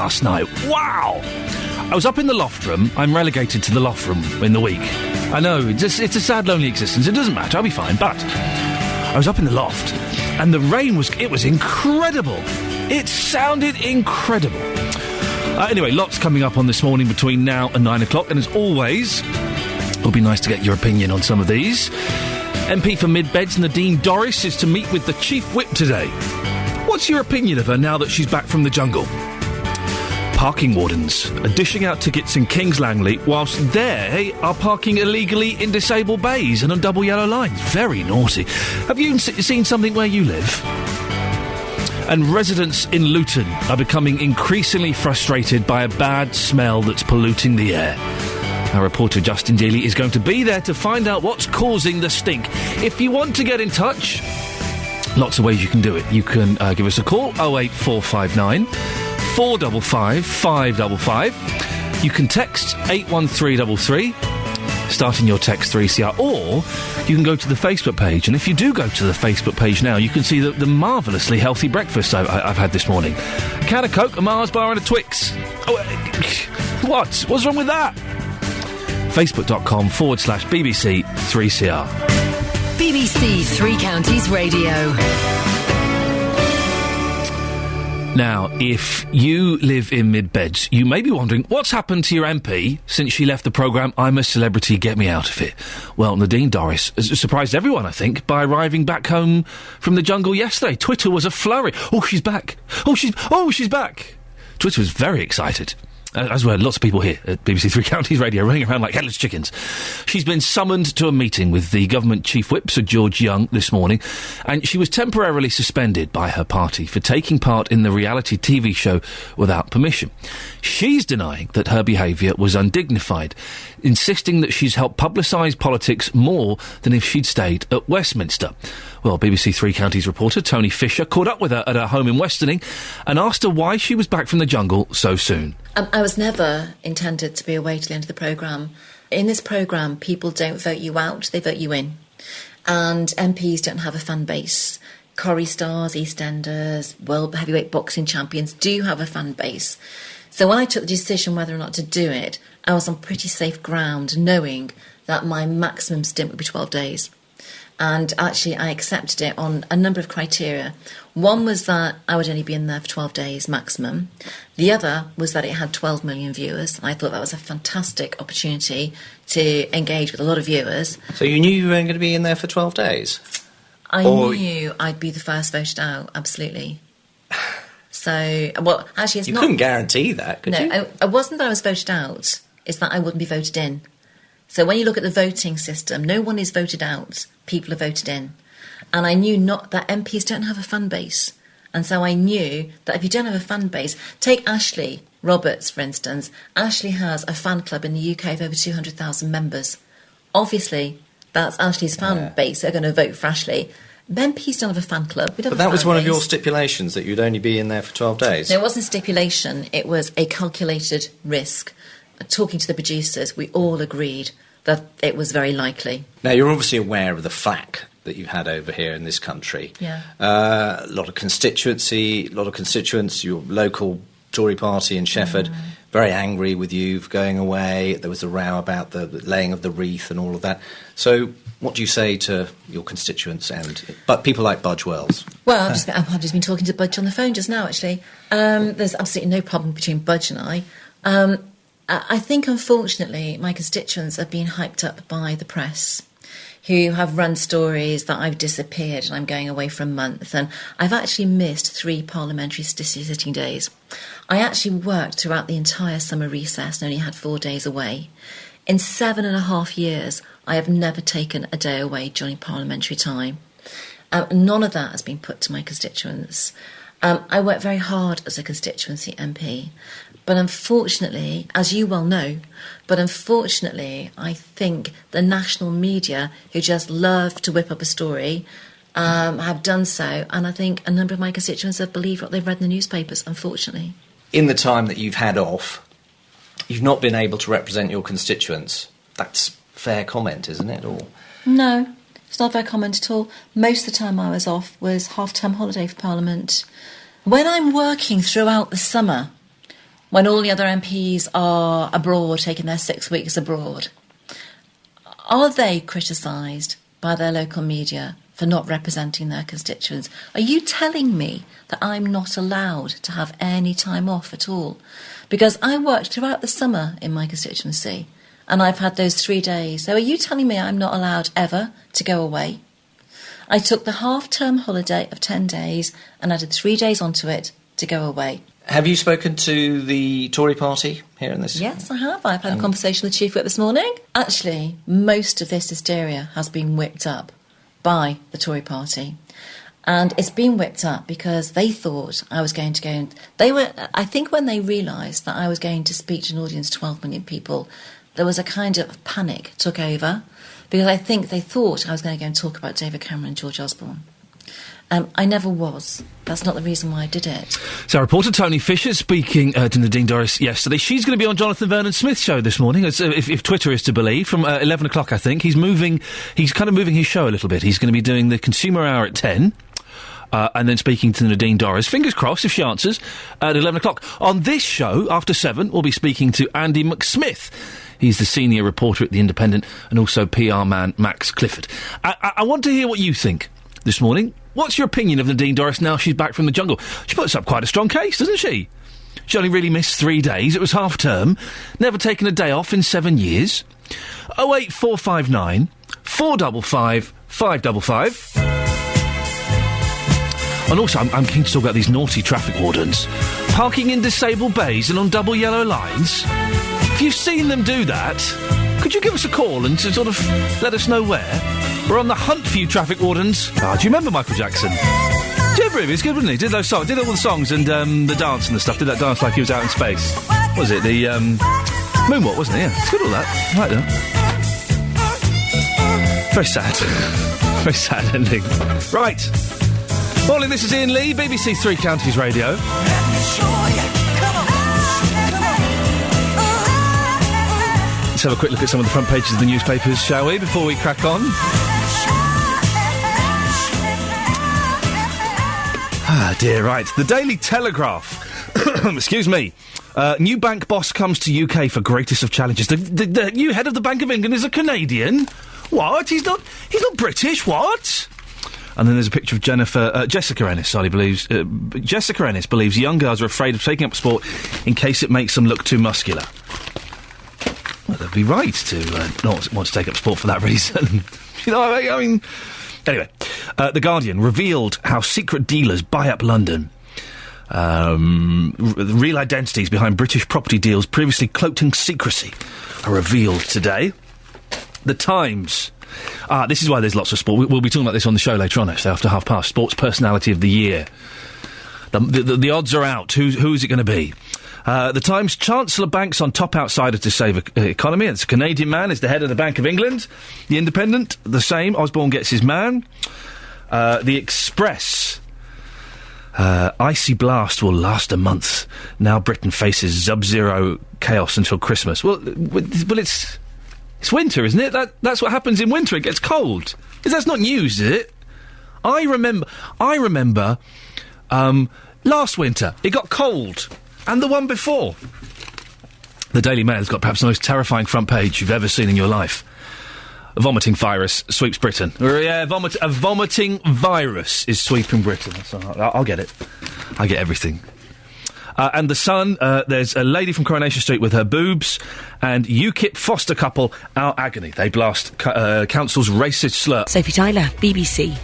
last night. Wow! I was up in the loft room. I'm relegated to the loft room in the week. I know, it's a sad, lonely existence. It doesn't matter, I'll be fine. But I was up in the loft, and the rain was incredible. It sounded incredible. Anyway, lots coming up on This Morning between now and 9 o'clock. And as always, it'll be nice to get your opinion on some of these. MP for Mid-Beds, Nadine Dorries, is to meet with the Chief Whip today. What's your opinion of her now that she's back from the jungle? Parking wardens are dishing out tickets in Kings Langley whilst they are parking illegally in disabled bays and on double yellow lines. Very naughty. Have you seen something where you live? And residents in Luton are becoming increasingly frustrated by a bad smell that's polluting the air. Our reporter Justin Dealey is going to be there to find out what's causing the stink. If you want to get in touch, lots of ways you can do it. You can give us a call, 08459 455 555. You can text 81333, starting your text 3CR, or you can go to the Facebook page. And if you do go to the Facebook page now, you can see the marvellously healthy breakfast I've had this morning. A can of Coke, a Mars bar and a Twix. Oh, what? What's wrong with that? Facebook.com/BBC 3CR. BBC Three Counties Radio. Now, if you live in Mid-Beds, you may be wondering, what's happened to your MP since she left the programme I'm a Celebrity, Get Me Out of Here? Well, Nadine Dorries has surprised everyone, I think, by arriving back home from the jungle yesterday. Twitter was a flurry. Oh, she's back. Oh, she's back. Twitter was very excited. As were lots of people here at BBC Three Counties Radio, running around like headless chickens. She's been summoned to a meeting with the government chief whip, Sir George Young, this morning, and she was temporarily suspended by her party for taking part in the reality TV show without permission. She's denying that her behaviour was undignified, insisting that she's helped publicise politics more than if she'd stayed at Westminster. Well, BBC Three Counties reporter Tony Fisher caught up with her at her home in Westerning and asked her why she was back from the jungle so soon. I was never intended to be away till the end of the programme. In this programme, people don't vote you out, they vote you in. And MPs don't have a fan base. Corrie stars, EastEnders, world heavyweight boxing champions do have a fan base. So when I took the decision whether or not to do it, I was on pretty safe ground, knowing that my maximum stint would be 12 days. And actually, I accepted it on a number of criteria. One was that I would only be in there for 12 days maximum. The other was that it had 12 million viewers. I thought that was a fantastic opportunity to engage with a lot of viewers. So you knew you weren't going to be in there for 12 days? I knew I'd be the first voted out, absolutely. So, well, actually, it's you not... You couldn't guarantee that, could you? No, it wasn't that I was voted out. It's that I wouldn't be voted in. So when you look at the voting system, no one is voted out. People are voted in. And I knew not that MPs don't have a fan base. And so I knew that if you don't have a fan base... Take Ashley Roberts, for instance. Ashley has a fan club in the UK of over 200,000 members. Obviously, that's Ashley's fan base. They're going to vote for Ashley. MPs don't have a fan club. But that was one of your stipulations, that you'd only be in there for 12 days. No, it wasn't a stipulation. It was a calculated risk. Talking to the producers, we all agreed that it was very likely. Now, you're obviously aware of the flack that you've had over here in this country. Yeah. A lot of constituents, your local Tory party in Shefford, very angry with you for going away. There was a row about the laying of the wreath and all of that. So what do you say to your constituents but people like Budge Wells? Well, I've just been talking to Budge on the phone just now, actually. There's absolutely no problem between Budge and I. I think, unfortunately, my constituents are being hyped up by the press, who have run stories that I've disappeared and I'm going away for a month. And I've actually missed 3 parliamentary sitting days. I actually worked throughout the entire summer recess and only had 4 days away. In 7.5 years, I have never taken a day away during parliamentary time. None of that has been put to my constituents. I work very hard as a constituency MP. But unfortunately, as you well know, I think the national media, who just love to whip up a story, have done so. And I think a number of my constituents have believed what they've read in the newspapers, unfortunately. In the time that you've had off, you've not been able to represent your constituents. That's fair comment, isn't it? Or no, it's not a fair comment at all. Most of the time I was off was half-term holiday for Parliament. When I'm working throughout the summer when all the other MPs are abroad, taking their 6 weeks abroad, are they criticised by their local media for not representing their constituents? Are you telling me that I'm not allowed to have any time off at all? Because I worked throughout the summer in my constituency and I've had those 3 days. So are you telling me I'm not allowed ever to go away? I took the half-term holiday of 10 days and added 3 days onto it to go away. Have you spoken to the Tory party here in this? Yes, I have. I've had a conversation with the Chief Whip this morning. Actually, most of this hysteria has been whipped up by the Tory party. And it's been whipped up because they thought I was going to go... I think when they realised that I was going to speak to an audience of 12 million people, there was a kind of panic took over, because I think they thought I was going to go and talk about David Cameron and George Osborne. I never was. That's not the reason why I did it. So, reporter Tony Fisher speaking to Nadine Dorries yesterday. She's going to be on Jonathan Vernon-Smith's show this morning, if Twitter is to believe, from 11 o'clock, I think. He's kind of moving his show a little bit. He's going to be doing the Consumer Hour at 10. And then speaking to Nadine Dorries. Fingers crossed if she answers at 11 o'clock. On this show, after 7, we'll be speaking to Andy McSmith. He's the senior reporter at The Independent and also PR man Max Clifford. I want to hear what you think this morning. What's your opinion of Nadine Dorries now she's back from the jungle? She puts up quite a strong case, doesn't she? She only really missed 3 days. It was half term. Never taken a day off in 7 years. 08459 455 555. And also, I'm keen to talk about these naughty traffic wardens. Parking in disabled bays and on double yellow lines. If you've seen them do that, could you give us a call and to sort of let us know where? We're on the hunt for you traffic wardens. Do you remember Michael Jackson? Do you ever? He was good, wasn't he? Did those songs, did all the songs and the dance and the stuff. Did that dance like he was out in space. What was it? The moonwalk, wasn't it? Yeah, it's good, all that. I like that. Very sad. Very sad ending. Right. Morning, this is Iain Lee, BBC Three Counties Radio. Let's have a quick look at some of the front pages of the newspapers, shall we, before we crack on? Ah, dear, right. The Daily Telegraph. Excuse me. New bank boss comes to UK for greatest of challenges. The new head of the Bank of England is a Canadian? What? He's not British, what? And then there's a picture of Jessica Ennis, Jessica Ennis believes young girls are afraid of taking up sport in case it makes them look too muscular. Well, they'd be right to not want to take up sport for that reason. You know, I mean... Anyway, The Guardian revealed how secret dealers buy up London. Real identities behind British property deals previously cloaked in secrecy are revealed today. The Times... this is why there's lots of sport. We'll be talking about this on the show later on, actually, after 5:30. Sports Personality of the Year. The odds are out. Who's it going to be? The Times, Chancellor banks on top outsider to save economy. It's a Canadian man. It's the head of the Bank of England. The Independent, the same. Osborne gets his man. The Express, icy blast will last a month. Now Britain faces sub-zero chaos until Christmas. Well, it's winter, isn't it? That's what happens in winter. It gets cold. That's not news, is it? I remember last winter it got cold, and the one before. The Daily Mail's got perhaps the most terrifying front page you've ever seen in your life. A vomiting virus sweeps Britain. Yeah, a vomiting virus is sweeping Britain. That's all right. I'll get it. I get everything. And The Sun, there's a lady from Coronation Street with her boobs, and UKIP foster couple out agony. They blast council's racist slur. Sophie Tyler, BBC,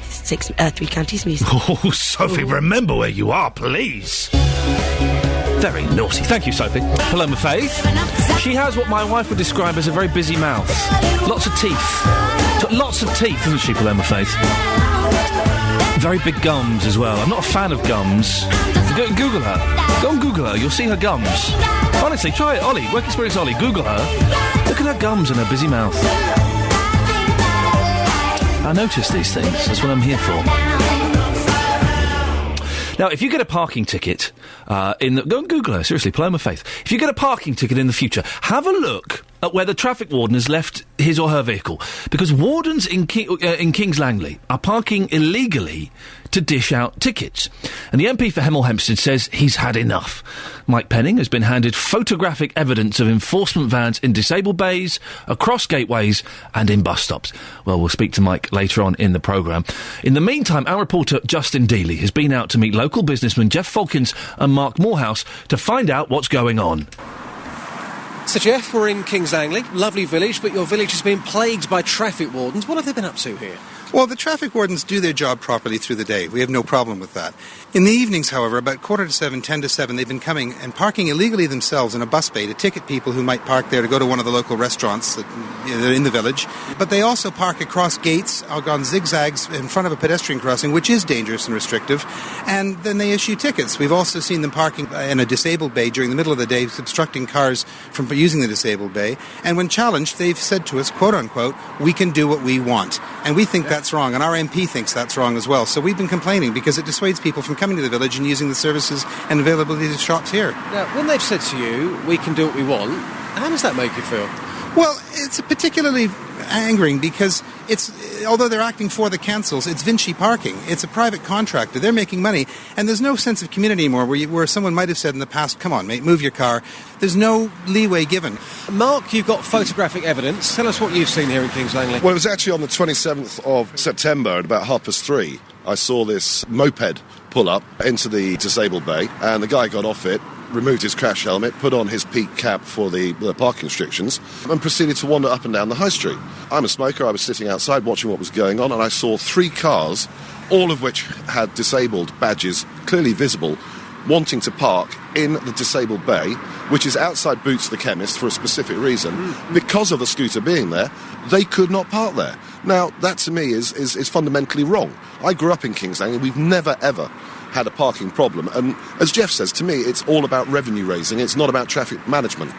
Three Counties Music. Oh, Sophie, remember where you are, please. Very naughty. Thank you, Sophie. Paloma Faith. She has what my wife would describe as a very busy mouth. Lots of teeth. Lots of teeth, isn't she, Paloma Faith? Very big gums as well. I'm not a fan of gums. Google her. Go and Google her. You'll see her gums. Honestly, try it. Ollie, Work Experience Ollie, Google her. Look at her gums and her busy mouth. I notice these things. That's what I'm here for. Now, if you get a parking ticket go and Google her, seriously, Paloma Faith. If you get a parking ticket in the future, have a look at where the traffic warden has left his or her vehicle, because wardens in Kings Langley are parking illegally to dish out tickets. And the MP for Hemel Hempstead says he's had enough. Mike Penning has been handed photographic evidence of enforcement vans in disabled bays, across gateways and in bus stops. Well, we'll speak to Mike later on in the programme. In the meantime, our reporter Justin Dealey has been out to meet local businessmen Jeff Falkins and Mark Morehouse to find out what's going on. So, Jeff, we're in Kings Langley, lovely village, but your village has been plagued by traffic wardens. What have they been up to here? Well, the traffic wardens do their job properly through the day. We have no problem with that. In the evenings, however, about 7:15, 10 to 7, they've been coming and parking illegally themselves in a bus bay to ticket people who might park there to go to one of the local restaurants that are in the village. But they also park across gates, on zigzags in front of a pedestrian crossing, which is dangerous and restrictive, and then they issue tickets. We've also seen them parking in a disabled bay during the middle of the day, obstructing cars from using the disabled bay. And when challenged, they've said to us, quote unquote, we can do what we want. And we think that's wrong, and our MP thinks that's wrong as well. So we've been complaining because it dissuades people from coming to the village and using the services and availability of the shops here. Now, when they've said to you, we can do what we want, how does that make you feel? Well, it's particularly angering because although they're acting for the councils, it's Vinci Parking. It's a private contractor. They're making money, and there's no sense of community anymore where someone might have said in the past, come on, mate, move your car. There's no leeway given. Mark, you've got photographic evidence. Tell us what you've seen here in Kings Langley. Well, it was actually on the 27th of September at about 3:30. I saw this moped pull up into the disabled bay, and the guy got off it, removed his crash helmet, put on his peak cap for the parking restrictions, and proceeded to wander up and down the high street. I'm a smoker. I was sitting outside watching what was going on, and I saw 3 cars, all of which had disabled badges clearly visible, wanting to park in the disabled bay, which is outside Boots the chemist for a specific reason. Because of the scooter being there, they could not park there. Now, that to me is fundamentally wrong. I grew up in Kings Langley. We've never, ever had a parking problem. And as Jeff says, to me, it's all about revenue raising. It's not about traffic management.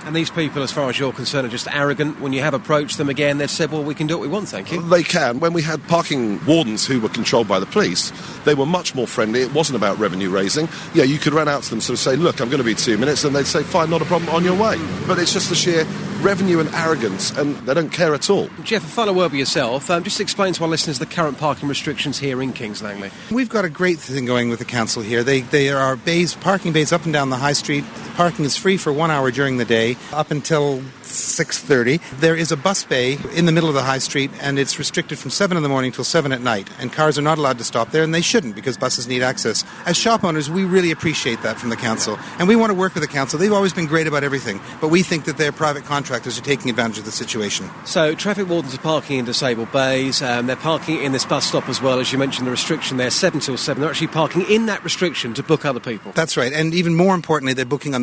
And these people, as far as you're concerned, are just arrogant. When you have approached them again, they've said, well, we can do what we want, thank you. They can. When we had parking wardens who were controlled by the police, they were much more friendly. It wasn't about revenue raising. Yeah, you could run out to them, sort of say, look, I'm going to be 2 minutes, and they'd say, fine, not a problem, on your way. But it's just the sheer revenue and arrogance, and they don't care at all. Jeff, a final word with yourself. Just explain to our listeners the current parking restrictions here in Kings Langley. We've got a great thing going with the council here. There are parking bays up and down the high street. Parking is free for 1 hour during the day, up until 6:30. There is a bus bay in the middle of the high street, and it's restricted from 7 in the morning till 7 at night. And cars are not allowed to stop there, and they shouldn't, because buses need access. As shop owners, we really appreciate that from the council, and we want to work with the council. They've always been great about everything, but we think that their private contractors are taking advantage of the situation. So, traffic wardens are parking in disabled bays. They're parking in this bus stop as well, as you mentioned, the restriction there, 7 till 7. They're actually parking in that restriction to book other people. That's right, and even more importantly, they're parking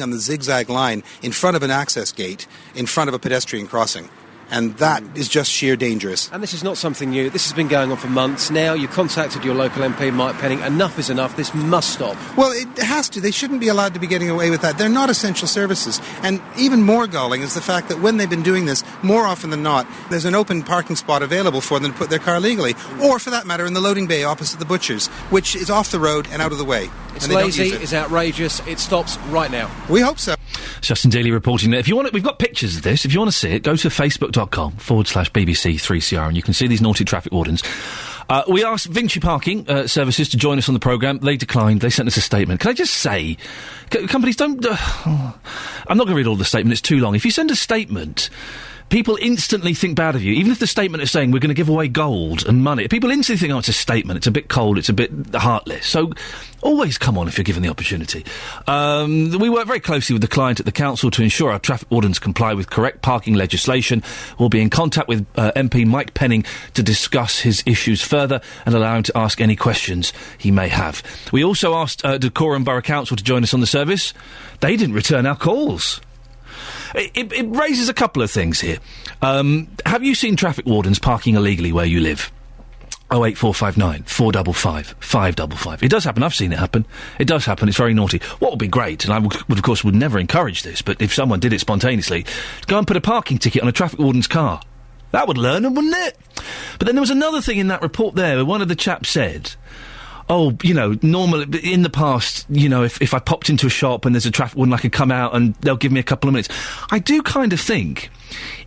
on the zigzag line in front of an access gate, in front of a pedestrian crossing. And that is just sheer dangerous. And this is not something new. This has been going on for months now. You contacted your local MP, Mike Penning. Enough is enough. This must stop. Well, it has to. They shouldn't be allowed to be getting away with that. They're not essential services. And even more galling is the fact that when they've been doing this, more often than not, there's an open parking spot available for them to put their car legally. Or, for that matter, in the loading bay opposite the butcher's, which is off the road and out of the way. It's lazy, it's outrageous, it stops right now. We hope so. Justin Daly reporting that. If you want we've got pictures of this. If you want to see it, go to facebook.com/BBC3CR and you can see these naughty traffic wardens. We asked Vinci Parking Services to join us on the programme. They declined. They sent us a statement. Can I just say, companies don't... I'm not going to read all the statement. It's too long. If you send a statement... People instantly think bad of you. Even if the statement is saying we're going to give away gold and money, people instantly think, oh, it's a statement, it's a bit cold, it's a bit heartless. So always come on if you're given the opportunity. We work very closely with the client at the council to ensure our traffic wardens comply with correct parking legislation. We'll be in contact with MP Mike Penning to discuss his issues further and allow him to ask any questions he may have. We also asked Dacorum Borough Council to join us on the service. They didn't return our calls. It raises a couple of things here. Have you seen traffic wardens parking illegally where you live? 08459 455 555. It does happen. I've seen it happen. It does happen. It's very naughty. What would be great, and I would of course would never encourage this, but if someone did it spontaneously, go and put a parking ticket on a traffic warden's car. That would learn them, wouldn't it? But then there was another thing in that report there where one of the chaps said, oh, normally, in the past, if I popped into a shop and there's a traffic warden, I could come out and they'll give me a couple of minutes. I do kind of think,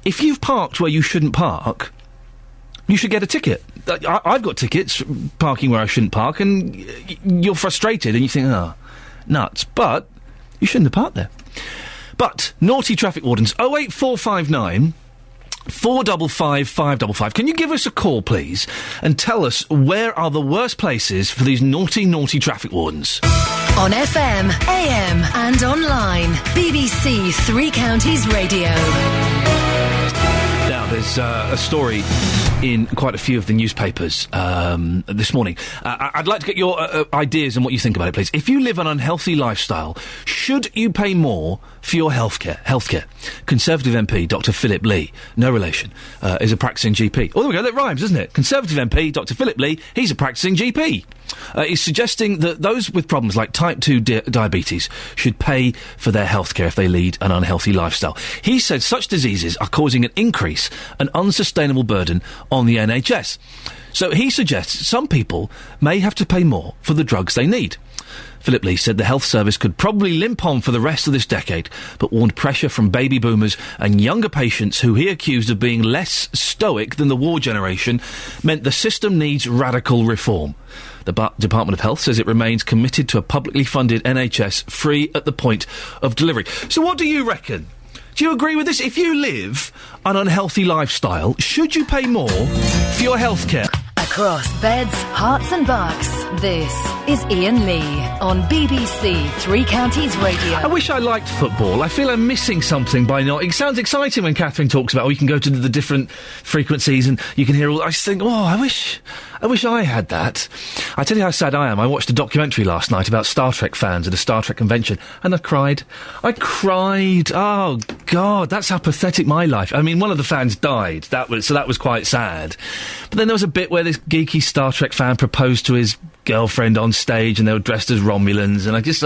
if you've parked where you shouldn't park, you should get a ticket. I've got tickets parking where I shouldn't park, and you're frustrated and you think, oh, nuts. But you shouldn't have parked there. But, naughty traffic wardens, 08459 455 555. Can you give us a call, please, and tell us where are the worst places for these naughty traffic wardens? On FM, AM and online. BBC Three Counties Radio. Now, there's a story in quite a few of the newspapers this morning. I'd like to get your ideas on what you think about it, please. If you live an unhealthy lifestyle, should you pay more for your healthcare? Conservative MP Dr Philip Lee, no relation, is a practising GP. Oh, there we go, that rhymes, doesn't it? Conservative MP Dr Philip Lee, he's a practising GP. He's suggesting that those with problems like type 2 diabetes should pay for their healthcare if they lead an unhealthy lifestyle. He said such diseases are causing an unsustainable burden on the NHS. So he suggests some people may have to pay more for the drugs they need. Philip Lee said the health service could probably limp on for the rest of this decade, but warned pressure from baby boomers and younger patients who he accused of being less stoic than the war generation meant the system needs radical reform. The Department of Health says it remains committed to a publicly funded NHS free at the point of delivery. So what do you reckon? Do you agree with this? If you live an unhealthy lifestyle, should you pay more for your healthcare? Across beds, hearts and bucks, this is Iain Lee on BBC Three Counties Radio. I wish I liked football. I feel I'm missing something by not. It sounds exciting when Catherine talks about, you can go to the different frequencies and you can hear all... I just think, I wish I had that. I tell you how sad I am. I watched a documentary last night about Star Trek fans at a Star Trek convention, and I cried. Oh, God, that's how pathetic my life... I mean, one of the fans died. That was quite sad. But then there was a bit where this geeky Star Trek fan proposed to his girlfriend on stage and they were dressed as Romulans, and I just,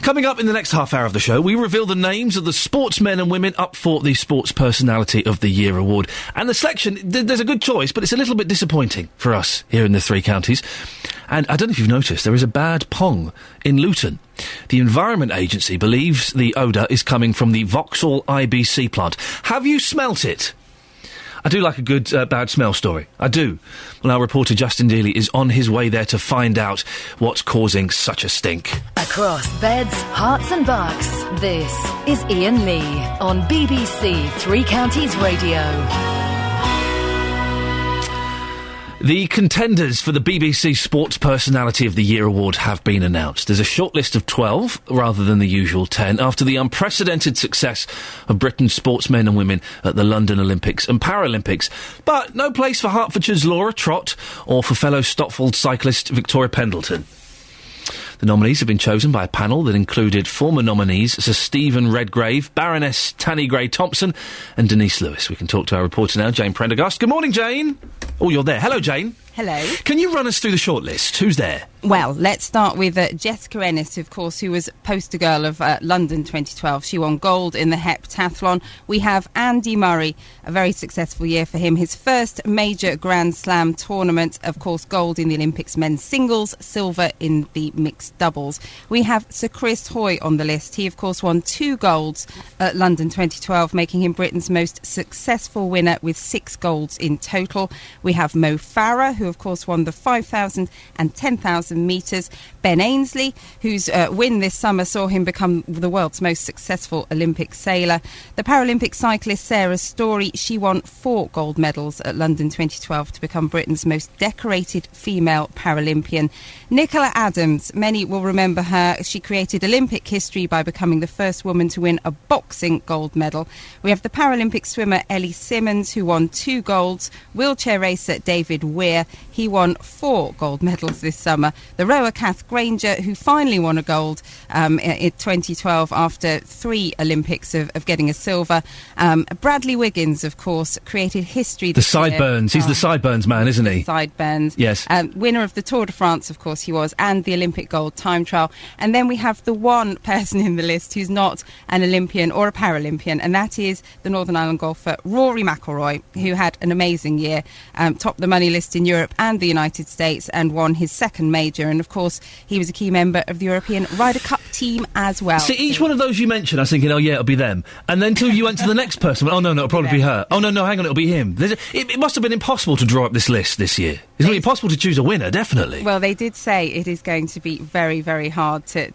Coming up in the next half hour of the show, we reveal the names of the sportsmen and women up for the Sports Personality of the Year award. And the selection, there's a good choice, but it's a little bit disappointing for us here in the Three Counties. And I don't know if you've noticed, there is a bad pong in Luton. The Environment Agency believes the odour is coming from the Vauxhall IBC plant. Have you smelt it? I do like a good bad smell story. I do. Well, our reporter Justin Dealey is on his way there to find out what's causing such a stink. Across beds, hearts and bucks, this is Iain Lee on BBC Three Counties Radio. The contenders for the BBC Sports Personality of the Year award have been announced. There's a short list of 12, rather than the usual 10, after the unprecedented success of Britain's sportsmen and women at the London Olympics and Paralympics. But no place for Hertfordshire's Laura Trott or for fellow Stotfold cyclist Victoria Pendleton. The nominees have been chosen by a panel that included former nominees Sir Stephen Redgrave, Baroness Tanny Gray-Thompson and Denise Lewis. We can talk to our reporter now, Jane Prendergast. Good morning, Jane. Oh, you're there. Hello, Jane. Hello. Can you run us through the shortlist? Who's there? Well, let's start with Jessica Ennis, of course, who was poster girl of London 2012. She won gold in the heptathlon. We have Andy Murray, a very successful year for him. His first major Grand Slam tournament, of course, gold in the Olympics men's singles, silver in the mixed doubles. We have Sir Chris Hoy on the list. He, of course, won 2 golds at London 2012, making him Britain's most successful winner with 6 golds in total. We have Mo Farah, who, of course, won the 5,000 and 10,000 metres. Ben Ainsley, whose win this summer saw him become the world's most successful Olympic sailor. The Paralympic cyclist Sarah Storey, she won 4 gold medals at London 2012 to become Britain's most decorated female Paralympian. Nicola Adams, many will remember her. She created Olympic history by becoming the first woman to win a boxing gold medal. We have the Paralympic swimmer Ellie Simmons, who won 2 golds. Wheelchair racer David Weir, he won 4 gold medals this summer. the rower Kath Granger, who finally won a gold in 2012 after 3 Olympics of getting a silver. Bradley Wiggins, of course, created history The this year. sideburns. He's the sideburns man, isn't he? Sideburns. Yes. Winner of the Tour de France, of course, he was, and the Olympic gold time trial. And then we have the one person in the list who's not an Olympian or a Paralympian, and that is the Northern Ireland golfer Rory McIlroy, who had an amazing year, topped the money list in Europe and the United States, and won his second major. And of course, he was a key member of the European Ryder Cup team as well. See, each one of those you mentioned, I was thinking, oh yeah, it'll be them. And then till you went to the next person, oh no, it'll probably be her. Oh no, hang on, it'll be him. It must have been impossible to draw up this list this year. It's going to be impossible to choose a winner, definitely. Well, they did say it is going to be very, very hard to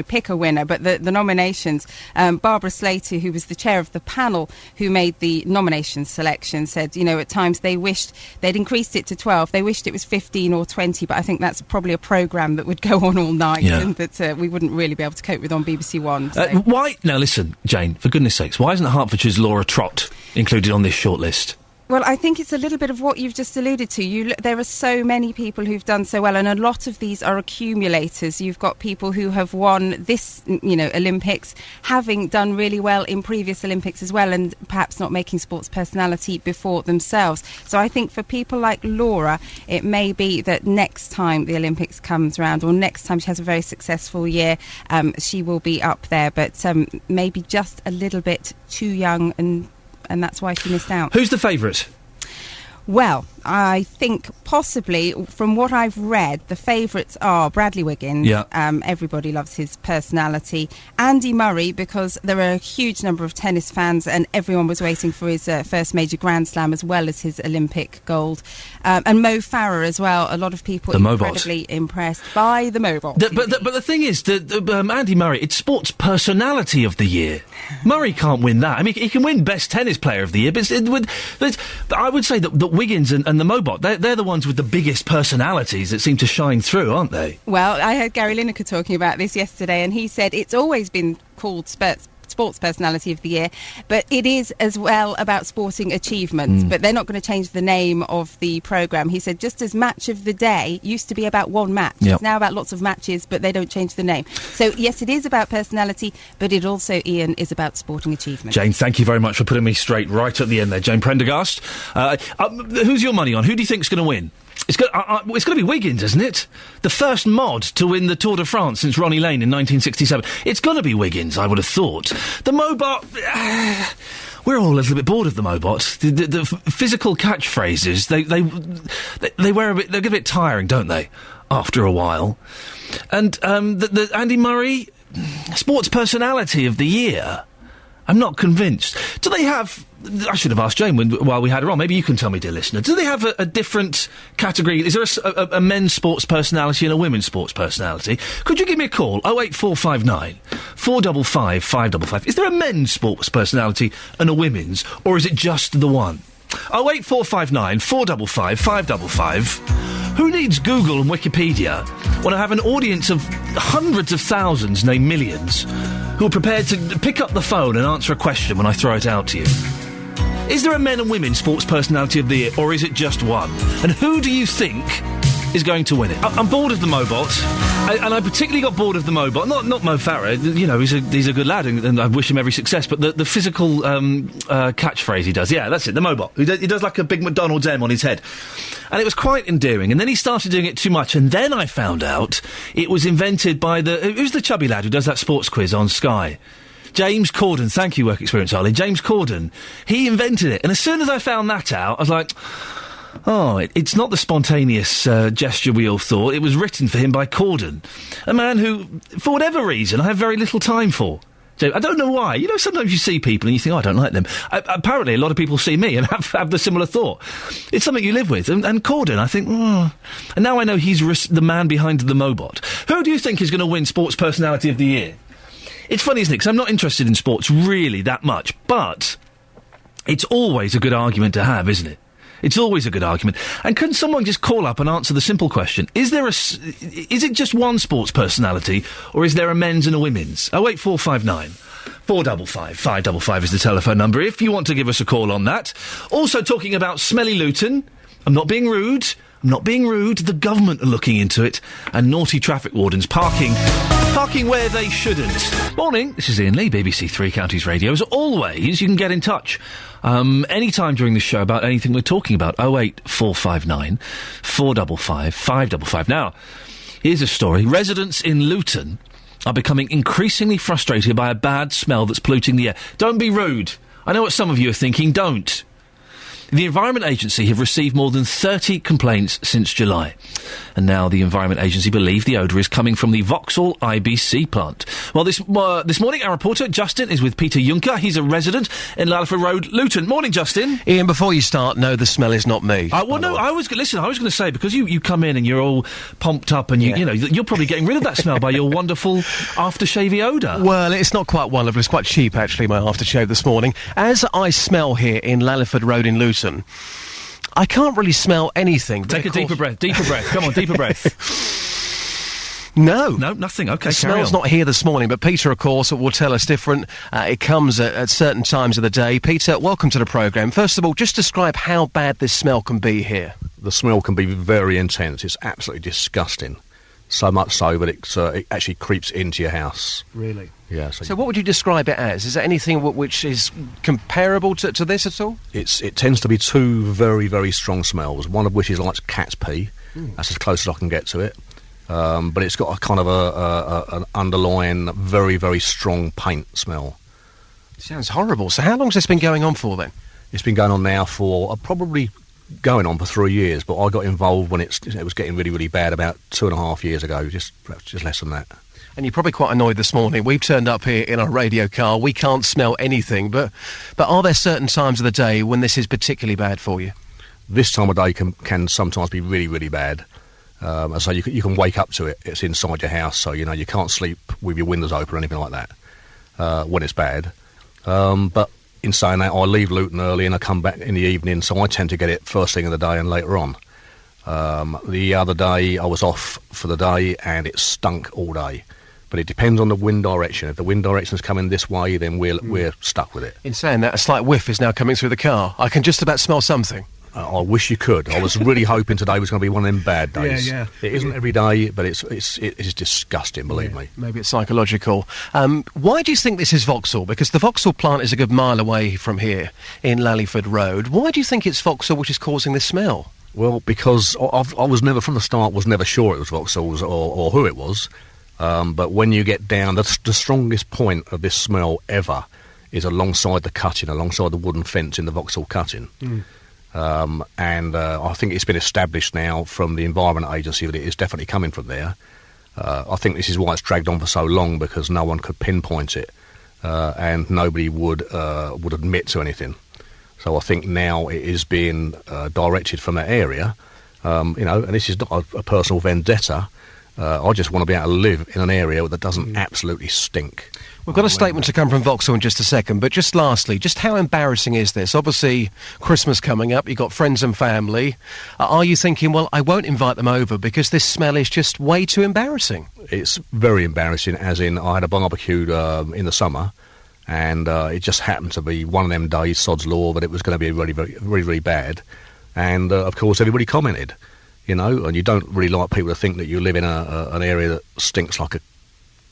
pick a winner. But the nominations, Barbara Slater, who was the chair of the panel who made the nomination selection, said, at times they wished they'd increased it to 12. They wished it was 15 or 20, but I think that's probably a programme that would go on all night and that we wouldn't really be able to cope with on BBC One. So. Why? Now listen, Jane, for goodness sakes, why isn't Hertfordshire's Laura Trott included on this shortlist? Well, I think it's a little bit of what you've just alluded to. There are so many people who've done so well, and a lot of these are accumulators. You've got people who have won this, Olympics, having done really well in previous Olympics as well, and perhaps not making sports personality before themselves. So I think for people like Laura, it may be that next time the Olympics comes round, or next time she has a very successful year, she will be up there, but maybe just a little bit too young, and that's why she missed out. Who's the favourite? Well, I think possibly, from what I've read, the favourites are Bradley Wiggins. Yeah. Everybody loves his personality. Andy Murray, because there are a huge number of tennis fans and everyone was waiting for his first major Grand Slam as well as his Olympic gold. And Mo Farah as well. A lot of people incredibly impressed by the Mobot. But the thing is, Andy Murray, it's sports personality of the year. Murray can't win that. I mean, he can win best tennis player of the year, but I would say that Wiggins and the Mobot, they're the ones with the biggest personalities that seem to shine through, aren't they? Well, I heard Gary Lineker talking about this yesterday, and he said it's always been called sports personality of the year, but it is as well about sporting achievement. But they're not going to change the name of the programme. He said just as match of the day used to be about one match, it's now about lots of matches, but they don't change the name. So yes, it is about personality, but it also, Ian, is about sporting achievement. Jane, thank you very much for putting me straight right at the end there. Jane Prendergast. Who's your money on? Who do you think's going to win? It's going to be Wiggins, isn't it? The first mod to win the Tour de France since Ronnie Lane in 1967. It's going to be Wiggins, I would have thought. The Mobot... we're all a little bit bored of the Mobot. The physical catchphrases, they wear a bit... They get a bit tiring, don't they? After a while. And the Andy Murray, sports personality of the year... I'm not convinced. Do they have... I should have asked Jane while we had her on. Maybe you can tell me, dear listener. Do they have a different category? Is there a men's sports personality and a women's sports personality? Could you give me a call? 08459 455 555. Is there a men's sports personality and a women's? Or is it just the one? 08459 455 555. Who needs Google and Wikipedia when I have an audience of hundreds of thousands, nay millions, who are prepared to pick up the phone and answer a question when I throw it out to you? Is there a men and women sports personality of the year, or is it just one? And who do you think is going to win it? I'm bored of the Mobot, and I particularly got bored of the Mobot. Not Mo Farah, he's a good lad, and I wish him every success. But the physical catchphrase he does, yeah, that's it, the Mobot. He does like a big McDonald's M on his head, and it was quite endearing. And then he started doing it too much, and then I found out it was invented by who's the chubby lad who does that sports quiz on Sky? James Corden. Thank you, Work Experience Harley. James Corden. He invented it, and as soon as I found that out, I was like... Oh, it's not the spontaneous gesture we all thought. It was written for him by Corden, a man who, for whatever reason, I have very little time for. I don't know why. Sometimes you see people and you think, oh, I don't like them. Apparently, a lot of people see me and have the similar thought. It's something you live with. And Corden, I think, And now I know he's the man behind the Mobot. Who do you think is going to win Sports Personality of the Year? It's funny, isn't it? Because I'm not interested in sports really that much. But it's always a good argument to have, isn't it? It's always a good argument. And can someone just call up and answer the simple question? Is it just one sports personality, or is there a men's and a women's? 08459 455 555 is the telephone number if you want to give us a call on that. Also talking about Smelly Luton. I'm not being rude. not being rude, the government are looking into it, and naughty traffic wardens parking where they shouldn't. Morning, this is Iain Lee, BBC Three Counties Radio. As always, you can get in touch any time during the show about anything we're talking about. 08459 455 555. Now, here's a story. Residents in Luton are becoming increasingly frustrated by a bad smell that's polluting the air. Don't be rude. I know what some of you are thinking. Don't. The Environment Agency have received more than 30 complaints since July. And now the Environment Agency believe the odour is coming from the Vauxhall IBC plant. Well, this morning our reporter Justin is with Peter Juncker. He's a resident in Laliford Road, Luton. Morning, Justin. Ian, before you start, no, the smell is not me. I was going to say, because you come in and you're all pumped up and you know, you're probably getting rid of that smell by your wonderful aftershave odour. Well, it's not quite wonderful. It's quite cheap, actually, my aftershave this morning. As I smell here in Laliford Road in Luton, I can't really smell anything. Take a deeper breath. Come on, deeper breath. No, nothing. Okay, the smell's not here this morning, but Peter, of course, will tell us different. It comes at certain times of the day. Peter, welcome to the programme. First of all, just describe how bad this smell can be here. The smell can be very intense. It's absolutely disgusting. So much so that it actually creeps into your house. Really? Yeah. So what would you describe it as? Is there anything which is comparable to this at all? It tends to be two very, very strong smells, one of which is like cat's pee. That's as close as I can get to it. But it's got a kind of an underlying very, very strong paint smell. Sounds horrible. So how long has this been going on for then? It's been going on now for probably going on for 3 years, but I got involved when it was getting really, really bad about 2.5 years ago, just less than that. And you're probably quite annoyed this morning. We've turned up here in our radio car. We can't smell anything, but are there certain times of the day when this is particularly bad for you? This time of day can sometimes be really, really bad. So you can wake up to it. It's inside your house, so you know you can't sleep with your windows open or anything like that when it's bad. But in saying that, I leave Luton early and I come back in the evening, so I tend to get it first thing of the day and later on. The other day I was off for the day and it stunk all day. But it depends on the wind direction. If the wind direction is coming this way, then we're stuck with it. In saying that, a slight whiff is now coming through the car. I can just about smell something. I wish you could. I was really hoping today was going to be one of them bad days. Yeah. It isn't every day, but it is disgusting, believe me. Maybe it's psychological. Why do you think this is Vauxhall? Because the Vauxhall plant is a good mile away from here in Laliford Road. Why do you think it's Vauxhall which is causing this smell? Well, because I was never, from the start, never sure it was Vauxhall's or who it was. But when you get down, the strongest point of this smell ever is alongside the cutting, alongside the wooden fence in the Vauxhall cutting. And I think it's been established now from the Environment Agency that it is definitely coming from there. I think this is why it's dragged on for so long, because no one could pinpoint it, and nobody would admit to anything. So I think now it is being directed from that area, and this is not a personal vendetta. I just want to be able to live in an area that doesn't absolutely stink. We've got a statement to come from Vauxhall in just a second, but just lastly, just how embarrassing is this? Obviously, Christmas coming up, you've got friends and family. Are you thinking, well, I won't invite them over because this smell is just way too embarrassing? It's very embarrassing, as in I had a barbecue in the summer, and it just happened to be one of them days, sod's law, that it was going to be really, very, very, very bad. And, of course, everybody commented. And you don't really like people to think that you live in an area that stinks like a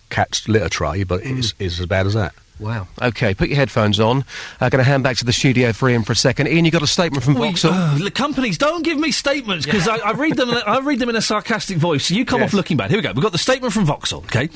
cat's litter tray, but it's as bad as that. Wow. OK, put your headphones on. I'm going to hand back to the studio for Ian for a second. Ian, you got a statement from Vauxhall? The companies, don't give me statements, because I read them. I read them in a sarcastic voice, so you come off looking bad. Here we go. We've got the statement from Vauxhall, OK?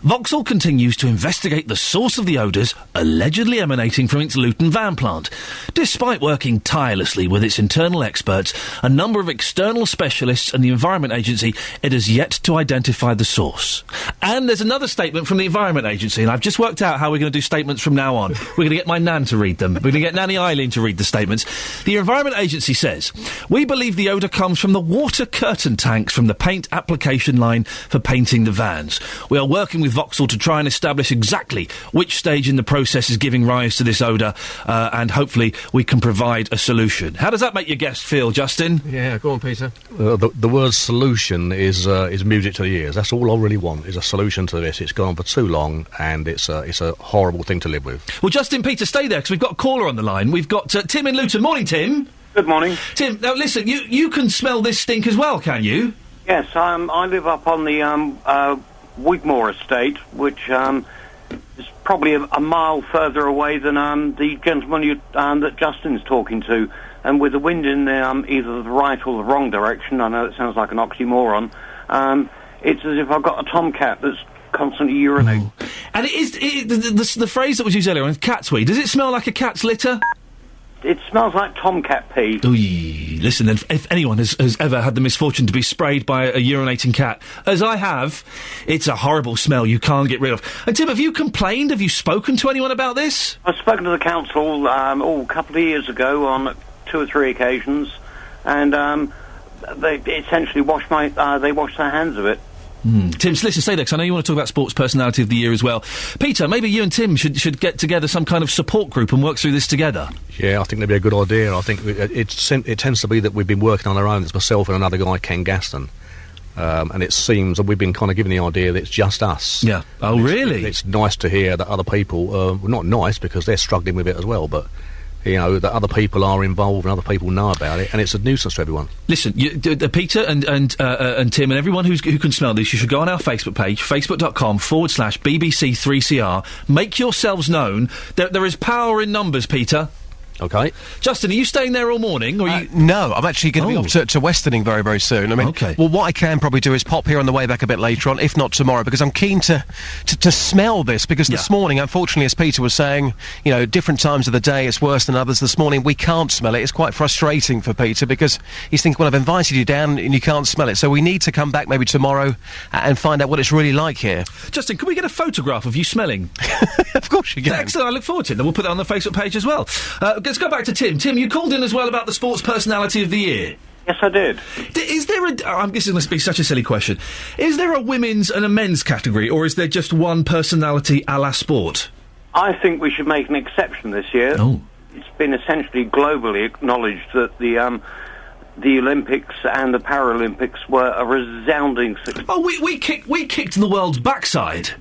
Vauxhall continues to investigate the source of the odours allegedly emanating from its Luton van plant. Despite working tirelessly with its internal experts, a number of external specialists and the Environment Agency, it has yet to identify the source. And there's another statement from the Environment Agency, and I've just worked out how we're going to do statements from now on. We're going to get my nan to read them. We're going to get Nanny Eileen to read the statements. The Environment Agency says, "We believe the odour comes from the water curtain tanks from the paint application line for painting the vans. We are working with Vauxhall to try and establish exactly which stage in the process is giving rise to this odour, and hopefully we can provide a solution." How does that make your guest feel, Justin? Yeah, go on, Peter. The word solution is music to the ears. That's all I really want, is a solution to this. It's gone on for too long, and it's a horrible thing to live with. Well, Justin, Peter, stay there, because we've got a caller on the line. We've got Tim in Luton. Morning, Tim. Good morning. Tim, now listen, you can smell this stink as well, can you? Yes, I live up on the Wigmore estate, which is probably a mile further away than the gentleman that Justin's talking to. And with the wind in either the right or the wrong direction, I know it sounds like an oxymoron, it's as if I've got a tomcat that's constantly urinating. And the phrase that was used earlier on, cat's wee, does it smell like a cat's litter? It smells like tomcat pee. Ooh, listen, if anyone has ever had the misfortune to be sprayed by a urinating cat, as I have, it's a horrible smell you can't get rid of. And Tim, have you complained? Have you spoken to anyone about this? I've spoken to the council a couple of years ago on 2 or 3 occasions, and they essentially washed their hands of it. Tim, listen, stay there, because I know you want to talk about Sports Personality of the Year as well. Peter, maybe you and Tim should get together some kind of support group and work through this together. Yeah, I think that'd be a good idea. I think it tends to be that we've been working on our own. It's myself and another guy, Ken Gaston. And it seems that we've been kind of given the idea that it's just us. Yeah. Oh, really? It's nice to hear that other people, well, not nice because they're struggling with it as well, but you know, that other people are involved and other people know about it, and it's a nuisance to everyone. Listen, Peter and Tim and everyone who can smell this, you should go on our Facebook page, facebook.com/BBC3CR. Make yourselves known. There is power in numbers, Peter. Okay. Justin, are you staying there all morning? Or are you... No, I'm actually going to be off to Westerning very, very soon. I mean, well, what I can probably do is pop here on the way back a bit later on, if not tomorrow, because I'm keen to smell this, because this morning, unfortunately, as Peter was saying, you know, different times of the day, it's worse than others. This morning, we can't smell it. It's quite frustrating for Peter, because he's thinking, well, I've invited you down and you can't smell it, so we need to come back maybe tomorrow and find out what it's really like here. Justin, can we get a photograph of you smelling? Of course you can. Excellent, I look forward to it. Then we'll put that on the Facebook page as well. Let's go back to Tim. Tim, you called in as well about the Sports Personality of the Year. Yes, I did. Is there this is going to be such a silly question. Is there a women's and a men's category, or is there just one personality a la sport? I think we should make an exception this year. Oh. It's been essentially globally acknowledged that the Olympics and the Paralympics were a resounding success. Oh, we kicked the world's backside.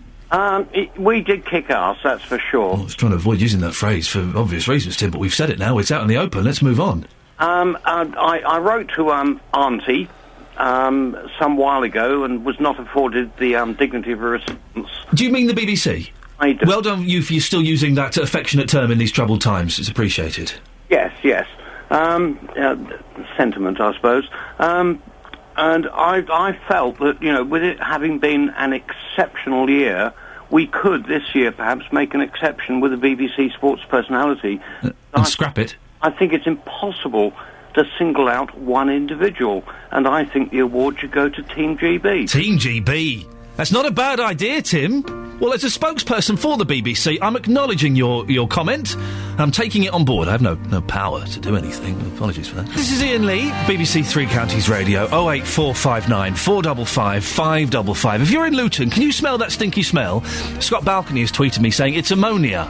We did kick ass, that's for sure. I was trying to avoid using that phrase for obvious reasons, Tim, but we've said it now. It's out in the open. Let's move on. I wrote to Auntie some while ago and was not afforded the dignity of a response. Do you mean the BBC? I do. Well done you for you still using that affectionate term in these troubled times. It's appreciated. Yes. Sentiment, I suppose. And I felt that, you know, with it having been an exceptional year, we could this year perhaps make an exception with the BBC Sports Personality. And scrap it? I think it's impossible to single out one individual, and I think the award should go to Team GB. Team GB? That's not a bad idea, Tim. Well, as a spokesperson for the BBC, I'm acknowledging your comment. I'm taking it on board. I have no power to do anything. Apologies for that. This is Iain Lee, BBC Three Counties Radio, 08459 455 555. If you're in Luton, can you smell that stinky smell? Scott Balcony has tweeted me saying it's ammonia.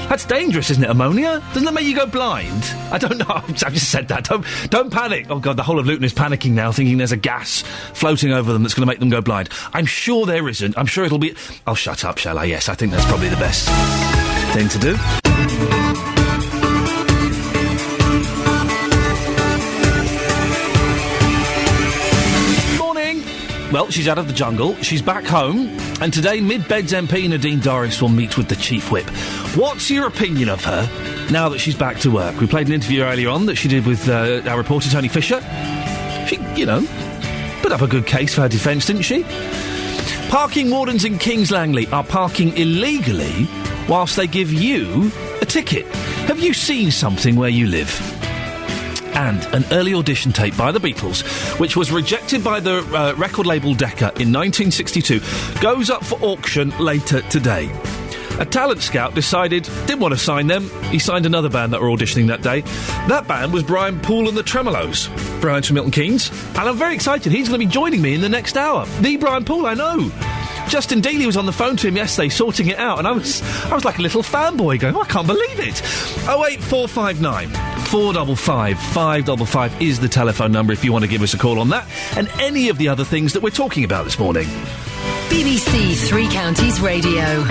That's dangerous, isn't it, ammonia? Doesn't that make you go blind? I don't know. I've just said that. Don't panic. Oh, God, the whole of Luton is panicking now, thinking there's a gas floating over them that's going to make them go blind. I'm sure there isn't. I'm sure it'll be... I'll shut up, shall I? Yes, I think that's probably the best thing to do. Well, she's out of the jungle, she's back home, and today Mid-Beds MP Nadine Dorries will meet with the Chief Whip. What's your opinion of her now that she's back to work? We played an interview earlier on that she did with our reporter Tony Fisher. She, you know, put up a good case for her defence, didn't she? Parking wardens in Kings Langley are parking illegally whilst they give you a ticket. Have you seen something where you live? And an early audition tape by the Beatles, which was rejected by the record label Decca in 1962, goes up for auction later today. A talent scout didn't want to sign them. He signed another band that were auditioning that day. That band was Brian Poole and the Tremolos. Brian's from Milton Keynes, and I'm very excited. He's going to be joining me in the next hour. The Brian Poole, I know. Justin Dealey was on the phone to him yesterday sorting it out, and I was like a little fanboy going, I can't believe it. 08459 455 555 is the telephone number if you want to give us a call on that and any of the other things that we're talking about this morning. BBC Three Counties Radio.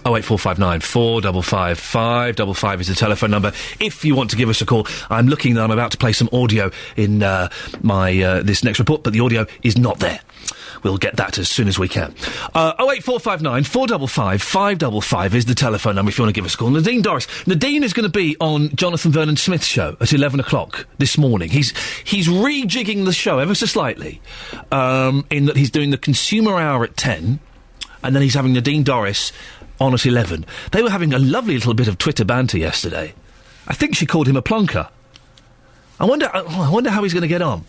08459 455 555 is the telephone number. If you want to give us a call, I'm looking that I'm about to play some audio in this next report, but the audio is not there. We'll get that as soon as we can. 08459 455 555 is the telephone number if you want to give us a call. Nadine Dorris. Nadine is going to be on Jonathan Vernon Smith's show at 11 o'clock this morning. He's rejigging the show ever so slightly, in that he's doing the Consumer Hour at 10, and then he's having Nadine Dorris on at 11. They were having a lovely little bit of Twitter banter yesterday. I think she called him a plonker. I wonder how he's going to get on.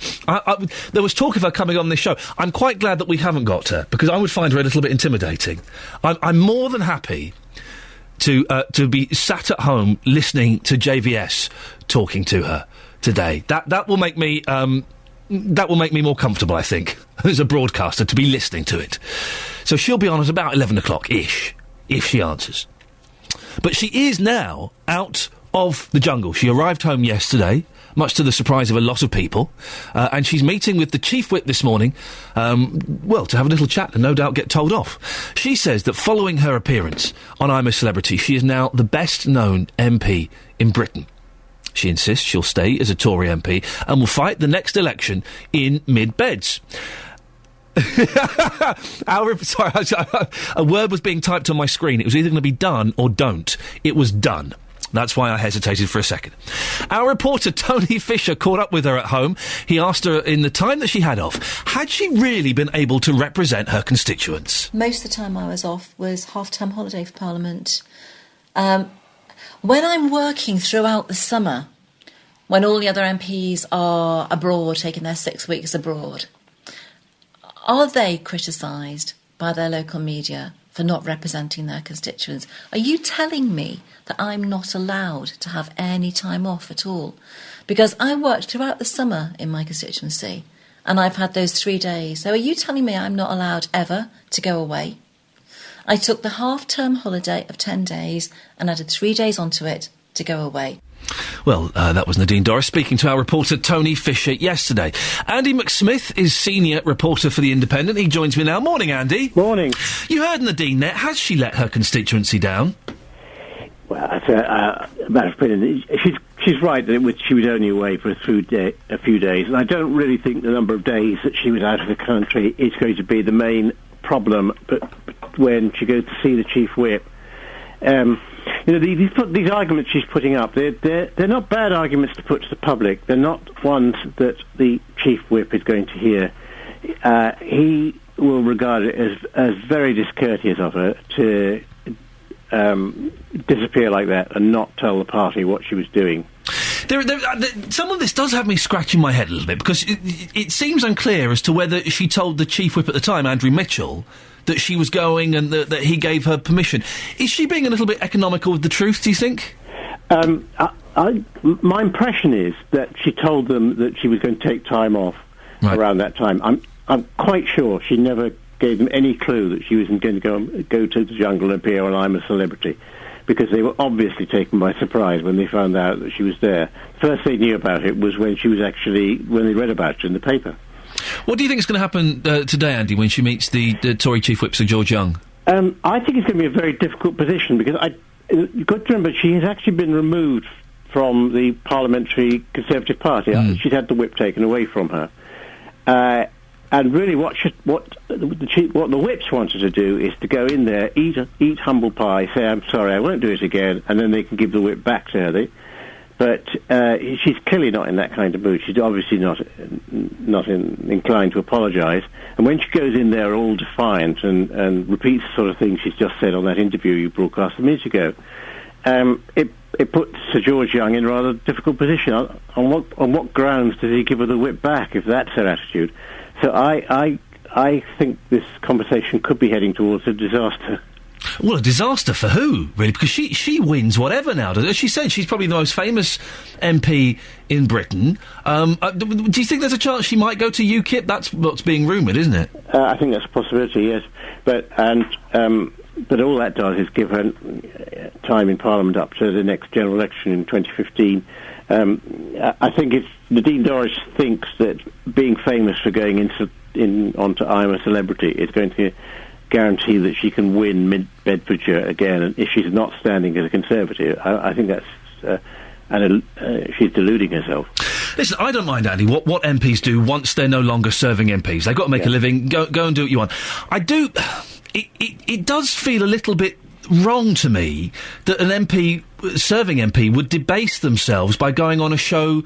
There was talk of her coming on this show. I'm quite glad that we haven't got her, because I would find her a little bit intimidating. I'm more than happy to be sat at home listening to JVS talking to her today. That will make me more comfortable, I think, as a broadcaster, to be listening to it. So she'll be on at about 11 o'clock-ish, if she answers. But she is now out of the jungle. She arrived home yesterday, much to the surprise of a lot of people, and she's meeting with the Chief Whip this morning, to have a little chat and no doubt get told off. She says that following her appearance on I'm a Celebrity, she is now the best-known MP in Britain. She insists she'll stay as a Tory MP and will fight the next election in mid-beds. A word was being typed on my screen. It was either going to be done or don't. It was done. That's why I hesitated for a second. Our reporter, Tony Fisher, caught up with her at home. He asked her, in the time that she had off, had she really been able to represent her constituents? Most of the time I was off was half-term holiday for Parliament. When I'm working throughout the summer, when all the other MPs are abroad, taking their 6 weeks abroad, are they criticised by their local media for not representing their constituents? Are you telling me that I'm not allowed to have any time off at all? Because I worked throughout the summer in my constituency, and I've had those 3 days. So are you telling me I'm not allowed ever to go away? I took the half-term holiday of 10 days and added 3 days onto it to go away. Well, that was Nadine Dorris speaking to our reporter Tony Fisher yesterday. Andy McSmith is senior reporter for The Independent. He joins me now. Morning, Andy. Morning. You heard Nadine there. Has she let her constituency down? Well, that's a matter of opinion. She's right that she was only away for a few days, and I don't really think the number of days that she was out of the country is going to be the main problem. But when she goes to see the Chief Whip, these arguments she's putting up, they're not bad arguments to put to the public. They're not ones that the Chief Whip is going to hear. He will regard it as very discourteous of her to disappear like that and not tell the party what she was doing. Some of this does have me scratching my head a little bit, because it seems unclear as to whether she told the Chief Whip at the time, Andrew Mitchell, that she was going and that he gave her permission. Is she being a little bit economical with the truth, do you think? My impression is that she told them that she was going to take time off around that time. I'm quite sure she never gave them any clue that she wasn't going to go to the jungle and appear on I'm a Celebrity, because they were obviously taken by surprise when they found out that she was there. First they knew about it was when they read about it in the paper. What do you think is going to happen today, Andy, when she meets the Tory Chief Whip, Sir George Young? I think it's going to be a very difficult position, because you've got to remember she has actually been removed from the Parliamentary Conservative Party. She's had the whip taken away from her. And really what the whips wanted to do is to go in there, eat humble pie, say, I'm sorry, I won't do it again, and then they can give the whip back to her. But she's clearly not in that kind of mood. She's obviously not inclined to apologise. And when she goes in there all defiant and repeats the sort of things she's just said on that interview you broadcast a minute ago, it puts Sir George Young in a rather difficult position. On what grounds does he give her the whip back if that's her attitude? So I think this conversation could be heading towards a disaster. Well, a disaster for who, really? Because she wins whatever now. As she said, she's probably the most famous MP in Britain. Do you think there's a chance she might go to UKIP? That's what's being rumoured, isn't it? I think that's a possibility, yes. But all that does is give her time in Parliament up to the next general election in 2015. I think if Nadine Dorris thinks that being famous for going onto I'm a Celebrity is going to guarantee that she can win Bedfordshire again, and if she's not standing as a Conservative, I think that's she's deluding herself. Listen, I don't mind, Andy, what MPs do once they're no longer serving MPs. They've got to make a living. Go and do what you want. I do. It does feel a little bit wrong to me that an serving MP would debase themselves by going on a show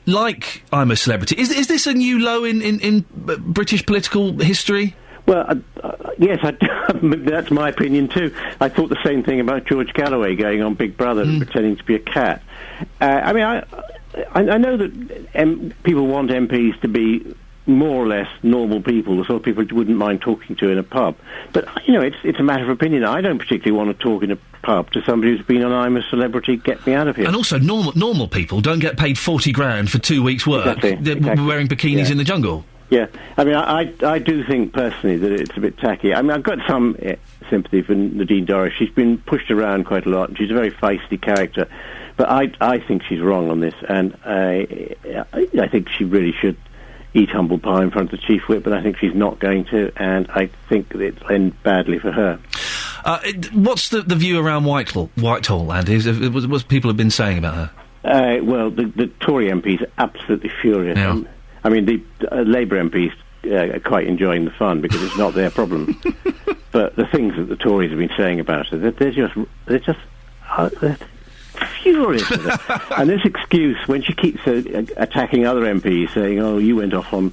like I'm a Celebrity. Is this a new low in British political history? Well, yes, that's my opinion too. I thought the same thing about George Galloway going on Big Brother and pretending to be a cat. I know that people want MPs to be more or less normal people, the sort of people you wouldn't mind talking to in a pub. But, it's a matter of opinion. I don't particularly want to talk in a pub to somebody who's been on I'm a Celebrity, get me out of here. And also, normal people don't get paid 40 grand for 2 weeks' work. Exactly. Wearing bikinis in the jungle. Yeah, I do think personally that it's a bit tacky. I've got some sympathy for Nadine Dorries. She's been pushed around quite a lot, and she's a very feisty character. But I think she's wrong on this, and I think she really should eat humble pie in front of the Chief Whip, but I think she's not going to, and I think it'll end badly for her. What's the view around Whitehall, Andy? What people have been saying about her? Well, the Tory MPs are absolutely furious. Yeah. The Labour MPs are quite enjoying the fun because it's not their problem. But the things that the Tories have been saying about her, they're just furious with her. And this excuse, when she keeps attacking other MPs, saying, "Oh, you went off on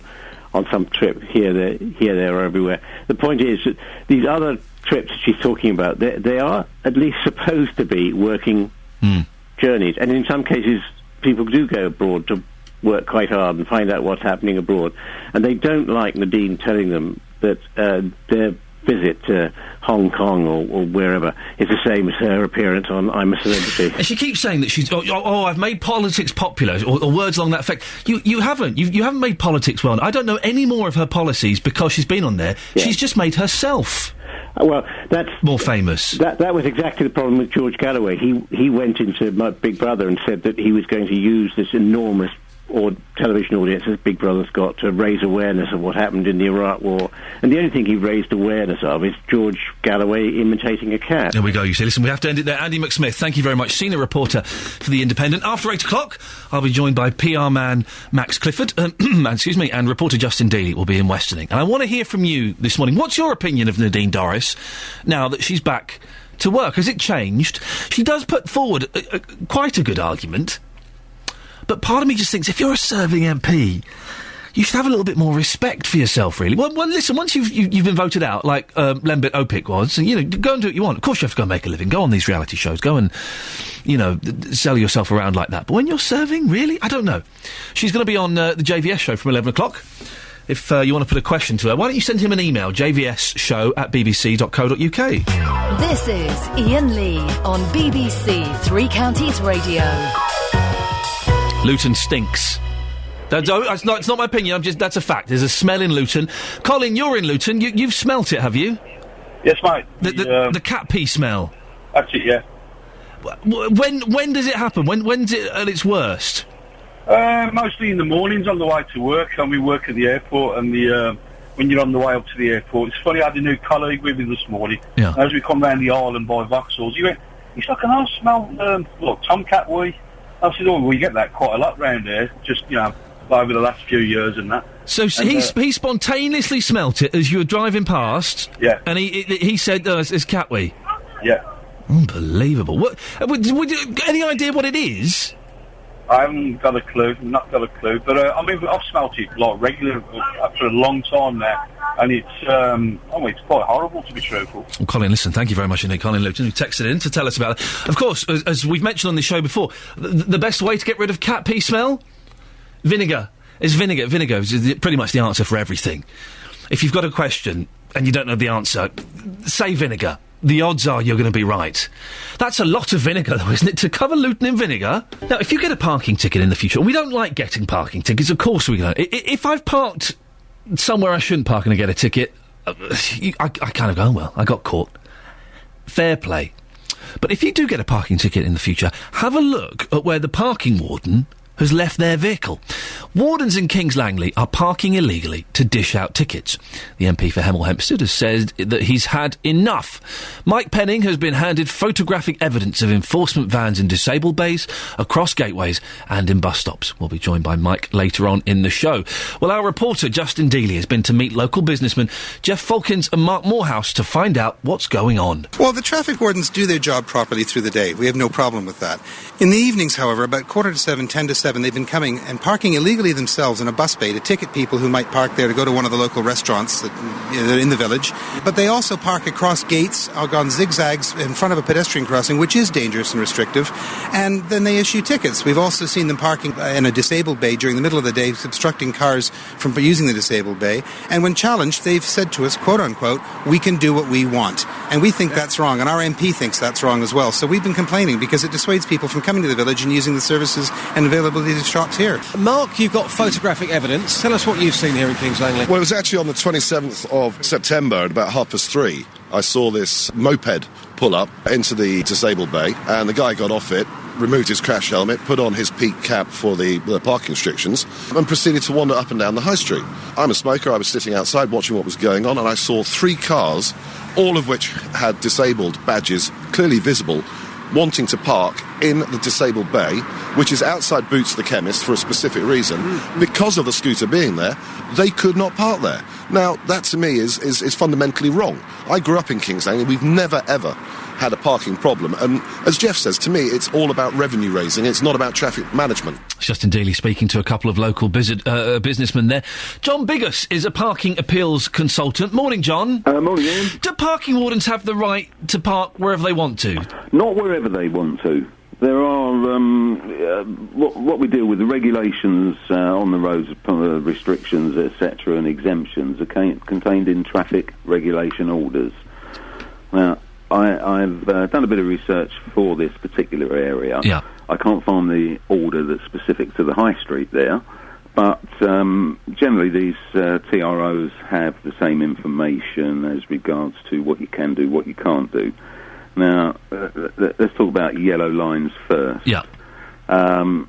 some trip here, there, or everywhere." The point is that these other trips that she's talking about, they are at least supposed to be working journeys, and in some cases, people do go abroad to work quite hard and find out what's happening abroad, and they don't like Nadine telling them that their visit to Hong Kong or wherever is the same as her appearance on I'm a Celebrity. And she keeps saying that she's I've made politics popular, or words along that effect. You haven't. You haven't made politics well. I don't know any more of her policies because she's been on there. Yeah. She's just made herself. Well, that's more famous. That was exactly the problem with George Galloway. He went into Big Brother and said that he was going to use this enormous television audience as Big Brother's got to raise awareness of what happened in the Iraq War, and the only thing he raised awareness of is George Galloway imitating a cat. There we go, you see. Listen, we have to end it there. Andy McSmith, thank you very much. Senior reporter for The Independent. After 8 o'clock, I'll be joined by PR man Max Clifford, and reporter Justin Daly will be in Westerning. And I want to hear from you this morning. What's your opinion of Nadine Dorries now that she's back to work? Has it changed? She does put forward quite a good argument. But part of me just thinks, if you're a serving MP, you should have a little bit more respect for yourself, really. Well, listen, once you've been voted out, like Lembit Opik was, and, go and do what you want. Of course you have to go and make a living. Go on these reality shows. Go and, sell yourself around like that. But when you're serving, really? I don't know. She's going to be on the JVS show from 11 o'clock. If you want to put a question to her, why don't you send him an email, jvsshow@bbc.co.uk. This is Iain Lee on BBC Three Counties Radio. Luton stinks. It's not my opinion. That's a fact. There's a smell in Luton. Colin, you're in Luton. You've smelt it, have you? Yes, mate. The cat pee smell. That's it. Yeah. When does it happen? When's it at its worst? Mostly in the mornings on the way to work. We work at the airport, and when you're on the way up to the airport, it's funny. I had a new colleague with me this morning. Yeah. As we come round the aisle and buy Vauxhalls, he went, "He's like, I smell tomcat wee." I said, "Oh, we get that quite a lot round here, just, over the last few years and that." So he spontaneously smelt it as you were driving past? Yeah. And he said, it's cat wee? Yeah. Unbelievable. What? Any idea what it is? I haven't got a clue, not got a clue. But, I've smelt it, regularly for a long time now. And it's quite horrible, to be truthful. Well, Colin, listen, thank you very much indeed, Colin Luton, who texted in to tell us about it. Of course, as we've mentioned on this show before, the best way to get rid of cat pee smell? Vinegar. It's vinegar. Vinegar is pretty much the answer for everything. If you've got a question and you don't know the answer, say vinegar. The odds are you're going to be right. That's a lot of vinegar, though, isn't it, to cover Luton in vinegar? Now, if you get a parking ticket in the future, and we don't like getting parking tickets, of course we don't. If I've parked somewhere I shouldn't park and I get a ticket, I kind of go, well, I got caught. Fair play. But if you do get a parking ticket in the future, have a look at where the parking warden has left their vehicle. Wardens in Kings Langley are parking illegally to dish out tickets. The MP for Hemel Hempstead has said that he's had enough. Mike Penning has been handed photographic evidence of enforcement vans in disabled bays, across gateways and in bus stops. We'll be joined by Mike later on in the show. Well, our reporter Justin Dealey has been to meet local businessmen Jeff Falkins and Mark Morehouse to find out what's going on. Well, the traffic wardens do their job properly through the day. We have no problem with that. In the evenings, however, about 7:15, 10:07, they've been coming and parking illegally themselves in a bus bay to ticket people who might park there to go to one of the local restaurants that are in the village. But they also park across gates, on zigzags in front of a pedestrian crossing, which is dangerous and restrictive, and then they issue tickets. We've also seen them parking in a disabled bay during the middle of the day, obstructing cars from using the disabled bay. And when challenged, they've said to us, quote unquote, we can do what we want. And we think that's wrong, and our MP thinks that's wrong as well. So we've been complaining because it dissuades people from coming to the village and using the services and availability of shops here. Mark, you've got photographic evidence. Tell us what you've seen here in Kings Langley. Well, it was actually on the 27th of September at about 3:30. I saw this moped pull up into the disabled bay, and the guy got off it, removed his crash helmet, put on his peak cap for the parking restrictions, and proceeded to wander up and down the high street. I'm a smoker. I was sitting outside watching what was going on, and I saw 3 cars, all of which had disabled badges clearly visible, wanting to park in the disabled bay, which is outside Boots the chemist for a specific reason. Because of the scooter being there, they could not park there. Now, that to me is fundamentally wrong. I grew up in Kings Langley. We've never, ever had a parking problem. And as Jeff says, to me, it's all about revenue raising. It's not about traffic management. Justin Dealey speaking to a couple of local businessmen there. John Biggus is a parking appeals consultant. Morning, John. Morning, Ian. Do parking wardens have the right to park wherever they want to? Not wherever they want to. There are, what we deal with, the regulations on the roads, restrictions, etc., and exemptions are contained in traffic regulation orders. Now, I've done a bit of research for this particular area. Yeah. I can't find the order that's specific to the high street there, but generally these TROs have the same information as regards to what you can do, what you can't do. Now, let's talk about yellow lines first. Yeah.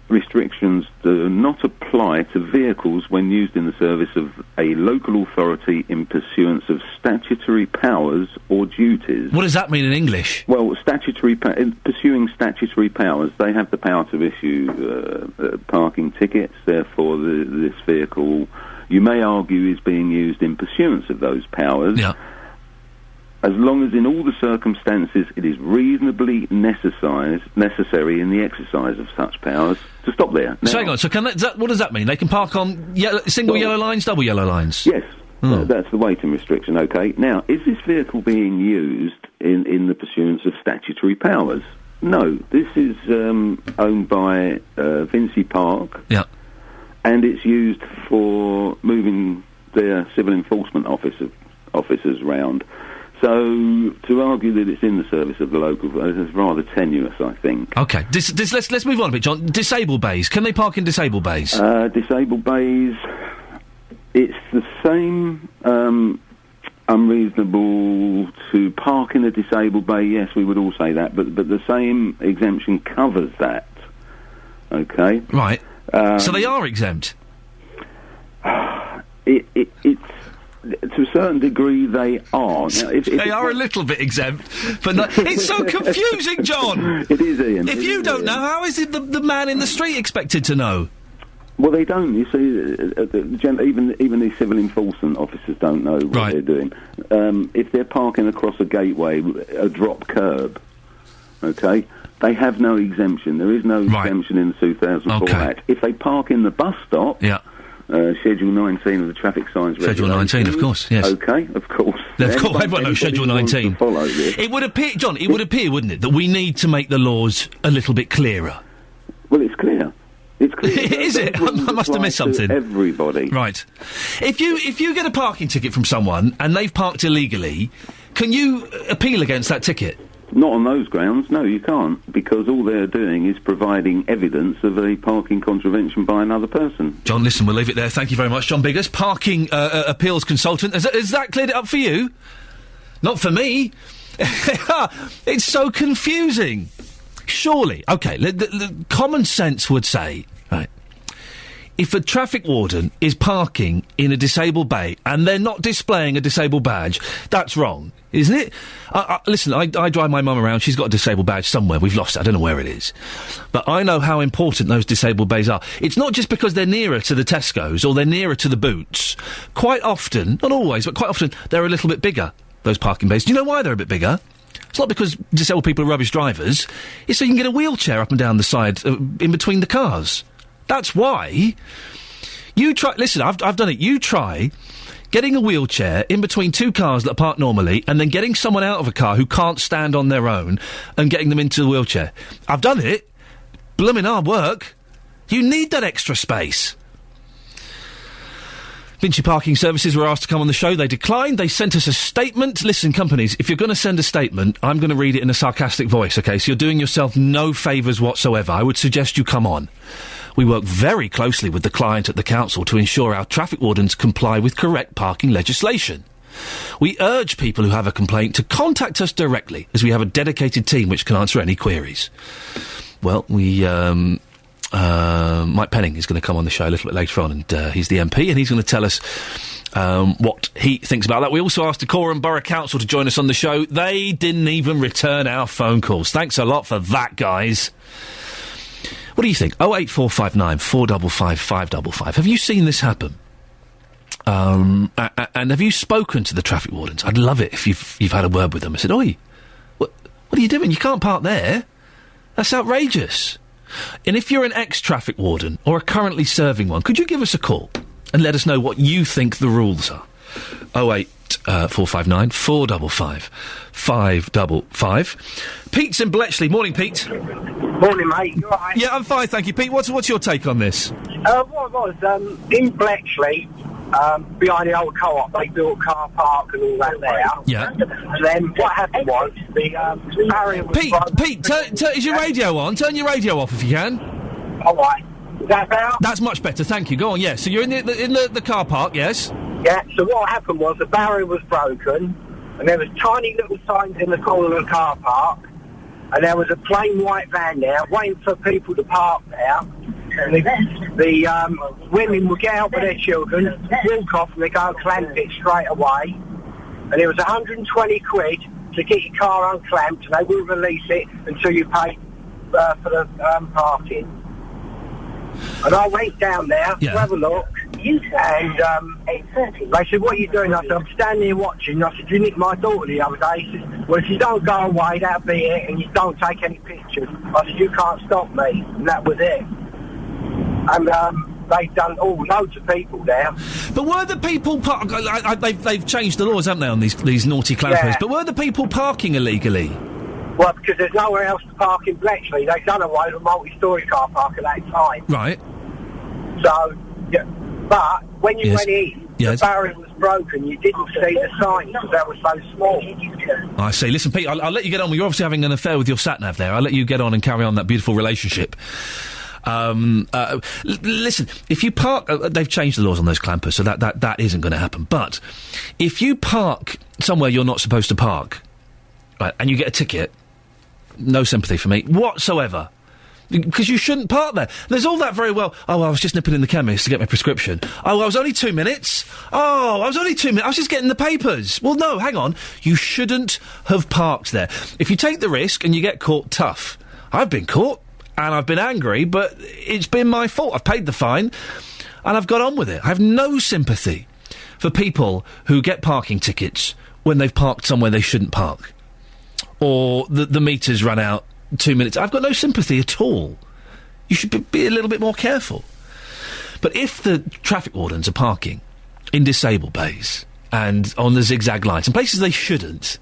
Restrictions do not apply to vehicles when used in the service of a local authority in pursuance of statutory powers or duties. What does that mean in English? Well, pursuing statutory powers, they have the power to issue parking tickets. Therefore, this vehicle, you may argue, is being used in pursuance of those powers. Yeah. As long as in all the circumstances it is reasonably necessary in the exercise of such powers to stop there. Now, so hang on, so what does that mean? They can park on single yellow lines, double yellow lines? Yes, that's the waiting restriction, OK. Now, is this vehicle being used in the pursuance of statutory powers? No, this is owned by Vincy Park. Yeah. And it's used for moving their civil enforcement officers round. So to argue that it's in the service of the local is rather tenuous, I think. OK, let's move on a bit, John. Disabled bays. Can they park in disabled bays? Disabled bays, it's the same unreasonable to park in a disabled bay. Yes, we would all say that, but the same exemption covers that. OK? Right. So they are exempt? It's... To a certain degree, they are. Now, they are a little bit exempt, but no, it's so confusing, John. It is, Ian. If you don't know, how is it the man in the street expected to know? Well, they don't. You see, even these civil enforcement officers don't know what they're doing. If they're parking across a gateway, a drop curb, okay, they have no exemption. There is no exemption in the 2004 Act. If they park in the bus stop, Schedule 19 of the traffic signs. Schedule 19, of course, yes. Okay, of course. Everyone knows Schedule 19. It would appear, John, wouldn't it, that we need to make the laws a little bit clearer? Well, it's clear. It's clear. Is it? I must have missed something. Everybody. Right. If you get a parking ticket from someone and they've parked illegally, can you appeal against that ticket? Not on those grounds, no, you can't, because all they're doing is providing evidence of a parking contravention by another person. John, listen, we'll leave it there. Thank you very much. John Biggus, parking appeals consultant. Has that cleared it up for you? Not for me. It's so confusing. Surely, OK, the common sense would say, right, if a traffic warden is parking in a disabled bay and they're not displaying a disabled badge, that's wrong, isn't it? Listen, I drive my mum around. She's got a disabled badge somewhere. We've lost it. I don't know where it is. But I know how important those disabled bays are. It's not just because they're nearer to the Tesco's or they're nearer to the Boots. Quite often, not always, but quite often, they're a little bit bigger, those parking bays. Do you know why they're a bit bigger? It's not because disabled people are rubbish drivers. It's so you can get a wheelchair up and down the side in between the cars. That's why. You try... Listen, I've done it. You try getting a wheelchair in between two cars that are parked normally and then getting someone out of a car who can't stand on their own and getting them into the wheelchair. I've done it. Blooming hard work. You need that extra space. Vinci Parking Services were asked to come on the show. They declined. They sent us a statement. Listen, companies, if you're going to send a statement, I'm going to read it in a sarcastic voice, OK? So you're doing yourself no favours whatsoever. I would suggest you come on. We work very closely with the client at the council to ensure our traffic wardens comply with correct parking legislation. We urge people who have a complaint to contact us directly, as we have a dedicated team which can answer any queries. Well, Mike Penning is going to come on the show a little bit later on, and he's the MP, and he's going to tell us what he thinks about that. We also asked Dacorum Borough Council to join us on the show. They didn't even return our phone calls. Thanks a lot for that, guys. What do you think? 08459 455 555. Have you seen this happen? And have you spoken to the traffic wardens? I'd love it if you've had a word with them. I said, "Oi, what are you doing? You can't park there. That's outrageous." And if you're an ex-traffic warden or are currently serving one, could you give us a call and let us know what you think the rules are? 08459 455 555. Pete's in Bletchley. Morning, Pete. Morning, mate. You all right? Yeah, I'm fine, thank you, Pete. What's your take on this? What it was, in Bletchley, behind the old co-op, they built a car park and all that there. Yeah. And then what happened was, the barrier was... Pete, is your radio on? Turn your radio off if you can. All right. Is that better? That's much better, thank you. Go on, yes. So you're in the car park, yes? Yeah, so what happened was the barrier was broken, and there was tiny little signs in the corner of the car park, and there was a plain white van there waiting for people to park there. And the women would get out with their children, walk off, and they go and clamp it straight away. And it was 120 quid to get your car unclamped, and they will release it until you pay for the parking. And I went down there to have a look, and they said, "What are you doing?" I said, "I'm standing here watching." I said, "You nicked my daughter the other day." He said, "Well, if you don't go away, that'll be it, and you don't take any pictures." I said, "You can't stop me," and that was it. And they've done loads of people there. But were the people they've changed the laws, haven't they, on these naughty clampers? Yeah. But were the people parking illegally? Well, because there's nowhere else to park in Bletchley. They've done away with a multi-storey car park at that time. Right. So, yeah, but when you went in, the barrier was broken. You didn't see the signs because they were so small. I see. Listen, Pete, I'll let you get on. You're obviously having an affair with your sat-nav there. I'll let you get on and carry on that beautiful relationship. Listen, if you park... they've changed the laws on those clampers, so that isn't going to happen. But if you park somewhere you're not supposed to park, right, and you get a ticket, no sympathy for me whatsoever. Because you shouldn't park there. There's all that very well. "Oh, I was just nipping in the chemist to get my prescription. Oh, I was only 2 minutes. Oh, I was only 2 minutes. I was just getting the papers." Well, no, hang on. You shouldn't have parked there. If you take the risk and you get caught, tough. I've been caught, and I've been angry, but it's been my fault. I've paid the fine, and I've got on with it. I have no sympathy for people who get parking tickets when they've parked somewhere they shouldn't park. Or the meters run out 2 minutes. I've got no sympathy at all. You should be a little bit more careful. But if the traffic wardens are parking in disabled bays and on the zigzag lights and places they shouldn't,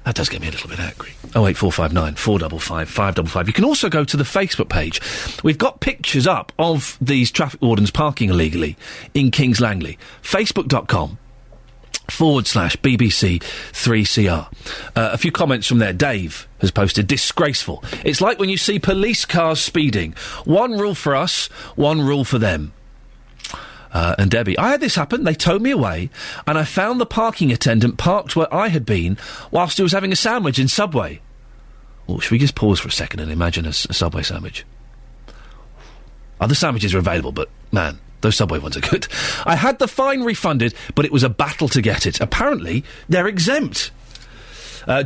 that does get me a little bit angry. 08459 455 555. You can also go to the Facebook page. We've got pictures up of these traffic wardens parking illegally in Kings Langley. Facebook.com/BBC3CR. A few comments from there. Dave has posted, "Disgraceful. It's like when you see police cars speeding. One rule for us, one rule for them." And Debbie, "I had this happen. They towed me away, and I found the parking attendant parked where I had been whilst he was having a sandwich in Subway." Well, should we just pause for a second and imagine a Subway sandwich? Other sandwiches are available, but, man, those Subway ones are good. I had the fine refunded, but it was a battle to get it. Apparently, they're exempt.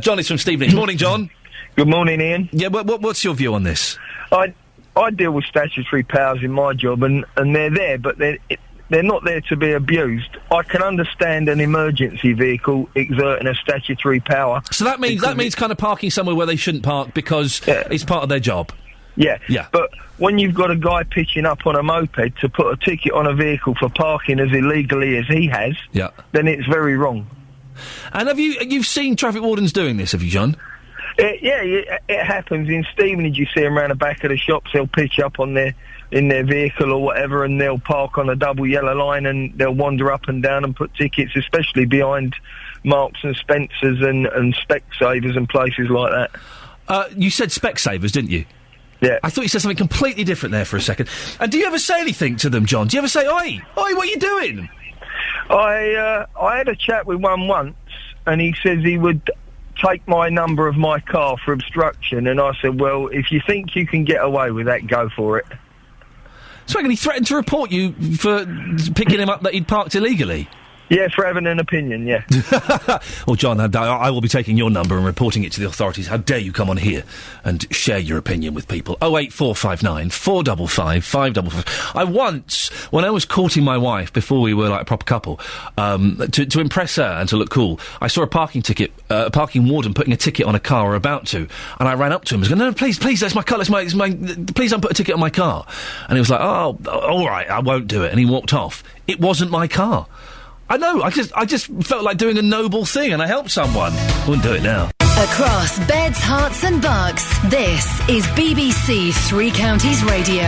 John is from Stevenage. Morning, John. Good morning, Ian. Yeah, what's your view on this? I deal with statutory powers in my job, and they're there, but they're not there to be abused. I can understand an emergency vehicle exerting a statutory power. So that means kind of parking somewhere where they shouldn't park because it's part of their job. Yeah. Yeah. But when you've got a guy pitching up on a moped to put a ticket on a vehicle for parking as illegally as he has, then it's very wrong. And you've seen traffic wardens doing this, have you, John? It happens in Stevenage. You see them around the back of the shops. They'll pitch up in their vehicle or whatever, and they'll park on a double yellow line, and they'll wander up and down and put tickets, especially behind Marks and Spencers and Specsavers and places like that. You said Specsavers, didn't you? Yeah. I thought you said something completely different there for a second. And do you ever say anything to them, John? Do you ever say, Oi, what are you doing? I had a chat with one once, and he says he would take my number of my car for obstruction, and I said, well, if you think you can get away with that, go for it. So he threatened to report you for picking him up that he'd parked illegally? Yeah, for having an opinion, yeah. Well, John, I will be taking your number and reporting it to the authorities. How dare you come on here and share your opinion with people? 08459 455 555. I once, when I was courting my wife, before we were like a proper couple, to impress her and to look cool, I saw a parking warden putting a ticket on a car, or about to, and I ran up to him and was going, no, please, that's my car, please don't put a ticket on my car. And he was like, oh, all right, I won't do it. And he walked off. It wasn't my car. I know, I just felt like doing a noble thing, and I helped someone. Wouldn't do it now. Across beds, hearts and bucks, this is BBC Three Counties Radio.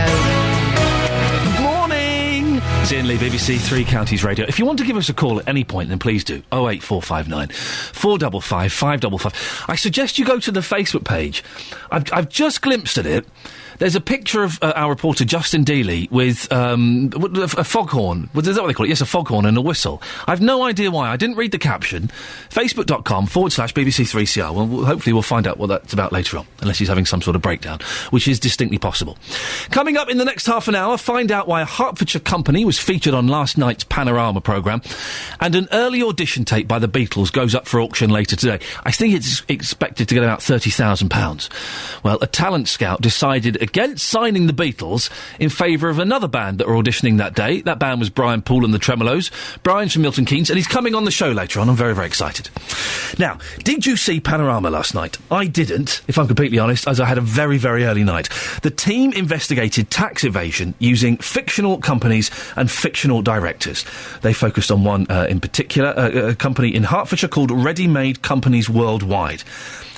Morning! It's Iain Lee, BBC Three Counties Radio. If you want to give us a call at any point, then please do. 08459 455 555. I suggest you go to the Facebook page. I've just glimpsed at it. There's a picture of our reporter Justin Dealey with a foghorn. Is that what they call it? Yes, a foghorn and a whistle. I've no idea why. I didn't read the caption. Facebook.com/BBC3CR. Well, hopefully we'll find out what that's about later on, unless he's having some sort of breakdown, which is distinctly possible. Coming up in the next half an hour, find out why a Hertfordshire company was featured on last night's Panorama programme, and an early audition tape by the Beatles goes up for auction later today. I think it's expected to get about £30,000. Well, a talent scout decided against signing the Beatles in favour of another band that were auditioning that day. That band was Brian Poole and the Tremolos. Brian's from Milton Keynes, and he's coming on the show later on. I'm very, very excited. Now, did you see Panorama last night? I didn't, if I'm completely honest, as I had a very, very early night. The team investigated tax evasion using fictional companies and fictional directors. They focused on one in particular, a company in Hertfordshire called Ready Made Companies Worldwide.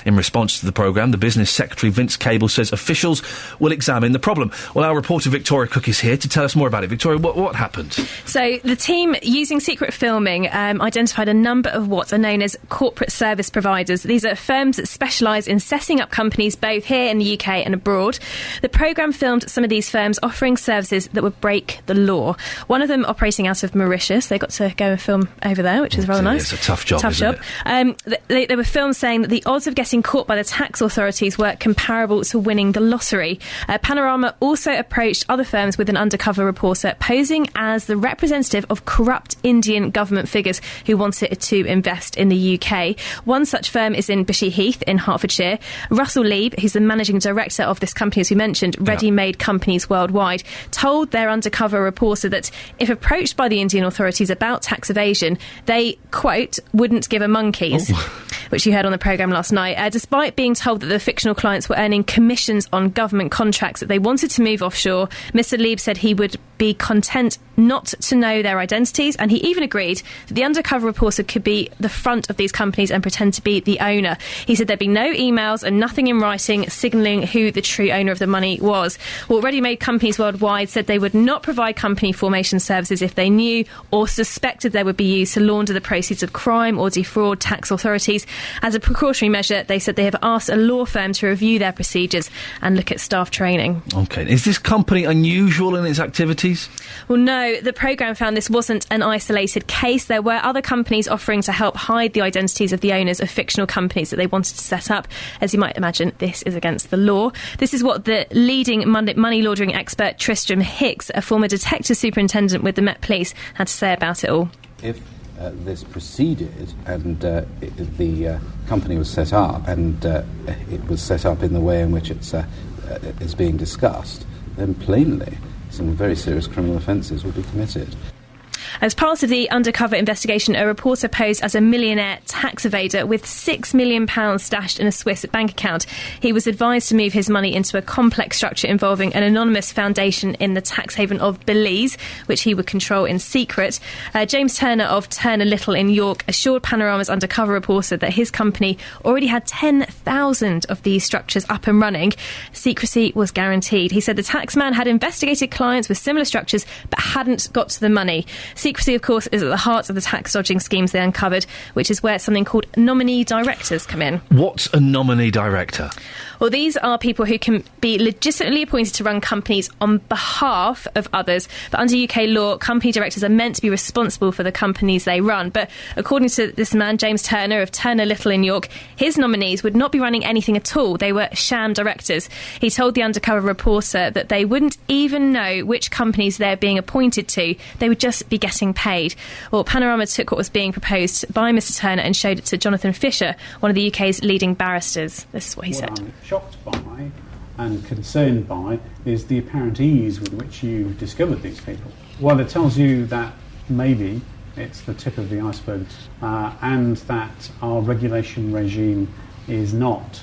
In response to the programme, the business secretary, Vince Cable, says officials will examine the problem. Well, our reporter Victoria Cook is here to tell us more about it. Victoria, what happened? So the team, using secret filming, identified a number of what are known as corporate service providers. These are firms that specialise in setting up companies both here in the UK and abroad. The programme filmed some of these firms offering services that would break the law. One of them operating out of Mauritius. They got to go and film over there, which is rather nice. It's a tough job, isn't it? They were filmed saying that the odds of getting caught by the tax authorities were comparable to winning the lottery. Panorama also approached other firms with an undercover reporter posing as the representative of corrupt Indian government figures who wanted to invest in the UK. One such firm is in Bushy Heath in Hertfordshire. Russell Lieb, who's the managing director of this company, as we mentioned, Ready Made Companies Worldwide, told their undercover reporter that if approached by the Indian authorities about tax evasion, they, quote, wouldn't give a monkeys, which you heard on the programme last night. Despite being told that the fictional clients were earning commissions on government contracts that they wanted to move offshore, Mr. Lieb said he would be content not to know their identities, and he even agreed that the undercover reporter could be the front of these companies and pretend to be the owner. He said there'd be no emails and nothing in writing signalling who the true owner of the money was. Well, Ready Made Companies Worldwide said they would not provide company formation services if they knew or suspected they would be used to launder the proceeds of crime or defraud tax authorities. As a precautionary measure, they said they have asked a law firm to review their procedures and look at staff training. OK. Is this company unusual in its activities? Well, no. though the programme found this wasn't an isolated case. There were other companies offering to help hide the identities of the owners of fictional companies that they wanted to set up. As you might imagine, this is against the law. This is what the leading money laundering expert Tristram Hicks, a former detective superintendent with the Met Police, had to say about it all. If this proceeded and the company was set up and it was set up in the way in which it's is being discussed, then plainly some very serious criminal offences would be committed. As part of the undercover investigation, a reporter posed as a millionaire tax evader with £6 million stashed in a Swiss bank account. He was advised to move his money into a complex structure involving an anonymous foundation in the tax haven of Belize, which he would control in secret. James Turner of Turner Little in York assured Panorama's undercover reporter that his company already had 10,000 of these structures up and running. Secrecy was guaranteed. He said the taxman had investigated clients with similar structures but hadn't got to the money. Secrecy, of course, is at the heart of the tax dodging schemes they uncovered, which is where something called nominee directors come in. What's a nominee director? Well, these are people who can be legitimately appointed to run companies on behalf of others. But under UK law, company directors are meant to be responsible for the companies they run. But according to this man, James Turner of Turner Little in York, his nominees would not be running anything at all. They were sham directors. He told the undercover reporter that they wouldn't even know which companies they're being appointed to. They would just be getting paid. Well, Panorama took what was being proposed by Mr Turner and showed it to Jonathan Fisher, one of the UK's leading barristers. This is what he said. Shocked by and concerned by is the apparent ease with which you discovered these people. Well, it tells you that maybe it's the tip of the iceberg and that our regulation regime is not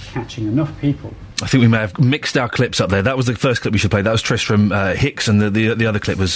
catching enough people. I think we may have mixed our clips up there. That was the first clip we should play. That was Tristram Hicks, and the other clip was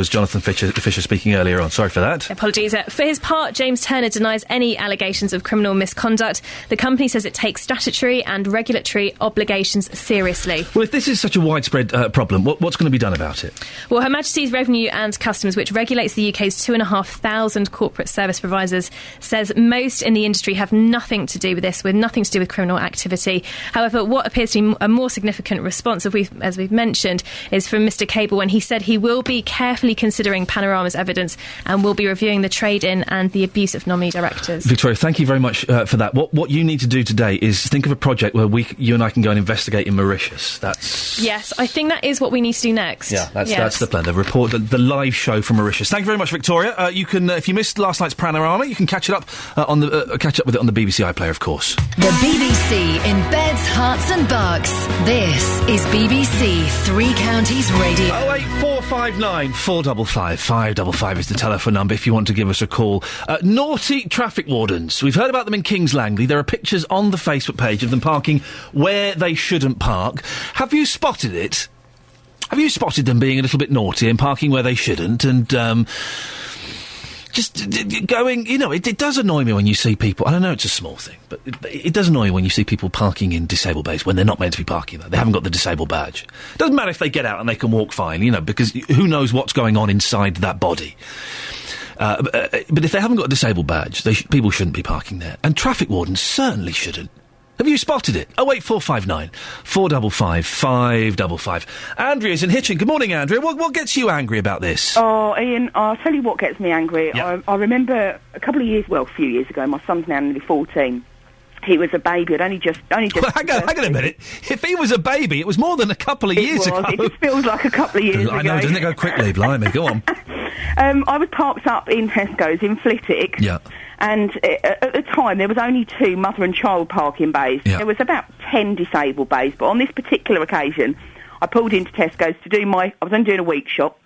Jonathan Fisher speaking earlier on. Sorry for that. Apologies. For his part, James Turner denies any allegations of criminal misconduct. The company says it takes statutory and regulatory obligations seriously. Well, if this is such a widespread problem, what's going to be done about it? Well, Her Majesty's Revenue and Customs, which regulates the UK's 2,500 corporate service providers, says most in the industry have nothing to do with this, with nothing to do with criminal activity. However, what appears to be a more significant response, as we've mentioned, is from Mr Cable, when he said he will be carefully considering Panorama's evidence and will be reviewing the trade-in and the abuse of nominee directors. Victoria, thank you very much for that. What you need to do today is think of a project where you and I can go and investigate in Mauritius. Yes, I think that is what we need to do next. Yeah, that's the plan. The report, the live show from Mauritius. Thank you very much, Victoria. You can, if you missed last night's Panorama, you can catch it up catch up with it on the BBC iPlayer, of course. The BBC in beds, hearts and bucks. This is BBC Three Counties Radio. 08459 455 555 is the telephone number if you want to give us a call. Naughty traffic wardens. We've heard about them in Kings Langley. There are pictures on the Facebook page of them parking where they shouldn't park. Have you spotted it? Have you spotted them being a little bit naughty and parking where they shouldn't and just going, it does annoy me when you see people, and I know it's a small thing, but it does annoy me when you see people parking in disabled bays when they're not meant to be parking there. They haven't got the disabled badge. It doesn't matter if they get out and they can walk fine, because who knows what's going on inside that body. But if they haven't got a disabled badge, people shouldn't be parking there. And traffic wardens certainly shouldn't. Have you spotted it? 08459 455 555. Andrea's in Hitchin. Good morning, Andrea. What gets you angry about this? Oh, Ian, I'll tell you what gets me angry. Yeah. I remember a few years ago, my son's now nearly 14. He was a baby. I'd only just. Well, hang on a minute. If he was a baby, it was more than a couple of years ago. It just feels like a couple of years ago. I know, doesn't it go quickly? Blimey, go on. I was parked up in Tesco's in Flitwick. Yeah. And at the time, there was only 2 mother and child parking bays. Yeah. There was about 10 disabled bays. But on this particular occasion, I pulled into Tesco's to do I was only doing a week shop,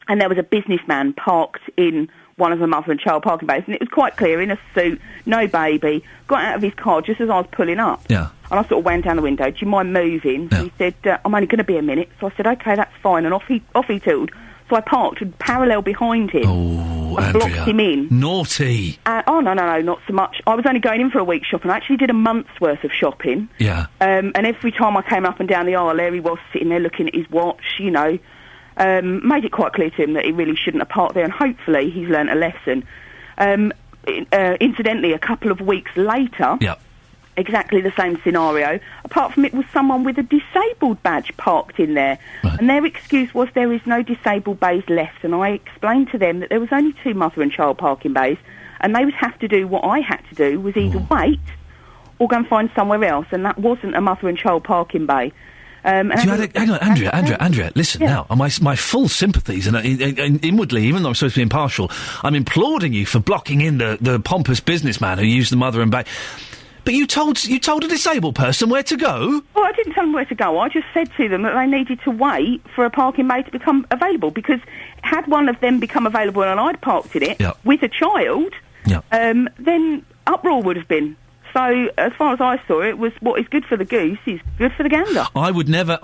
and there was a businessman parked in one of the mother and child parking bays. And it was quite clear, in a suit, no baby, got out of his car just as I was pulling up. Yeah. And I sort of went down the window, do you mind moving? Yeah. He said, I'm only going to be a minute. So I said, OK, that's fine. And off he tooled. So I parked parallel behind him. Oh, and Andrea. blocked him in. Naughty. No, not so much. I was only going in for a week shop, and I actually did a month's worth of shopping. Yeah. And every time I came up and down the aisle, there he was sitting there looking at his watch, made it quite clear to him that he really shouldn't have parked there, and hopefully he's learnt a lesson. Incidentally, a couple of weeks later, exactly the same scenario. Apart from it was someone with a disabled badge parked in there. Right. And their excuse was there is no disabled bays left. And I explained to them that there was only 2 mother and child parking bays, and they would have to do what I had to do, was either wait or go and find somewhere else. And that wasn't a mother and child parking bay. Hang on, Andrea, listen now. My full sympathies, and inwardly, even though I'm supposed to be impartial, I'm applauding you for blocking in the pompous businessman who used the mother and bay. But you told a disabled person where to go? Well, I didn't tell them where to go. I just said to them that they needed to wait for a parking bay to become available, because had one of them become available and I'd parked in it with a child, then uproar would have been. So, as far as I saw it, was what is good for the goose is good for the gander. I would never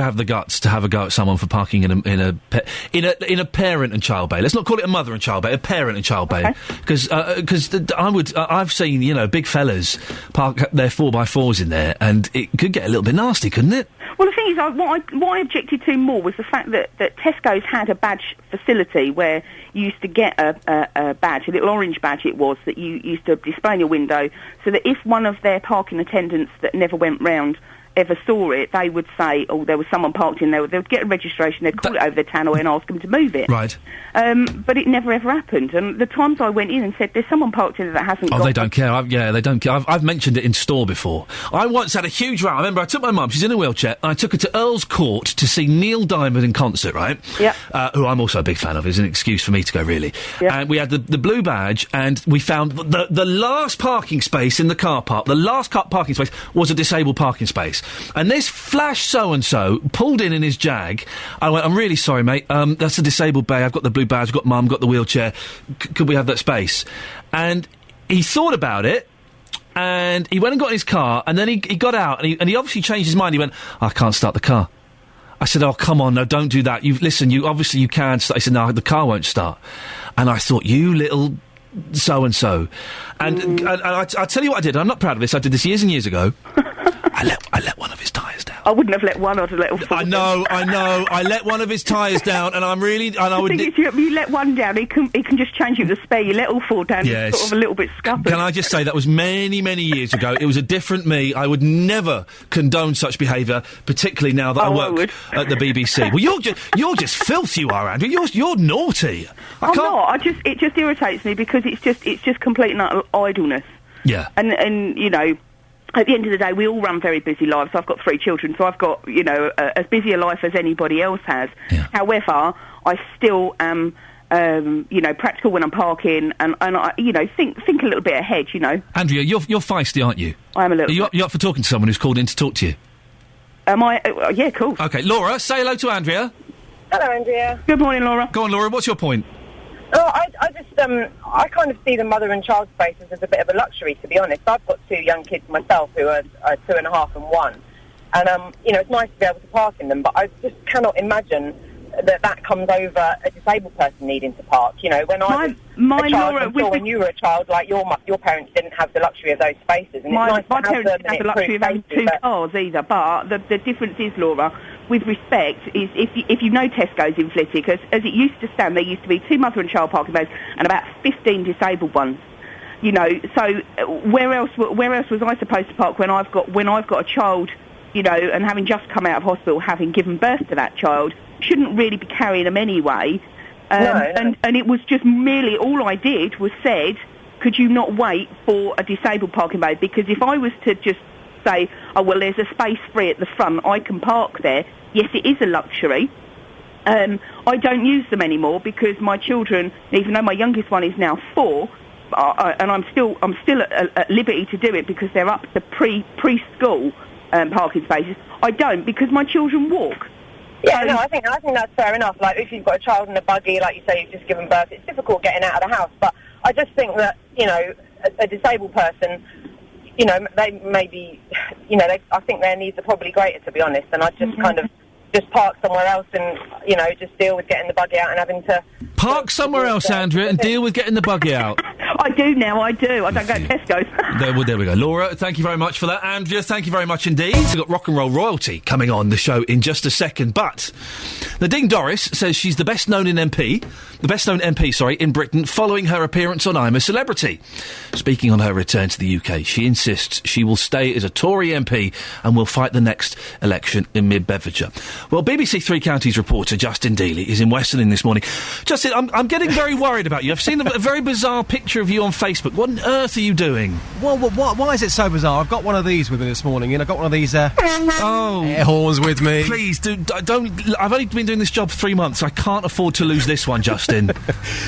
have the guts to have a go at someone for parking in a parent and child bay. Let's not call it a mother and child bay, a parent and child bay, because I've seen big fellas park their 4x4s in there, and it could get a little bit nasty, couldn't it? Well, the thing is, what I objected to more was the fact that Tesco's had a badge facility where you used to get a badge, a little orange badge it was, that you used to display in your window, so that if one of their parking attendants that never went round ever saw it, they would say, oh, there was someone parked in there. They would get a registration, they'd call it over the tannoy and ask them to move it. Right. But it never ever happened. And the times I went in and said, there's someone parked in there that hasn't got... Oh, they don't care. They don't care. I've mentioned it in store before. I once had a huge row. I remember I took my mum, she's in a wheelchair, and I took her to Earl's Court to see Neil Diamond in concert, right? Yeah. Who I'm also a big fan of. Is an excuse for me to go, really. Yep. And we had the blue badge, and we found the last parking space in the car park, the last parking space was a disabled parking space. And this flash so-and-so pulled in his Jag. I went, I'm really sorry, mate. That's a disabled bay. I've got the blue badge, I've got mum, got the wheelchair. Could we have that space? And he thought about it, and he went and got in his car, and then he got out, and he obviously changed his mind. He went, I can't start the car. I said, oh, come on, no, don't do that. You obviously you can start. He said, no, the car won't start. And I thought, you little so-and-so. And I tell you what I did. I'm not proud of this. I did this years and years ago. I let one of his tyres down. I wouldn't have let one. I'd have let all four. I know. I let one of his tyres down, and I'm really... And I would... You let one down, he can just change you the spare. You let all four down, yes. It's sort of a little bit scuppered. Can I just say, that was many, many years ago. It was a different me. I would never condone such behaviour, particularly now that I work at the BBC. Well, you're just filth, you are, Andrew. You're naughty. I'm not. It just irritates me because it's just complete and utter idleness. Yeah. And you know... At the end of the day, we all run very busy lives. I've got 3 children, so I've got, as busy a life as anybody else has. Yeah. However, I still am, practical when I'm parking, and I, think a little bit ahead, Andrea, you're feisty, aren't you? I am a little bit. Are you up for talking to someone who's called in to talk to you? Am I? Yeah, cool. OK, Laura, say hello to Andrea. Hello, Andrea. Good morning, Laura. Go on, Laura, what's your point? Oh, I kind of see the mother and child spaces as a bit of a luxury, to be honest. I've got 2 young kids myself who are 2.5 and 1. And, it's nice to be able to park in them, but I just cannot imagine that comes over a disabled person needing to park. When I was a child, I'm sure when you were a child, like your parents didn't have the luxury of those spaces. And my it's nice to parents have didn't have the luxury of having 2 cars either, but the difference is, Laura, with respect, is if you know Tesco's in Flitwick, as it used to stand, there used to be 2 mother and child parking bays and about 15 disabled ones. So where else was I supposed to park when I've got a child, and having just come out of hospital, having given birth to that child, shouldn't really be carrying them anyway. And it was just merely, all I did was said, could you not wait for a disabled parking bay? Because if I was to just say, oh, well, there's a space free at the front, I can park there. Yes, it is a luxury. I don't use them anymore because my children, even though my youngest one is now 4, and I'm still at liberty to do it because they're up to preschool parking spaces. I don't because my children walk. Yeah, no, I think that's fair enough. Like, if you've got a child in a buggy, like you say, you've just given birth, it's difficult getting out of the house. But I just think that, a disabled person, they maybe, I think their needs are probably greater, to be honest. And I just kind of just park somewhere else and, just deal with getting the buggy out and having to... Park somewhere else, Andrea, and deal with getting the buggy out. I do now, I do. I don't go to Tesco's. There we go. Laura, thank you very much for that. Andrea, thank you very much indeed. We've got rock and roll royalty coming on the show in just a second, but Nadine Dorries says she's the best known MP in Britain, following her appearance on I'm a Celebrity. Speaking on her return to the UK, she insists she will stay as a Tory MP and will fight the next election in mid-Bedfordshire. Well, BBC Three Counties reporter Justin Dealey is in Westerling this morning. Justin, I'm getting very worried about you. I've seen a very bizarre picture of you on Facebook. What on earth are you doing? Well, why is it so bizarre? I've got one of these with me this morning, and I've got one of these air horns with me. Please, don't. I've only been doing this job 3 months. I can't afford to lose this one, Justin.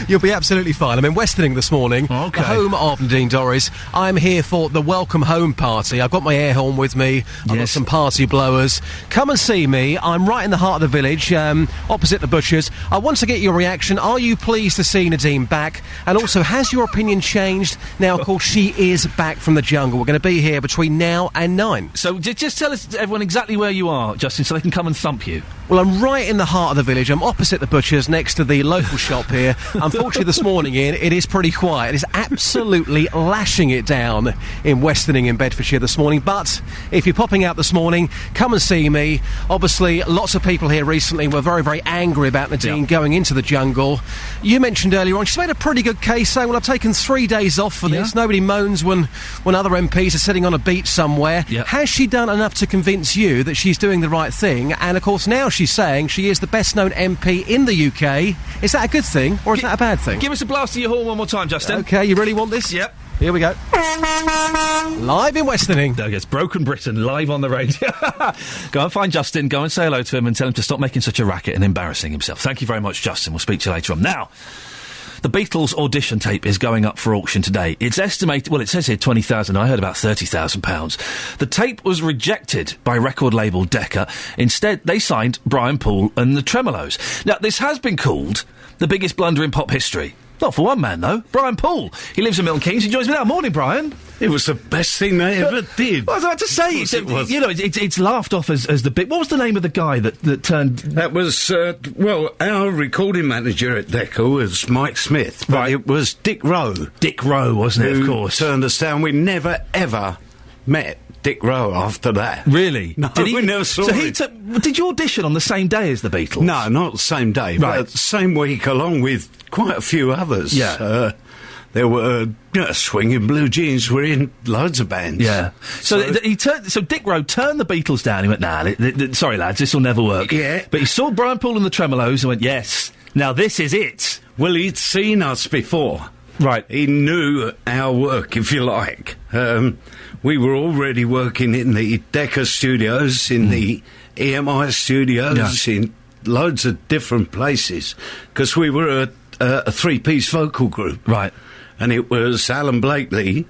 You'll be absolutely fine. I'm in Westerling this morning, okay. The home of Nadine Dorries. I'm here for the welcome home party. I've got my air horn with me. I've got some party blowers. Come and see me. I'm right in the heart of the village, opposite the butchers. I want to get your reaction. Are you pleased to see Nadine back? And also, has your opinion changed? Now, of course, she is back from the jungle. We're going to be here between now and 9. So just tell us, everyone, exactly where you are, Justin, so they can come and thump you. Well, I'm right in the heart of the village. I'm opposite the butchers, next to the local shop here. Unfortunately, this morning, Ian, it is pretty quiet. It is absolutely lashing it down in Westerning in Bedfordshire this morning. But if you're popping out this morning, come and see me. Obviously, lots of people here recently were very, very angry about Nadine going into the jungle. You mentioned earlier on, she's made a pretty good case saying, well, I've taken 3 days off for this. Nobody moans when other MPs are sitting on a beach somewhere. Has she done enough to convince you that she's doing the right thing? And, of course, now she's saying she is the best-known MP in the UK. Is that a good thing, or is that a bad thing? Give us a blast of your horn one more time, Justin. OK, you really want this? Yep. Here we go. Live in Westerning. There goes Broken Britain, live on the radio. Go and find Justin, go and say hello to him and tell him to stop making such a racket and embarrassing himself. Thank you very much, Justin. We'll speak to you later on. Now, the Beatles audition tape is going up for auction today. It's estimated, well, it says here 20,000. I heard about £30,000. The tape was rejected by record label Decca. Instead, they signed Brian Poole and the Tremolos. Now, this has been called the biggest blunder in pop history. Not for one man, though. Brian Poole. He lives in Milton Keynes. He joins me now. Morning, Brian. It was the best thing they ever did. Well, I was about to say, it's laughed off as the big... What was the name of the guy that turned... That was, our recording manager at Decca was Mike Smith. But it was Dick Rowe. Dick Rowe, wasn't it, of course? Who turned us down. We never, ever met Dick Rowe after that. Really? No, we never saw him. Did you audition on the same day as the Beatles? No, not the same day, but the same week, along with quite a few others. Yeah. There were Swinging Blue Jeans were in loads of bands. Yeah. So Dick Rowe turned the Beatles down. He went, nah, sorry lads, this will never work. Yeah. But he saw Brian Poole and the Tremolos and went, yes, now this is it. Well, he'd seen us before. Right. He knew our work, if you like. We were already working in the Decca studios, in the EMI studios, in loads of different places, because we were a three-piece vocal group. Right. And it was Alan Blakely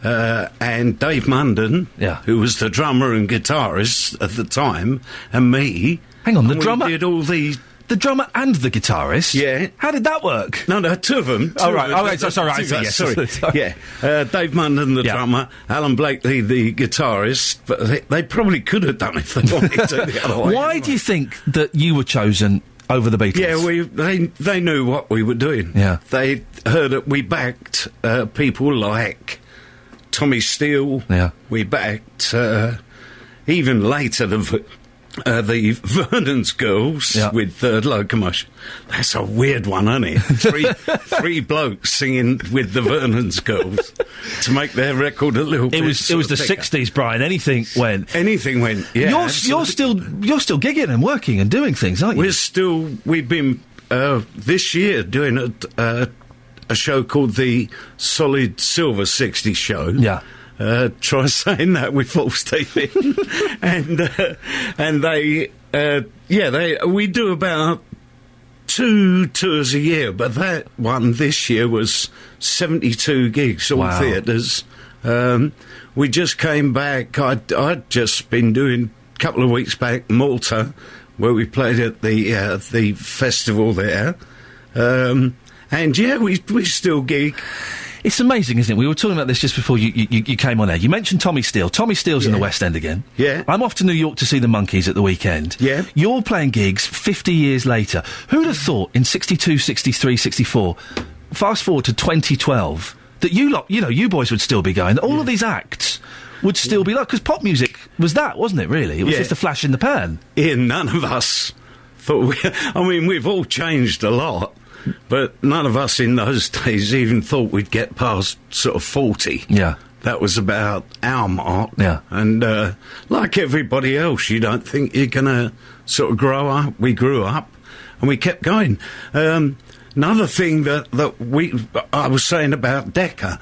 and Dave Munden, who was the drummer and guitarist at the time, and me. Hang on, the drummer... We did all the... The drummer and the guitarist? Yeah. How did that work? No, two of them. Sorry. Yeah. Dave Munden, the drummer, Alan Blakely, the guitarist, but they probably could have done it if they wanted to the other way. Why do you think that you were chosen over the Beatles? Yeah, they knew what we were doing. Yeah. They heard that we backed people like Tommy Steele. Yeah. We backed, even later, the Vernon's Girls with Third Locomotion. That's a weird one, isn't it? Three blokes singing with the Vernon's Girls to make their record a little bit. It was the thicker. 60s, Brian. Anything went. Anything went. Yeah, you're still gigging and working and doing things, aren't you? We've been this year doing a show called the Solid Silver 60 Show. Yeah. Try saying that with false teeth in. and we do about 2 tours a year, but that one this year was 72 gigs, all theatres. We just came back. I'd just been doing a couple of weeks back Malta, where we played at the festival there. We still gig. It's amazing, isn't it? We were talking about this just before you came on air. You mentioned Tommy Steele. Tommy Steele's in the West End again. Yeah. I'm off to New York to see the Monkees at the weekend. Yeah. You're playing gigs 50 years later. Who'd have thought in 62, 63, 64, fast forward to 2012, that you boys would still be going, that all of these acts would still be like, because pop music was that, wasn't it, really? It was just a flash in the pan. Ian, none of us thought... we've all changed a lot, but none of us in those days even thought we'd get past sort of 40. Yeah. That was about our mark. Yeah. And like everybody else, you don't think you're going to sort of grow up. We grew up, and we kept going. Another thing that I was saying about Decca...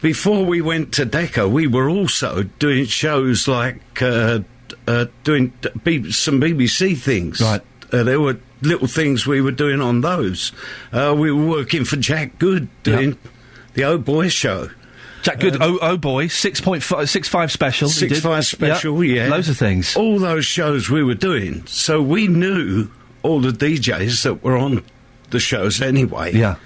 Before we went to Decca, we were also doing shows like doing some BBC things. Right. There were little things we were doing on those. We were working for Jack Good doing the Oh Boy show. Jack Good, Oh Boy, 6.5 special. 6.5 special, yeah. Loads of things. All those shows we were doing. So we knew all the DJs that were on the shows anyway. Yeah.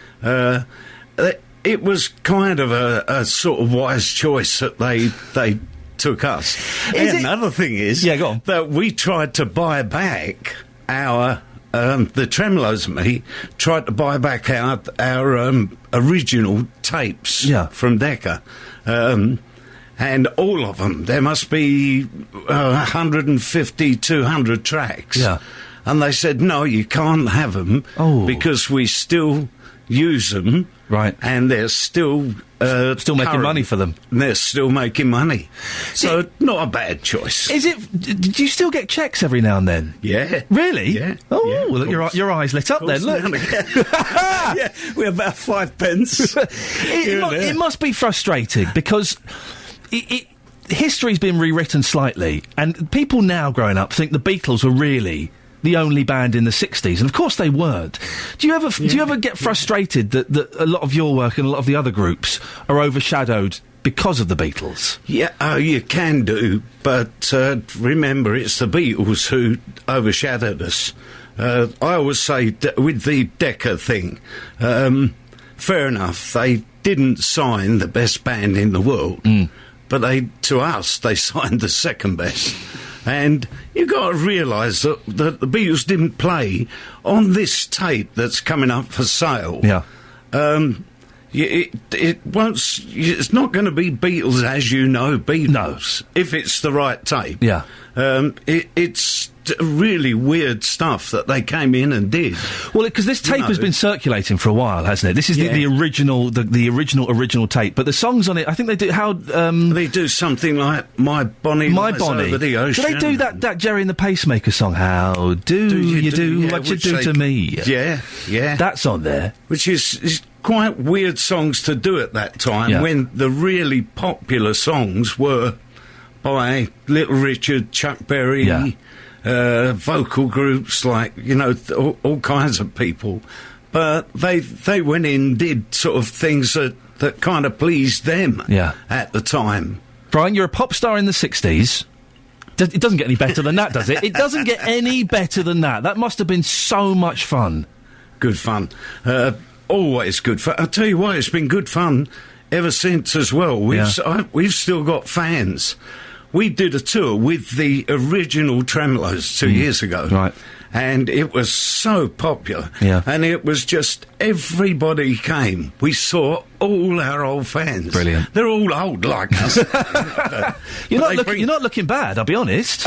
It was kind of a sort of wise choice that they took us. Another thing is go on. that we tried to buy back our... the Tremolos and me tried to buy back our original tapes from Decca. And all of them, there must be 150, 200 tracks. Yeah. And they said, no, you can't have them because we still use them. Right. And they're still making money for them. They're still making money. So, not a bad choice. Is it... Do you still get checks every now and then? Yeah. Really? Yeah. Oh, yeah, well, look, your eyes lit up then, look. Yeah, we're about 5 pence. It must be frustrating, because history's been rewritten slightly, and people now growing up think the Beatles were really... the only band in the 60s, and of course they weren't. Do you ever get frustrated that a lot of your work and a lot of the other groups are overshadowed because of the Beatles? Yeah, you can do, but remember, it's the Beatles who overshadowed us. I always say, with the Decca thing, fair enough, they didn't sign the best band in the world, but to us, they signed the second best. And you've got to realise that the Beatles didn't play on this tape that's coming up for sale. Yeah. It won't... It's not going to be Beatles as you know Beatles. No. If it's the right tape. Yeah. It's really weird stuff that they came in and did. Well, because this tape has been circulating for a while, hasn't it? This is the original, the original tape. But the songs on it, I think they do... they do something like My Bonnie Lies Over the Ocean. Do they do that Jerry and the Pacemaker song? How do you do what you do to me? Yeah, yeah. That's on there. Which is quite weird songs to do at that time, when the really popular songs were by Little Richard, Chuck Berry, vocal groups like, all kinds of people. But they went in, did sort of things that kind of pleased them at the time. Brian, you're a pop star in the 60s. It doesn't get any better than that, does it? It doesn't get any better than that. That must have been so much fun. Good fun. Always good fun. I'll tell you what, it's been good fun ever since as well. We've still got fans. We did a tour with the original Tremolos 2 years ago. Right. And it was so popular. Yeah. And it was just everybody came. We saw all our old fans. Brilliant. They're all old like us. You're not looking bad, I'll be honest.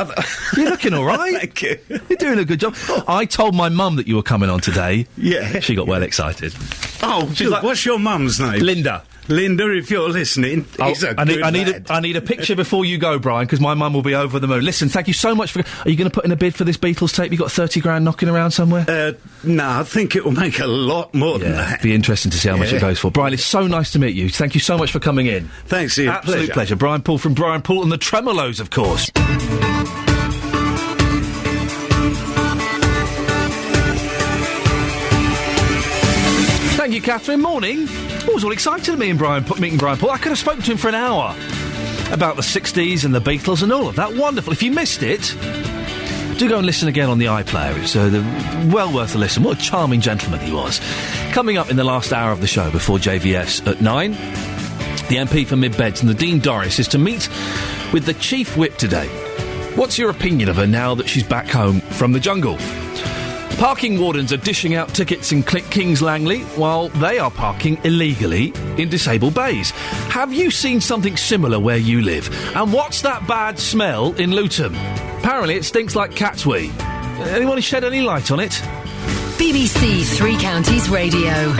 You're looking all right. Thank you. You're doing a good job. I told my mum that you were coming on today. Yeah. She got well excited. Oh, she's like, what's your mum's name? Linda. Linda, if you're listening, I need a picture before you go, Brian, because my mum will be over the moon. Listen, thank you so much for... Are you going to put in a bid for this Beatles tape? You got 30 grand knocking around somewhere? No, I think it will make a lot more than that. Be interesting to see how much it goes for. Brian, it's so nice to meet you. Thank you so much for coming in. Thanks, Ian. Absolute pleasure. Brian Poole from Brian Poole and the Tremolos, of course. Thank you, Catherine. Morning. I was all excited at meeting Brian Poole. I could have spoken to him for an hour about the 60s and the Beatles and all of that. Wonderful. If you missed it, do go and listen again on the iPlayer. It's well worth a listen. What a charming gentleman he was. Coming up in the last hour of the show before JVS at 9, the MP for Mid-Beds and the Dean Doris is to meet with the Chief Whip today. What's your opinion of her now that she's back home from the jungle? Parking wardens are dishing out tickets in Kings Langley while they are parking illegally in disabled bays. Have you seen something similar where you live? And what's that bad smell in Luton? Apparently it stinks like cat's wee. Anyone shed any light on it? BBC Three Counties Radio.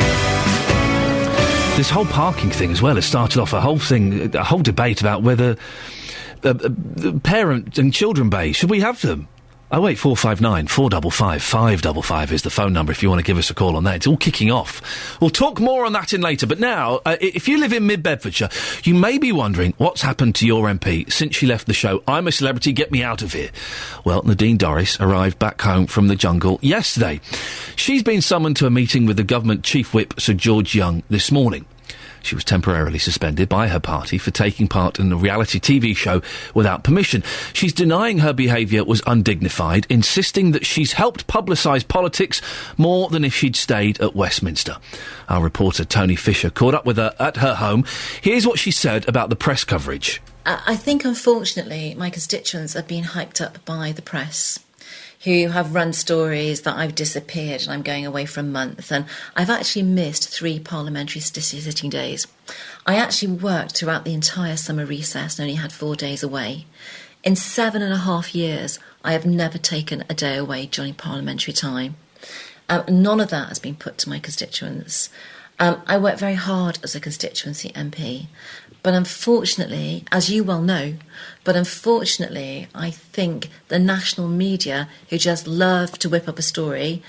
This whole parking thing as well has started off a whole debate about whether parent and children bays, should we have them? 08459 455 555 is the phone number if you want to give us a call on that. It's all kicking off. We'll talk more on that in later, but now, if you live in mid-Bedfordshire, you may be wondering what's happened to your MP since she left the show. I'm a celebrity, get me out of here. Well, Nadine Dorries arrived back home from the jungle yesterday. She's been summoned to a meeting with the government chief whip, Sir George Young, this morning. She was temporarily suspended by her party for taking part in a reality TV show without permission. She's denying her behaviour was undignified, insisting that she's helped publicise politics more than if she'd stayed at Westminster. Our reporter Tony Fisher caught up with her at her home. Here's what she said about the press coverage. I think, unfortunately, my constituents have been hyped up by the press, who have run stories that I've disappeared and I'm going away for a month, and I've actually missed 3 parliamentary sitting days. I actually worked throughout the entire summer recess and only had 4 days away. In 7.5 years, I have never taken a day away during parliamentary time. None of that has been put to my constituents. I work very hard as a constituency MP, but unfortunately, as you well know, I think the national media, who just love to whip up a story,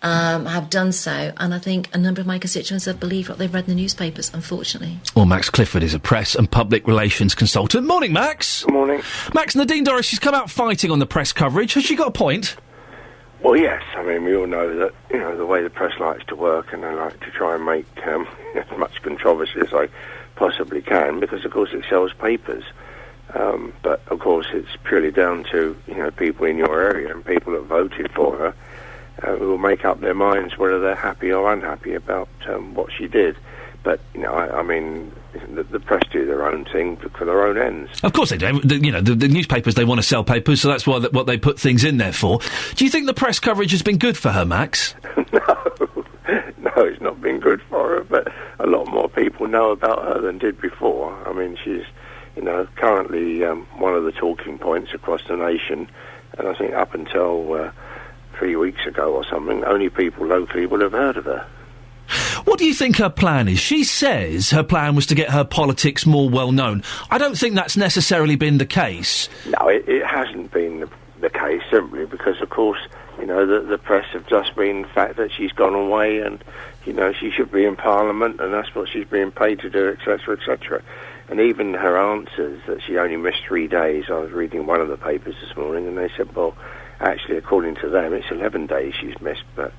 have done so, and I think a number of my constituents have believed what they've read in the newspapers, unfortunately. Well, Max Clifford is a press and public relations consultant. Morning, Max. Good morning. Max, Nadine Dorries, she's come out fighting on the press coverage. Has she got a point? Well, yes. I mean, we all know that, the way the press likes to work, and they like to try and make as much controversy as they possibly can, because, of course, it sells papers. But, of course, it's purely down to, people in your area and people that voted for her who will make up their minds whether they're happy or unhappy about what she did. But, I mean, the press do their own thing for their own ends. Of course they do. The newspapers, they want to sell papers, so that's what they put things in there for. Do you think the press coverage has been good for her, Max? No, it's not been good for her, but a lot more people know about her than did before. I mean, she's, currently one of the talking points across the nation, and I think up until 3 weeks ago or something, only people locally would have heard of her. What do you think her plan is? She says her plan was to get her politics more well known. I don't think that's necessarily been the case. No, it hasn't been the case, simply because, of course, the press have just been the fact that she's gone away and, she should be in Parliament and that's what she's being paid to do, etc., etc. And even her answers that she only missed 3 days, I was reading one of the papers this morning and they said, well, actually, according to them, it's 11 days she's missed, but...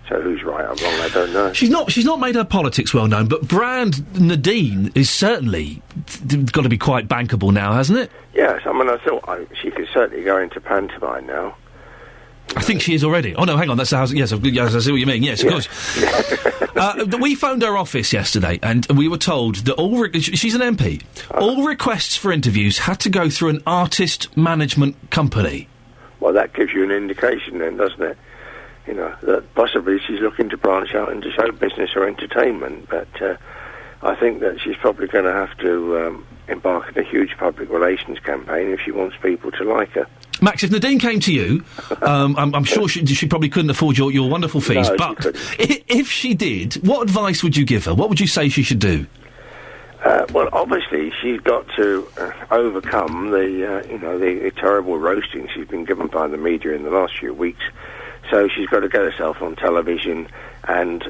So who's right or wrong, I don't know. She's not made her politics well known, but brand Nadine is certainly got to be quite bankable now, hasn't it? Yes, I mean, I thought she could certainly go into pantomime now. I think she is already. Oh no, hang on, that's the house. Yes, I see what you mean. Yes, of course. We phoned her office yesterday, and we were told that she's an MP. All requests for interviews had to go through an artist management company. Well, that gives you an indication, then, doesn't it? That possibly she's looking to branch out into show business or entertainment, but I think that she's probably going to have to embark on a huge public relations campaign if she wants people to like her. Max, if Nadine came to you, I'm sure she probably couldn't afford your wonderful fees, no, but if she did, what advice would you give her? What would you say she should do? Well, obviously, she's got to overcome the terrible roasting she's been given by the media in the last few weeks. So she's got to get herself on television and,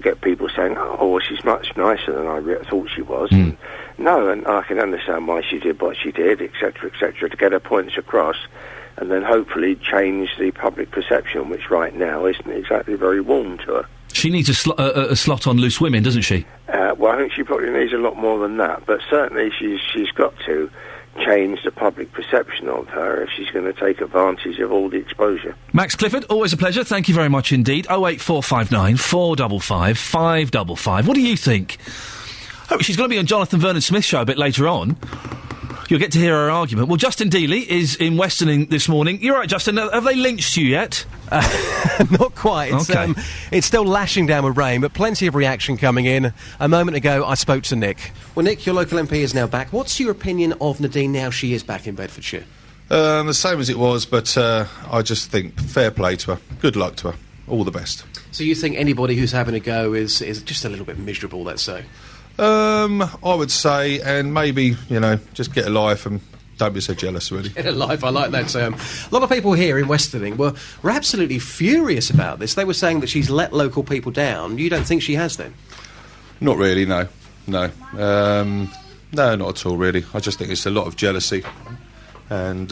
get people saying, oh, well, she's much nicer than I thought she was. And, no, and I can understand why she did what she did, etc., to get her points across and then hopefully change the public perception, which right now isn't exactly very warm to her. She needs a slot on Loose Women, doesn't she? Well, I think she probably needs a lot more than that, but certainly she's got to change the public perception of her if she's going to take advantage of all the exposure. Max Clifford, always a pleasure. Thank you very much indeed. 08459 455 555. What do you think? Oh, she's going to be on Jonathan Vernon Smith's show a bit later on. You'll get to hear her argument. Well, Justin Dealey is in Westerning this morning. You're right, Justin. Have they lynched you yet? Not quite. It's still lashing down with rain, but plenty of reaction coming in. A moment ago, I spoke to Nick. Well, Nick, your local MP is now back. What's your opinion of Nadine now she is back in Bedfordshire? The same as it was, but I just think fair play to her. Good luck to her. All the best. So you think anybody who's having a go is just a little bit miserable, let's say? I would say, and maybe, just get a life and don't be so jealous, really. Get a life, I like that term. A lot of people here in Westerning were absolutely furious about this. They were saying that she's let local people down. You don't think she has, then? Not really, no. No, not at all, really. I just think it's a lot of jealousy. And,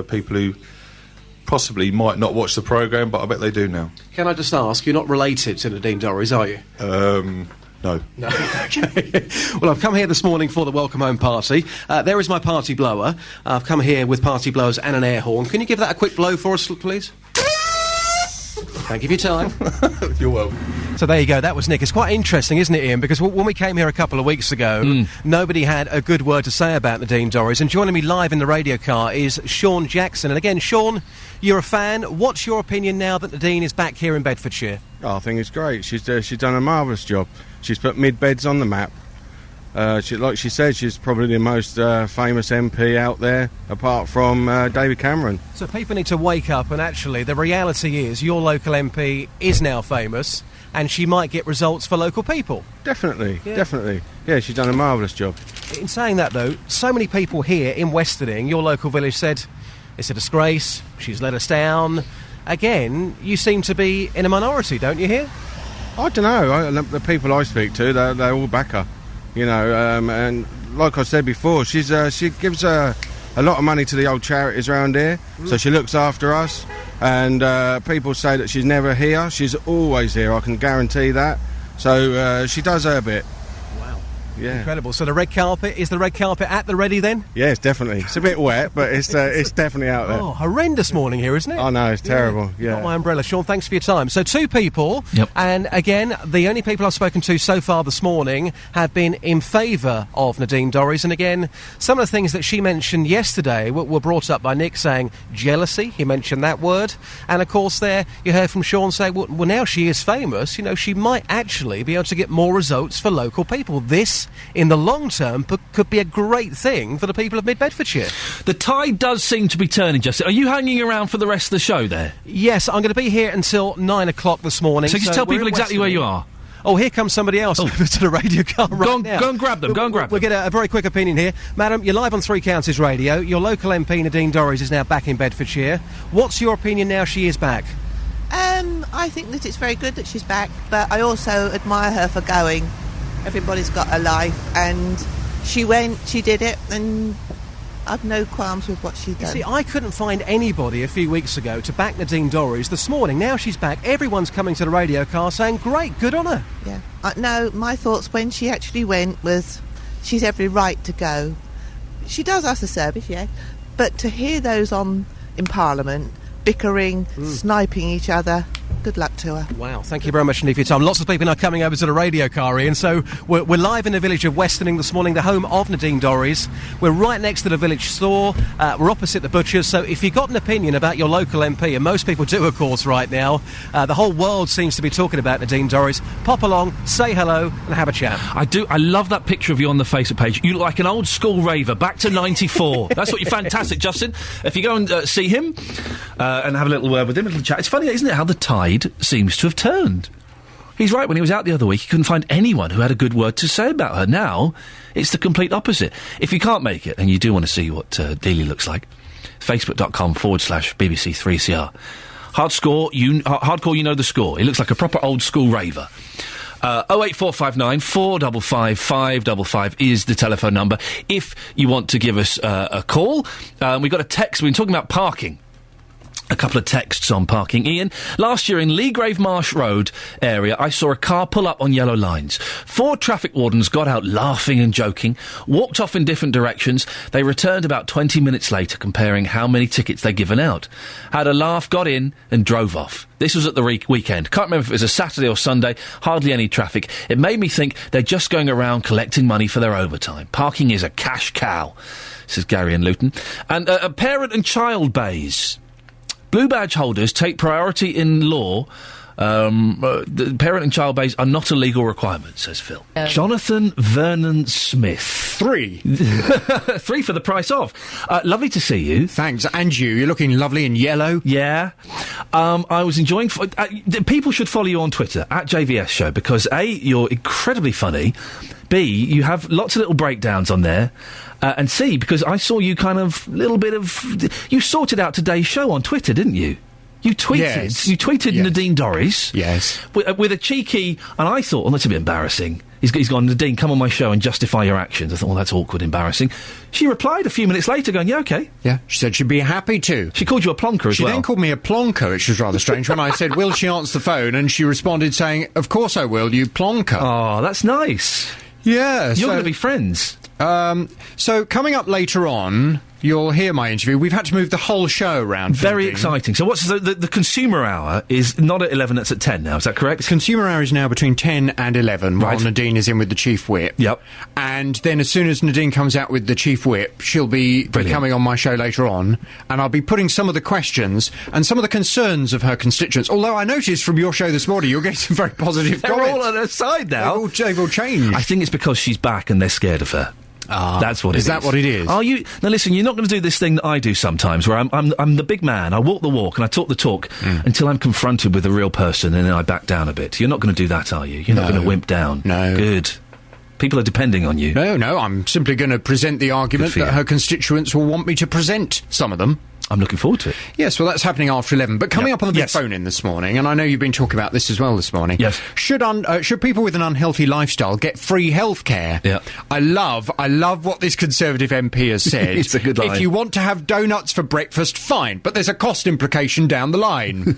people who possibly might not watch the programme, but I bet they do now. Can I just ask, you're not related to Nadine Dorries, are you? No. Okay. Well, I've come here this morning for the Welcome Home party. There is my party blower. I've come here with party blowers and an air horn. Can you give that a quick blow for us, please? Thank you for your time. You're welcome. So there you go, that was Nick. It's quite interesting, isn't it, Ian? Because when we came here a couple of weeks ago, nobody had a good word to say about Nadine Dorries. And joining me live in the radio car is Sean Jackson. And again, Sean, you're a fan. What's your opinion now that Nadine is back here in Bedfordshire? Oh, I think it's great. She's done a marvellous job. She's put mid-beds on the map. Like she said, she's probably the most famous MP out there, apart from David Cameron. So people need to wake up, and actually the reality is your local MP is now famous, and she might get results for local people. Definitely. Yeah, she's done a marvellous job. In saying that, though, so many people here in Westerning, your local village, said it's a disgrace, she's let us down. Again, you seem to be in a minority, don't you, here? I don't know. The people I speak to, they all back her. And like I said before, she gives a lot of money to the old charities around here, so she looks after us. And people say that she's never here. She's always here, I can guarantee that. So she does her bit. Wow. Yeah. Incredible. So the red carpet, is the red carpet at the ready then? Yes, definitely. It's a bit wet, but it's definitely out there. Oh, horrendous morning here, isn't it? I know, it's terrible, yeah. Got my umbrella. Sean, thanks for your time. So 2 people, and again, the only people I've spoken to so far this morning have been in favour of Nadine Dorries. And again, some of the things that she mentioned yesterday were brought up by Nick, saying jealousy. He mentioned that word. And of course there, you heard from Sean say, well, now she is famous, she might actually be able to get more results for local people. This, in the long term, could be a great thing for the people of Mid-Bedfordshire. The tide does seem to be turning, Justin. Are you hanging around for the rest of the show there? Yes, I'm going to be here until 9 o'clock this morning. So just tell people exactly where you are. Oh, here comes somebody else over to the radio car now. Go and grab them, We'll get a very quick opinion here. Madam, you're live on Three Counties Radio. Your local MP, Nadine Dorries, is now back in Bedfordshire. What's your opinion now she is back? I think that it's very good that she's back, but I also admire her for going. Everybody's got a life, and she went, she did it, and I've no qualms with what she's done. You see, I couldn't find anybody a few weeks ago to back Nadine Dorries. This morning, now she's back, everyone's coming to the radio car saying, great, good on her. Yeah. No, my thoughts when she actually went was, she's every right to go. She does us a service, yeah, but to hear those in Parliament, bickering, sniping each other, good luck to her. Wow, thank you very much indeed for your time. Lots of people now coming over to the radio car, Ian. So we're live in the village of Westerning this morning, the home of Nadine Dorries. We're right next to the village store. We're opposite the butcher's. So if you've got an opinion about your local MP, and most people do, of course, right now, the whole world seems to be talking about Nadine Dorries. Pop along, say hello, and have a chat. I do. I love that picture of you on the Facebook page. You look like an old school raver, back to 94. That's what you're fantastic, Justin. If you go and see him and have a little word with him, a little chat. It's funny, isn't it, how the tide seems to have turned. He's right. When he was out the other week, he couldn't find anyone who had a good word to say about her. Now, it's the complete opposite. If you can't make it, and you do want to see what Dealey looks like, facebook.com/BBC3CR. Hardcore, you know the score. He looks like a proper old school raver. 08459 455 555 is the telephone number if you want to give us a call. We've got a text. We've been talking about parking. A couple of texts on parking. Ian, last year in Leagrave Marsh Road area, I saw a car pull up on yellow lines. 4 traffic wardens got out laughing and joking, walked off in different directions. They returned about 20 minutes later, comparing how many tickets they'd given out. Had a laugh, got in, and drove off. This was at the weekend. Can't remember if it was a Saturday or Sunday. Hardly any traffic. It made me think they're just going around collecting money for their overtime. Parking is a cash cow, says Gary in Luton. And a parent and child bays. Blue badge holders take priority in law. The parent and child bays are not a legal requirement, says Phil. Jonathan Vernon Smith. 3. 3 for the price of. Lovely to see you. Thanks, and you. You're looking lovely in yellow. Yeah. I was enjoying... people should follow you on Twitter, at JVS Show, because A, you're incredibly funny, B, you have lots of little breakdowns on there, and C, because I saw you kind of... You sorted out today's show on Twitter, didn't you? You tweeted. Yes. You tweeted Nadine Dorries. Yes. With a cheeky, and I thought, that's a bit embarrassing. He's gone, Nadine, come on my show and justify your actions. I thought, that's awkward, embarrassing. She replied a few minutes later, going, yeah, okay. Yeah, she said she'd be happy to. She called you a plonker as well. She then called me a plonker, which was rather strange. When I said, will she answer the phone? And she responded saying, of course I will, you plonker. Oh, that's nice. Yeah. You're going to be friends. So coming up later on, you'll hear my interview. We've had to move the whole show around. Very exciting. So what's the consumer hour is not at 11, it's at 10 now, is that correct? The consumer hour is now between 10 and 11, while Nadine is in with the Chief Whip. Yep. And then as soon as Nadine comes out with the Chief Whip, she'll be coming on my show later on, and I'll be putting some of the questions and some of the concerns of her constituents. Although I noticed from your show this morning, you're getting some very positive comments. They're all on her side now. They've all changed. I think it's because she's back and they're scared of her. That's what it is. Is that what it is? Are you? Now listen, you're not going to do this thing that I do sometimes, where I'm the big man. I walk the walk and I talk the talk until I'm confronted with a real person, and then I back down a bit. You're not going to do that, are you? You're not going to wimp down. No. Good. People are depending on you. No, I'm simply going to present the argument that her constituents will want me to present. Some of them. I'm looking forward to it. Yes, well, that's happening after 11. But coming up on the big phone in this morning, and I know you've been talking about this as well this morning. Yes. Should people with an unhealthy lifestyle get free health care? Yeah. I love what this Conservative MP has said. It's a good line. If you want to have donuts for breakfast, fine, but there's a cost implication down the line.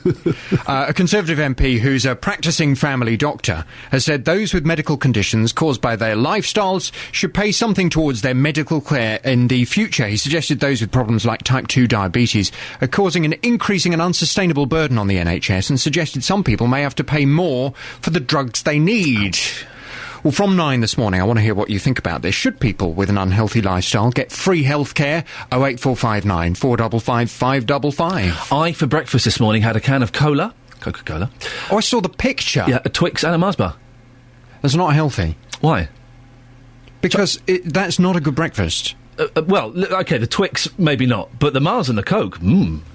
A Conservative MP who's a practising family doctor has said those with medical conditions caused by their lifestyles should pay something towards their medical care in the future. He suggested those with problems like type 2 diabetes are causing an increasing and unsustainable burden on the NHS, and suggested some people may have to pay more for the drugs they need. Well, from 9 this morning, I want to hear what you think about this. Should people with an unhealthy lifestyle get free health care? 08459 455 555. I, for breakfast this morning, had a can of cola. Coca-Cola. Oh, I saw the picture. Yeah, a Twix and a Mars bar. That's not healthy. Why? Because that's not a good breakfast. Well, OK, the Twix, maybe not, but the Mars and the Coke,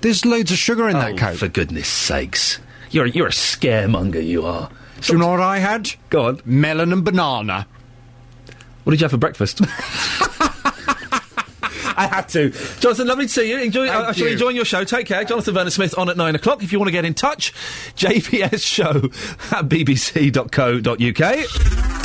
There's loads of sugar in that Coke. For goodness sakes. You're a scaremonger, you are. Do you know what I had? Go on. Melon and banana. What did you have for breakfast? I had to. Jonathan, lovely to see you. I shall be enjoying your show. Take care. Jonathan Vernon Smith on at 9 o'clock. If you want to get in touch, JVS show at bbc.co.uk.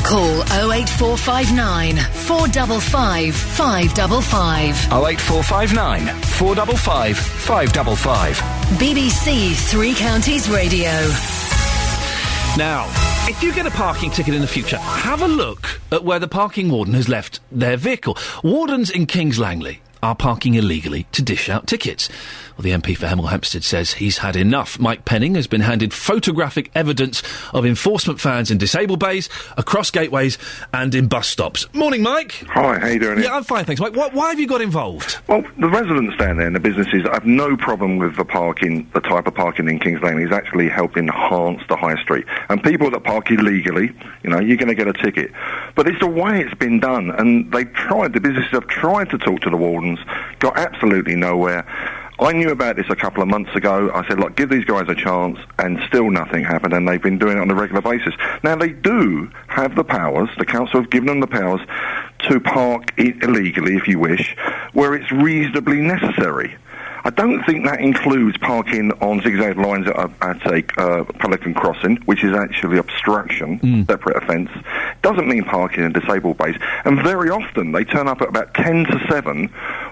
Call 08459 455 555. 08459 455 555. BBC Three Counties Radio. Now, if you get a parking ticket in the future, have a look at where the parking warden has left their vehicle. Wardens in Kings Langley are parking illegally to dish out tickets. Well, the MP for Hemel Hempstead says he's had enough. Mike Penning has been handed photographic evidence of enforcement vans in disabled bays, across gateways and in bus stops. Morning, Mike. Hi, how you doing? Yeah, I'm fine, thanks, Mike. Why have you got involved? Well, the residents down there and the businesses have no problem with the type of parking in Kings Langley is actually helping enhance the high street. And people that park illegally, you're going to get a ticket. But it's the way it's been done, and the businesses have tried to talk to the wardens, got absolutely nowhere. I knew about this a couple of months ago. I said, look, give these guys a chance, and still nothing happened, and they've been doing it on a regular basis. Now, they do have the powers, the council have given them the powers to park illegally, if you wish, where it's reasonably necessary. I don't think that includes parking on zigzag lines at a Pelican Crossing, which is actually obstruction, separate offence. Doesn't mean parking in disabled bays. And very often they turn up at about 10 to 7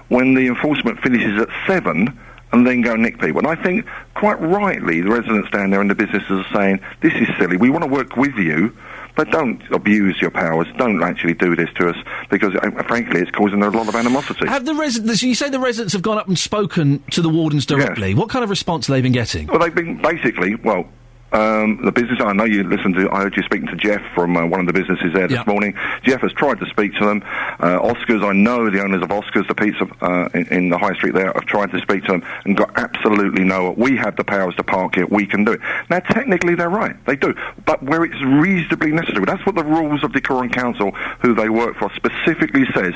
when the enforcement finishes at 7 and then go nick people. And I think, quite rightly, the residents down there and the businesses are saying, this is silly, we want to work with you, but don't abuse your powers. Don't actually do this to us, because, frankly, it's causing a lot of animosity. Have the residents... You say the residents have gone up and spoken to the wardens directly. Yes. What kind of response have they been getting? Well, they've been basically... Well, the business, I know you listened to, I heard you speaking to Jeff from one of the businesses there this morning. Jeff has tried to speak to them. Oscars, I know the owners of Oscars, the pizza in the high street there, have tried to speak to them and got absolutely no, we have the powers to park here, we can do it. Now, technically, they're right, they do, but where it's reasonably necessary. That's what the rules of the Decorum Council, who they work for, specifically says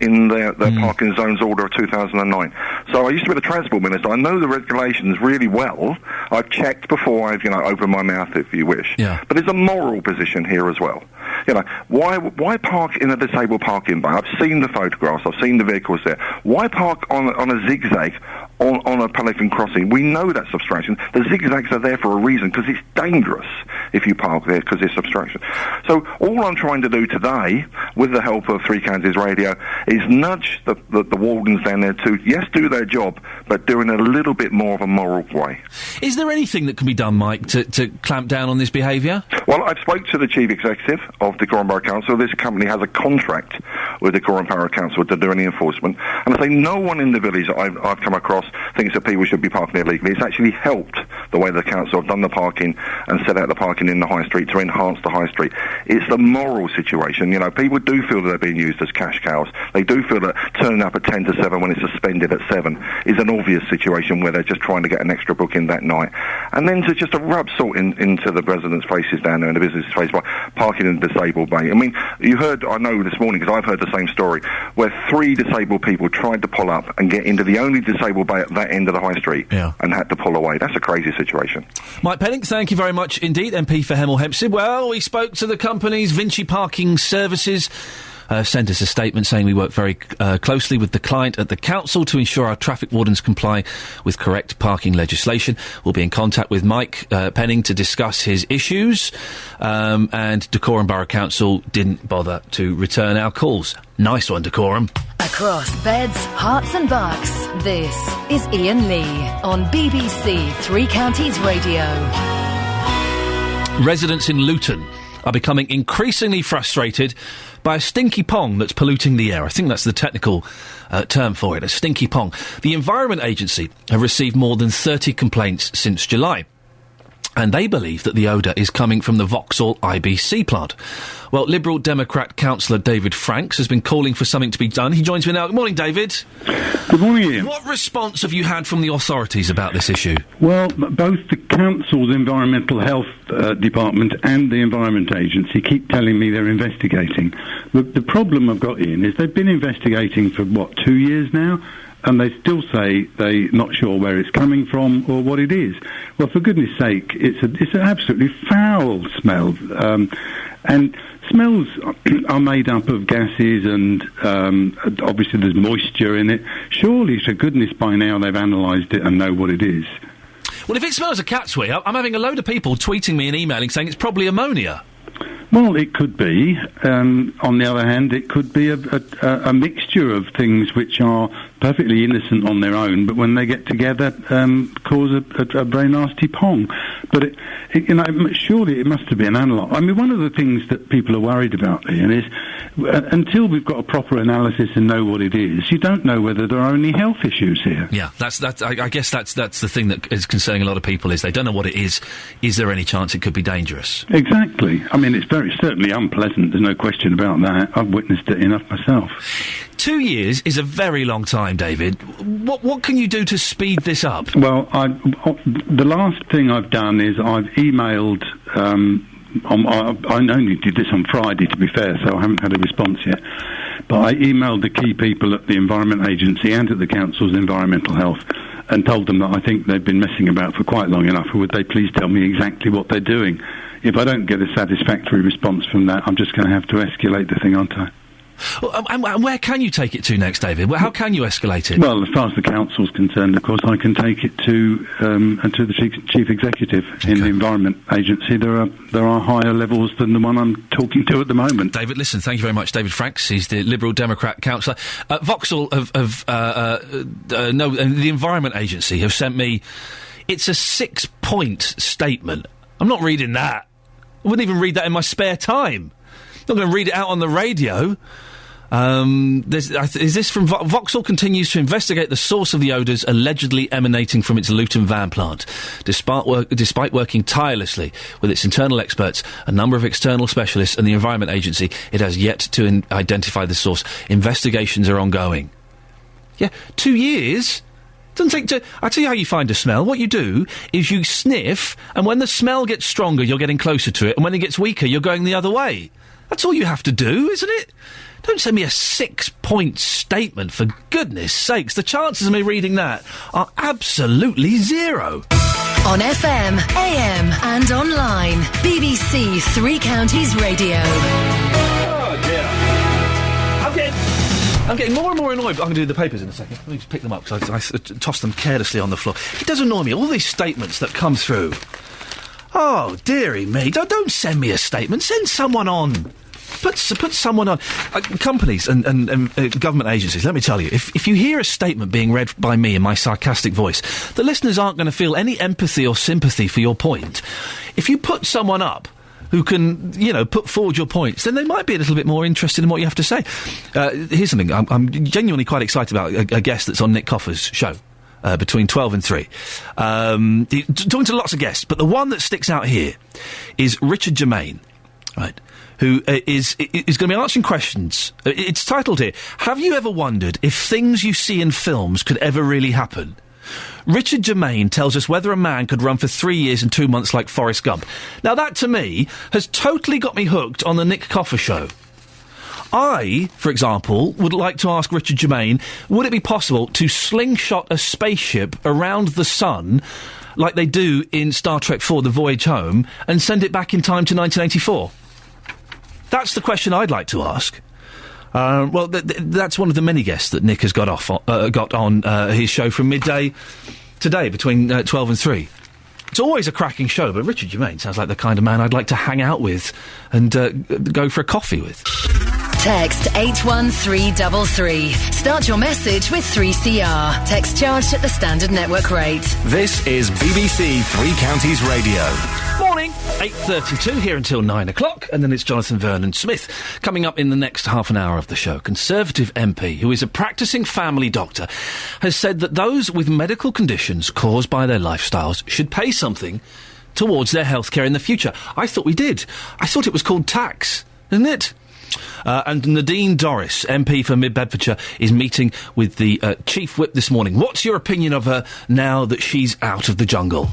in their parking zones order of 2009. So I used to be the Transport Minister. I know the regulations really well. I've checked before I've, opened my mouth, if you wish. Yeah. But there's a moral position here as well. Why park in a disabled parking bay? I've seen the photographs. I've seen the vehicles there. Why park on a zigzag on a pelican crossing? We know that's obstruction. The zigzags are there for a reason, because it's dangerous if you park there, because it's obstruction. So all I'm trying to do today, with the help of Three Counties Radio, is nudge the wardens down there to, yes, do their job, but do in a little bit more of a moral way. Is there anything that can be done, Mike, to clamp down on this behaviour? Well, I've spoke to the Chief Executive of Decorum Borough Council. This company has a contract with Decorum Borough Council to do any enforcement. And I say no one in the village that I've come across thinks that people should be parking there legally. It's actually helped the way the council have done the parking and set out the parking in the high street to enhance the high street. It's the moral situation. People do feel that they're being used as cash cows. They do feel that turning up at 10 to 7 when it's suspended at 7 is an obvious situation where they're just trying to get an extra booking that night. And then to rub salt into the residents' faces down there and the business' face by parking in a disabled bay. I mean, you heard, I know this morning, because I've heard the same story, where 3 disabled people tried to pull up and get into the only disabled bay at that end of the high street and had to pull away. That's a crazy situation. Mike Penning, thank you very much indeed, MP for Hemel Hempstead. Well, we spoke to the company's Vinci Parking Services. Sent us a statement saying we work very closely with the client at the council to ensure our traffic wardens comply with correct parking legislation. We'll be in contact with Mike Penning to discuss his issues, and Decorum Borough Council didn't bother to return our calls. Nice one, Decorum. Across beds, hearts and bucks, this is Iain Lee on BBC Three Counties Radio. Residents in Luton are becoming increasingly frustrated by a stinky pong that's polluting the air. I think that's the technical term for it, a stinky pong. The Environment Agency have received more than 30 complaints since July, and they believe that the odour is coming from the Vauxhall IBC plant. Well, Liberal Democrat councillor David Franks has been calling for something to be done. He joins me now. Good morning, David. Good morning, Ian. What response have you had from the authorities about this issue? Well, both the council's environmental health department and the Environment Agency keep telling me they're investigating. The problem I've got, Ian, is they've been investigating for, 2 years now? And they still say they're not sure where it's coming from or what it is. Well, for goodness sake, it's an absolutely foul smell. And smells are made up of gases and obviously there's moisture in it. Surely, for goodness, by now they've analysed it and know what it is. Well, if it smells of cat's wee, I'm having a load of people tweeting me and emailing saying it's probably ammonia. Well, it could be. On the other hand, it could be a mixture of things which are perfectly innocent on their own, but when they get together, cause a very nasty pong. But surely it must have been analysed. I mean, one of the things that people are worried about, Ian, is until we've got a proper analysis and know what it is, you don't know whether there are any health issues here. Yeah, I guess that's the thing that is concerning a lot of people, is they don't know what it is. Is there any chance it could be dangerous? Exactly. I mean, it's certainly unpleasant, there's no question about that. I've witnessed it enough myself. 2 years is a very long time, David. What can you do to speed this up? Well, the last thing I've done is I've emailed... I only did this on Friday, to be fair, so I haven't had a response yet. But I emailed the key people at the Environment Agency and at the Council's Environmental Health and told them that I think they've been messing about for quite long enough. Would they please tell me exactly what they're doing? If I don't get a satisfactory response from that, I'm just going to have to escalate the thing, aren't I? And where can you take it to next, David? How can you escalate it? Well, as far as the council's concerned, of course, I can take it to the chief executive in the Environment Agency. There are higher levels than the one I'm talking to at the moment. David, listen, thank you very much. David Franks, he's the Liberal Democrat councillor. Vauxhall the Environment Agency have sent me. It's a 6-point statement. I'm not reading that. I wouldn't even read that in my spare time. I'm not going to read it out on the radio. Is this from Vauxhall continues to investigate the source of the odours allegedly emanating from its Luton van plant. Despite working tirelessly with its internal experts, a number of external specialists and the Environment Agency, it has yet to identify the source. Investigations are ongoing. Yeah, 2 years? Doesn't take to... I tell you how you find a smell. What you do is you sniff, and when the smell gets stronger, you're getting closer to it, and when it gets weaker, you're going the other way. That's all you have to do, isn't it? Don't send me a 6-point statement, for goodness sakes. The chances of me reading that are absolutely zero. On FM, AM and online. BBC Three Counties Radio. Oh, dear. I'm getting more and more annoyed. I'm going to do the papers in a second. Let me just pick them up, because I tossed them carelessly on the floor. It does annoy me, all these statements that come through. Oh, dearie me. Don't send me a statement. Send someone on. Put someone on. Companies and government agencies, let me tell you, if you hear a statement being read by me in my sarcastic voice, the listeners aren't going to feel any empathy or sympathy for your point. If you put someone up who can, put forward your points, then they might be a little bit more interested in what you have to say. Here's something. I'm genuinely quite excited about a guest that's on Nick Coffer's show. Between 12 and 3. Talking to lots of guests, but the one that sticks out here is Richard Germain, right, who is going to be answering questions. It's titled here, Have you ever wondered if things you see in films could ever really happen? Richard Germain tells us whether a man could run for 3 years and 2 months like Forrest Gump. Now that, to me, has totally got me hooked on the Nick Coffer show. I, for example, would like to ask Richard Germain, would it be possible to slingshot a spaceship around the sun, like they do in Star Trek IV, The Voyage Home, and send it back in time to 1984? That's the question I'd like to ask. That's one of the many guests that Nick has got on his show from midday today, between 12 and 3. It's always a cracking show, but Richard Germain sounds like the kind of man I'd like to hang out with and go for a coffee with. Text 81333. Start your message with 3CR. Text charged at the standard network rate. This is BBC Three Counties Radio. Morning, 8:32 here until 9 o'clock, and then it's Jonathan Vernon Smith coming up in the next half an hour of the show. Conservative MP, who is a practising family doctor, has said that those with medical conditions caused by their lifestyles should pay something towards their healthcare in the future. I thought we did. I thought it was called tax, isn't it? And Nadine Dorries, MP for Mid-Bedfordshire, is meeting with the Chief Whip this morning. What's your opinion of her now that she's out of the jungle?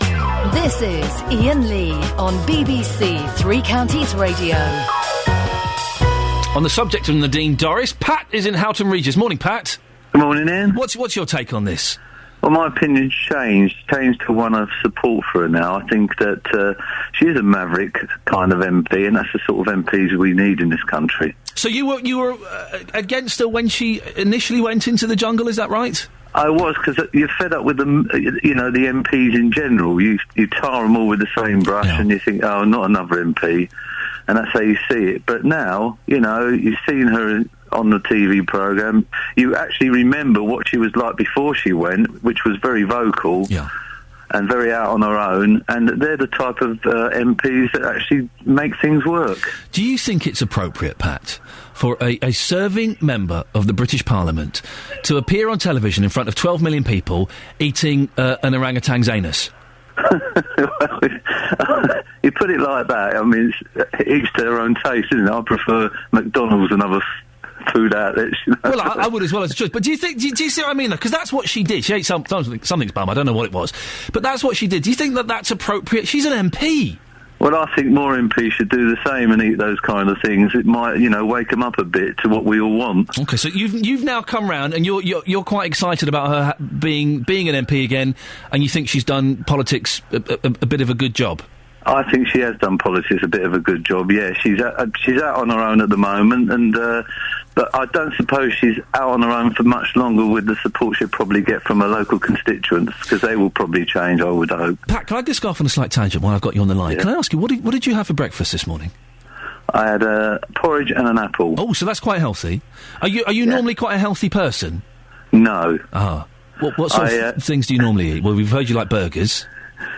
This is Iain Lee on BBC Three Counties Radio. On the subject of Nadine Dorries, Pat is in Houghton Regis. Morning, Pat. Good morning, Ian. What's your take on this? Well, my opinion's changed to one of support for her now. I think that she is a maverick kind of MP, and that's the sort of MPs we need in this country. So you were against her when she initially went into the jungle, is that right? I was, because you're fed up with them, the MPs in general. You tar them all with the same brush, and you think, oh, not another MP, and that's how you see it. But now, you've seen her on the TV programme, you actually remember what she was like before she went, which was very vocal and very out on her own, and they're the type of MPs that actually make things work. Do you think it's appropriate, Pat, for a serving member of the British Parliament to appear on television in front of 12 million people eating an orangutan's anus? You put it like that, I mean, each to their own taste, isn't it? I prefer McDonald's and other food outlets, Well, I would as well as a choice. But do you see what I mean? Because that's what she did. She ate something's bum. I don't know what it was, but that's what she did. Do you think that that's appropriate? She's an MP. Well, I think more MPs should do the same and eat those kind of things. It might, wake them up a bit to what we all want. Okay, so you've now come round and you're quite excited about her being an MP again, and you think she's done politics a bit of a good job. I think she has done politics a bit of a good job. Yeah, she's out on her own at the moment, and but I don't suppose she's out on her own for much longer with the support she'll probably get from her local constituents, because they will probably change, I would hope. Pat, can I just go off on a slight tangent while I've got you on the line? Yeah. Can I ask you, what did you have for breakfast this morning? I had porridge and an apple. Oh, so that's quite healthy. Are you normally quite a healthy person? No. Ah. What sort of things do you normally eat? Well, we've heard you like burgers.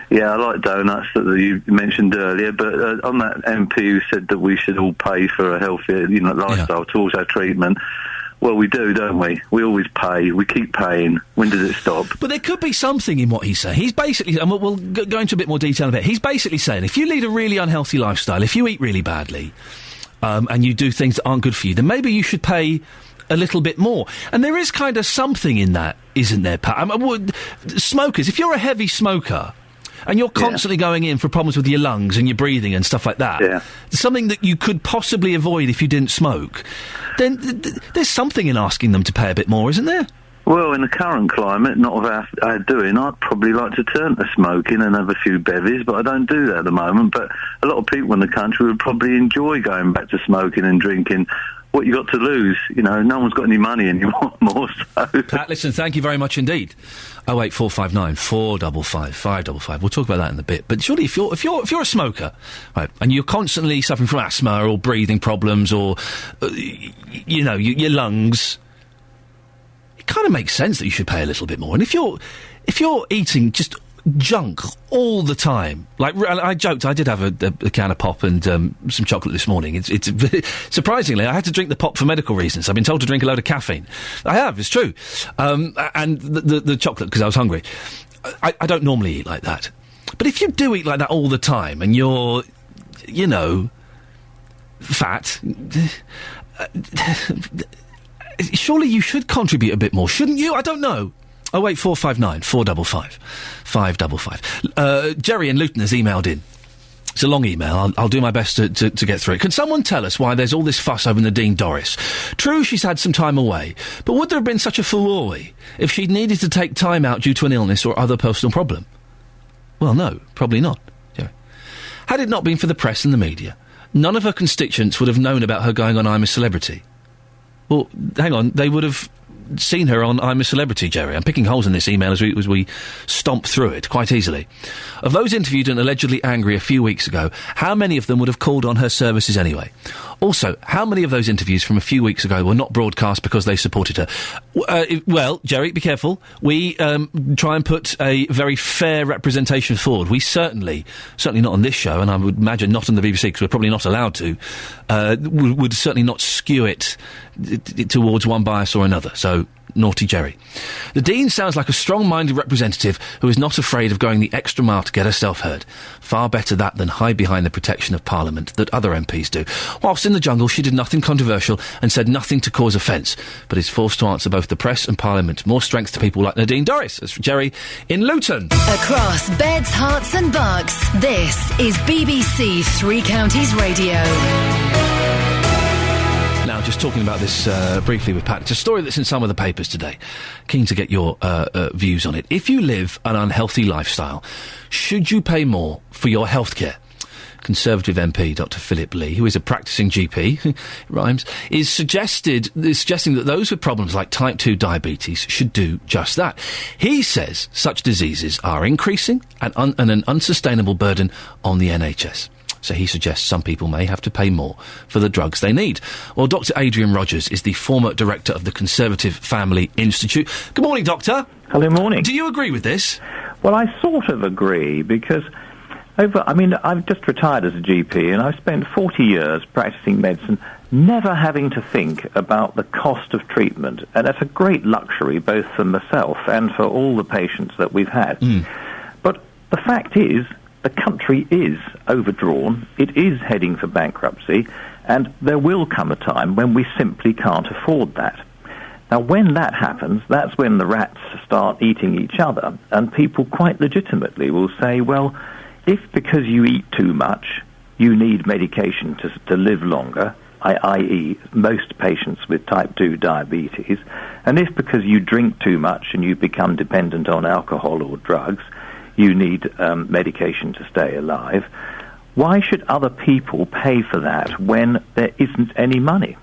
Yeah, I like donuts that you mentioned earlier, but on that MP who said that we should all pay for a healthier, lifestyle towards our treatment. Well, we do, don't we? We always pay. We keep paying. When does it stop? But there could be something in what he's saying. He's basically, and we'll go into a bit more detail in a bit. He's basically saying if you lead a really unhealthy lifestyle, if you eat really badly, and you do things that aren't good for you, then maybe you should pay a little bit more. And there is kind of something in that, isn't there, Pat? Smokers, if you're a heavy smoker and you're constantly going in for problems with your lungs and your breathing and stuff like that, something that you could possibly avoid if you didn't smoke, then there's something in asking them to pay a bit more, isn't there? Well, in the current climate, not of our doing, I'd probably like to turn to smoking and have a few bevies, but I don't do that at the moment. But a lot of people in the country would probably enjoy going back to smoking and drinking. What you got to lose? No one's got any money anymore. So. Pat, listen, thank you very much indeed. 08459 455 555. We'll talk about that in a bit. But surely, if you're a smoker, right, and you're constantly suffering from asthma or breathing problems or your lungs, it kind of makes sense that you should pay a little bit more. And if you're eating just junk all the time, like I joked, I did have a can of pop and some chocolate this morning. It's surprisingly, I had to drink the pop for medical reasons. I've been told to drink a load of caffeine. I have, it's true. And the chocolate because I was hungry. I don't normally eat like that, but if you do eat like that all the time and you're, fat, surely you should contribute a bit more, shouldn't you? I don't know. 08459 455 555. Jerry in Luton has emailed in. It's a long email. I'll do my best to get through it. Can someone tell us why there's all this fuss over Nadine Dorries? True, she's had some time away, but would there have been such a furore if she'd needed to take time out due to an illness or other personal problem? Well, no, probably not. Jerry. Had it not been for the press and the media, none of her constituents would have known about her going on I'm a Celebrity. Well, hang on, they would have seen her on I'm a Celebrity, Jerry. I'm picking holes in this email as we stomp through it quite easily. Of those interviewed and allegedly angry a few weeks ago, how many of them would have called on her services anyway? Also, how many of those interviews from a few weeks ago were not broadcast because they supported her? Well, Jerry, be careful. We try and put a very fair representation forward. We certainly not on this show, and I would imagine not on the BBC because we're probably not allowed to, would certainly not skew it towards one bias or another. So, naughty Jerry. The Dean sounds like a strong-minded representative who is not afraid of going the extra mile to get herself heard. Far better that than hide behind the protection of Parliament that other MPs do. Whilst in the jungle, she did nothing controversial and said nothing to cause offence, but is forced to answer both the press and Parliament. More strength to people like Nadine Dorries. That's Jerry in Luton. Across beds, hearts and bucks, this is BBC Three Counties Radio. Now, just talking about this briefly with Pat, it's a story that's in some of the papers today. Keen to get your views on it. If you live an unhealthy lifestyle, should you pay more for your health care? Conservative MP Dr Philip Lee, who is a practising GP, it rhymes, is suggesting that those with problems like type 2 diabetes should do just that. He says such diseases are increasing and an unsustainable burden on the NHS. So he suggests some people may have to pay more for the drugs they need. Well, Dr Adrian Rogers is the former director of the Conservative Family Institute. Good morning, Doctor. Hello, morning. Do you agree with this? Well, I sort of agree, because I've just retired as a GP, and I've spent 40 years practising medicine, never having to think about the cost of treatment. And that's a great luxury, both for myself and for all the patients that we've had. But the fact is, the country is overdrawn, it is heading for bankruptcy, and there will come a time when we simply can't afford that. Now, when that happens, that's when the rats start eating each other, and people quite legitimately will say, well, if because you eat too much, you need medication to live longer, i.e. most patients with type 2 diabetes, and if because you drink too much and you become dependent on alcohol or drugs, you need medication to stay alive, why should other people pay for that when there isn't any money?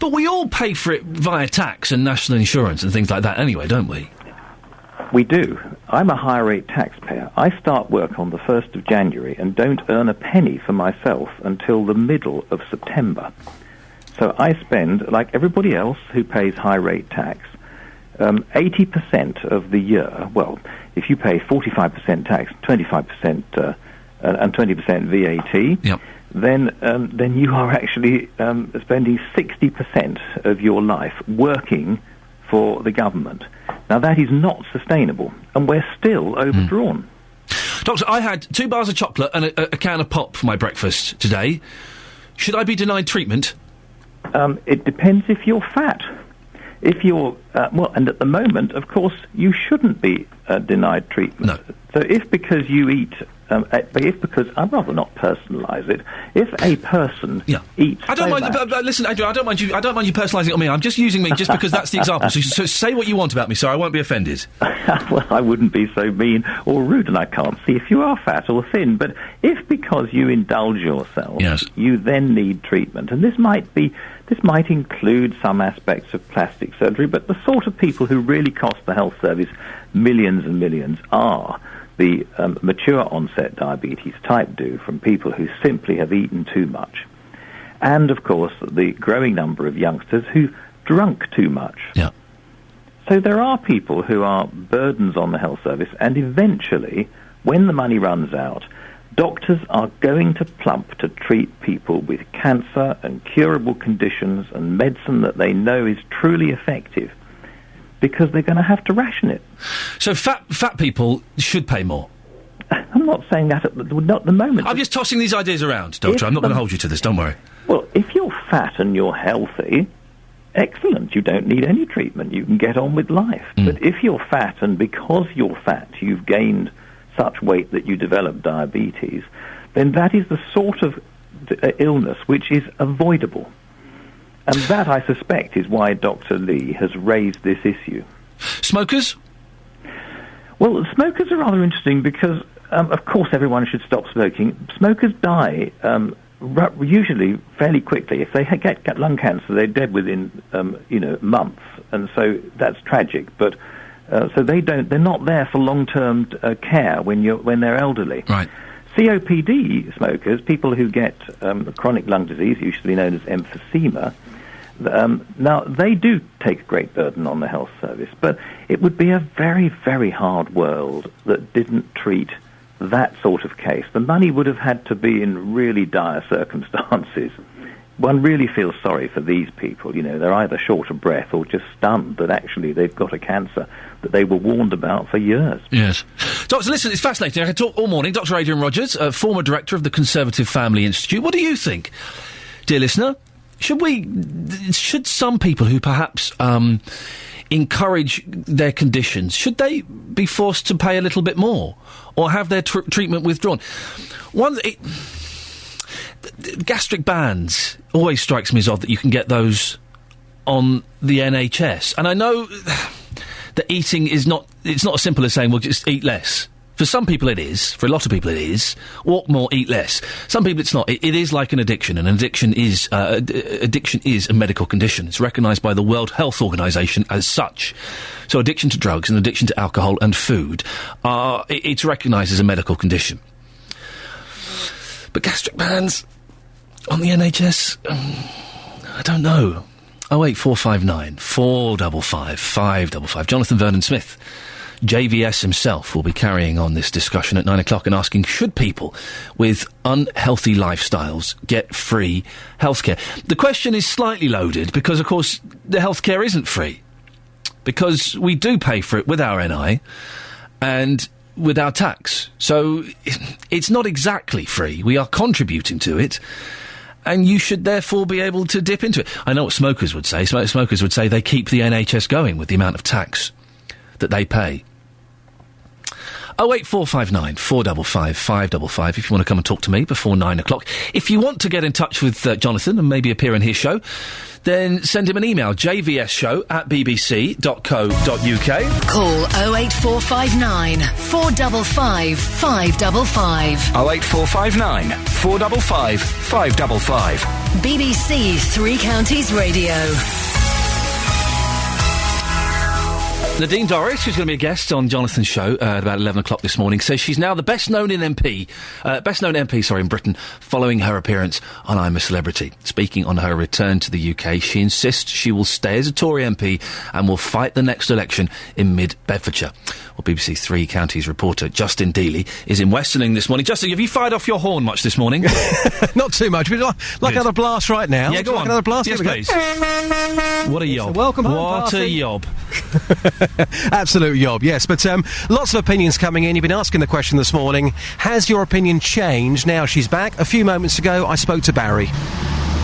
But we all pay for it via tax and national insurance and things like that anyway, don't we? We do. I'm a high-rate taxpayer. I start work on the 1st of January and don't earn a penny for myself until the middle of September. So I spend, like everybody else who pays high-rate tax, 80% of the year, well, if you pay 45% tax, 25% and 20% VAT, then you are actually spending 60% of your life working for the government. Now, that is not sustainable, and we're still overdrawn. Doctor, I had 2 bars of chocolate and a can of pop for my breakfast today. Should I be denied treatment? It depends if you're fat. If you're, and at the moment, of course, you shouldn't be denied treatment. No. So if because you eat, I'd rather not personalise it, if a person eats I don't mind, listen, Andrew, I don't mind you personalising it on me. I'm just using me just because that's the example. So say what you want about me, sir. I won't be offended. Well, I wouldn't be so mean or rude, and I can't see if you are fat or thin. But if because you indulge yourself, you then need treatment, and this might include some aspects of plastic surgery, but the sort of people who really cost the health service millions and millions are the mature onset diabetes type 2 from people who simply have eaten too much. And, of course, the growing number of youngsters who've drunk too much. Yeah. So there are people who are burdens on the health service, and eventually, when the money runs out, doctors are going to plump to treat people with cancer and curable conditions and medicine that they know is truly effective, because they're going to have to ration it. So fat people should pay more? I'm not saying that not at the moment. I'm just tossing these ideas around, Doctor. I'm not going to hold you to this, don't worry. Well, if you're fat and you're healthy, excellent. You don't need any treatment. You can get on with life. But if you're fat and because you're fat you've gained such weight that you develop diabetes, then that is the sort of illness which is avoidable. And that, I suspect, is why Dr. Lee has raised this issue. Smokers? Well, smokers are rather interesting because, of course, everyone should stop smoking. Smokers die usually fairly quickly. If they get lung cancer, they're dead within, months, and so that's tragic. But so they're not there for long-term care when they're elderly. Right. COPD smokers, people who get chronic lung disease, usually known as emphysema, now they do take a great burden on the health service, but it would be a very, very hard world that didn't treat that sort of case. The money would have had to be in really dire circumstances. One really feels sorry for these people. They're either short of breath or just stunned that actually they've got a cancer that they were warned about for years. Yes. Doctor, listen, it's fascinating. I can talk all morning. Dr. Adrian Rogers, former director of the Conservative Family Institute. What do you think, dear listener? Should some people who perhaps encourage their conditions, should they be forced to pay a little bit more or have their treatment withdrawn? Gastric bands always strikes me as odd that you can get those on the NHS. And I know that eating is not as simple as saying, well, just eat less. For some people it is. For a lot of people it is. Walk more, eat less. Some people it's not. It is like an addiction, and addiction is a medical condition. It's recognised by the World Health Organisation as such. So addiction to drugs and addiction to alcohol and food, it's recognised as a medical condition. But gastric bands on the NHS, I don't know. 08459 455 555. Jonathan Vernon Smith, JVS himself, will be carrying on this discussion at 9 o'clock and asking, should people with unhealthy lifestyles get free healthcare? The question is slightly loaded because, of course, the healthcare isn't free. Because we do pay for it with our NI and with our tax. So it's not exactly free. We are contributing to it, and you should therefore be able to dip into it. I know what smokers would say. Smokers would say they keep the NHS going with the amount of tax that they pay. 08459 455 555 if you want to come and talk to me before 9 o'clock. If you want to get in touch with Jonathan and maybe appear in his show, then send him an email, jvsshow@bbc.co.uk. Call 08459 455 555. 08459 455 555. BBC Three Counties Radio. Nadine Dorries, who's going to be a guest on Jonathan's show at about 11 o'clock this morning, says she's now the best-known MP in Britain, following her appearance on I'm a Celebrity. Speaking on her return to the UK, she insists she will stay as a Tory MP and will fight the next election in mid-Bedfordshire. Well, BBC Three Counties reporter Justin Dealey is in Westerning this morning. Justin, have you fired off your horn much this morning? Not too much. Would you like another blast right now? Yeah, go on. Another blast? Yes, please. What a yob. Welcome home What party. a yob. Absolute yob, yes. But lots of opinions coming in. You've been asking the question this morning, has your opinion changed now she's back? A few moments ago, I spoke to Barry.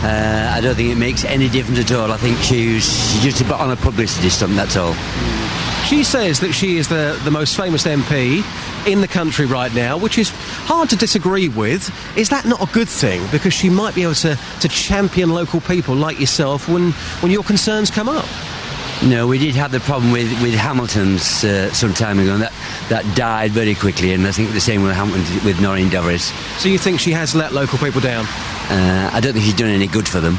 I don't think it makes any difference at all. I think she's just on a publicity stunt, that's all. She says that she is the most famous MP in the country right now, which is hard to disagree with. Is that not a good thing? Because she might be able to champion local people like yourself when your concerns come up. No, we did have the problem with Hamilton's some time ago, and that died very quickly, and I think the same will happen with Noreen Dorries. So you think she has let local people down? I don't think she's done any good for them.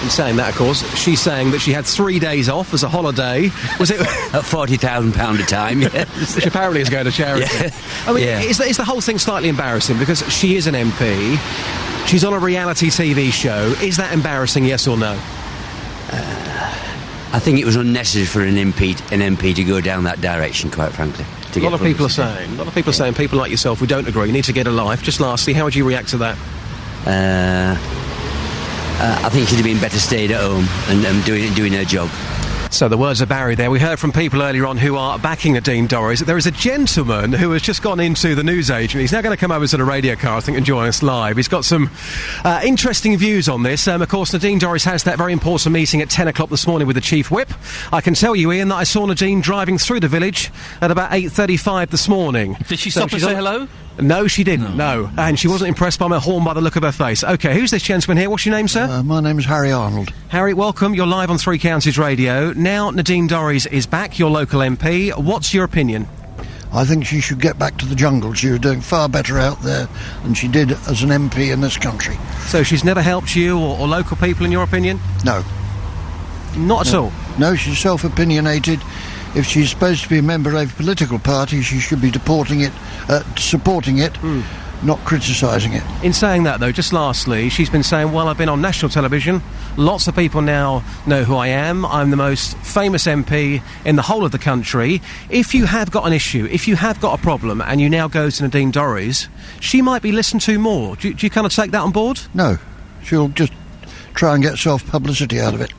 In saying that, of course, she's saying that she had 3 days off as a holiday. Was it at £40,000 a time? Yes. Which apparently is going to charity. Yeah. I mean, is the whole thing slightly embarrassing because she is an MP? She's on a reality TV show. Is that embarrassing? Yes or no? I think it was unnecessary for an MP to go down that direction, quite frankly. A lot of people are saying, people like yourself who don't agree, need to get a life. Just lastly, how would you react to that? I think she'd have been better stayed at home and doing her job. So the words of Barry there. We heard from people earlier on who are backing Nadine Dorries. There is a gentleman who has just gone into the newsagent. He's now going to come over to the radio car, I think, and join us live. He's got some interesting views on this. Of course, Nadine Dorries has that very important meeting at 10 o'clock this morning with the Chief Whip. I can tell you, Ian, that I saw Nadine driving through the village at about 8:35 this morning. Did she stop and say hello? No, she didn't, no. And she wasn't impressed by my horn by the look of her face. OK, who's this gentleman here? What's your name, sir? My name's Harry Arnold. Harry, welcome. You're live on Three Counties Radio. Now Nadine Dorries is back, your local MP. What's your opinion? I think she should get back to the jungle. She was doing far better out there than she did as an MP in this country. So she's never helped you or local people, in your opinion? No. Not at all? No, she's self-opinionated. If she's supposed to be a member of a political party, she should be supporting it, not criticising it. In saying that, though, just lastly, she's been saying, well, I've been on national television. Lots of people now know who I am. I'm the most famous MP in the whole of the country. If you have got an issue, if you have got a problem, and you now go to Nadine Dorries, she might be listened to more. Do you kind of take that on board? No. She'll just try and get self-publicity out of it.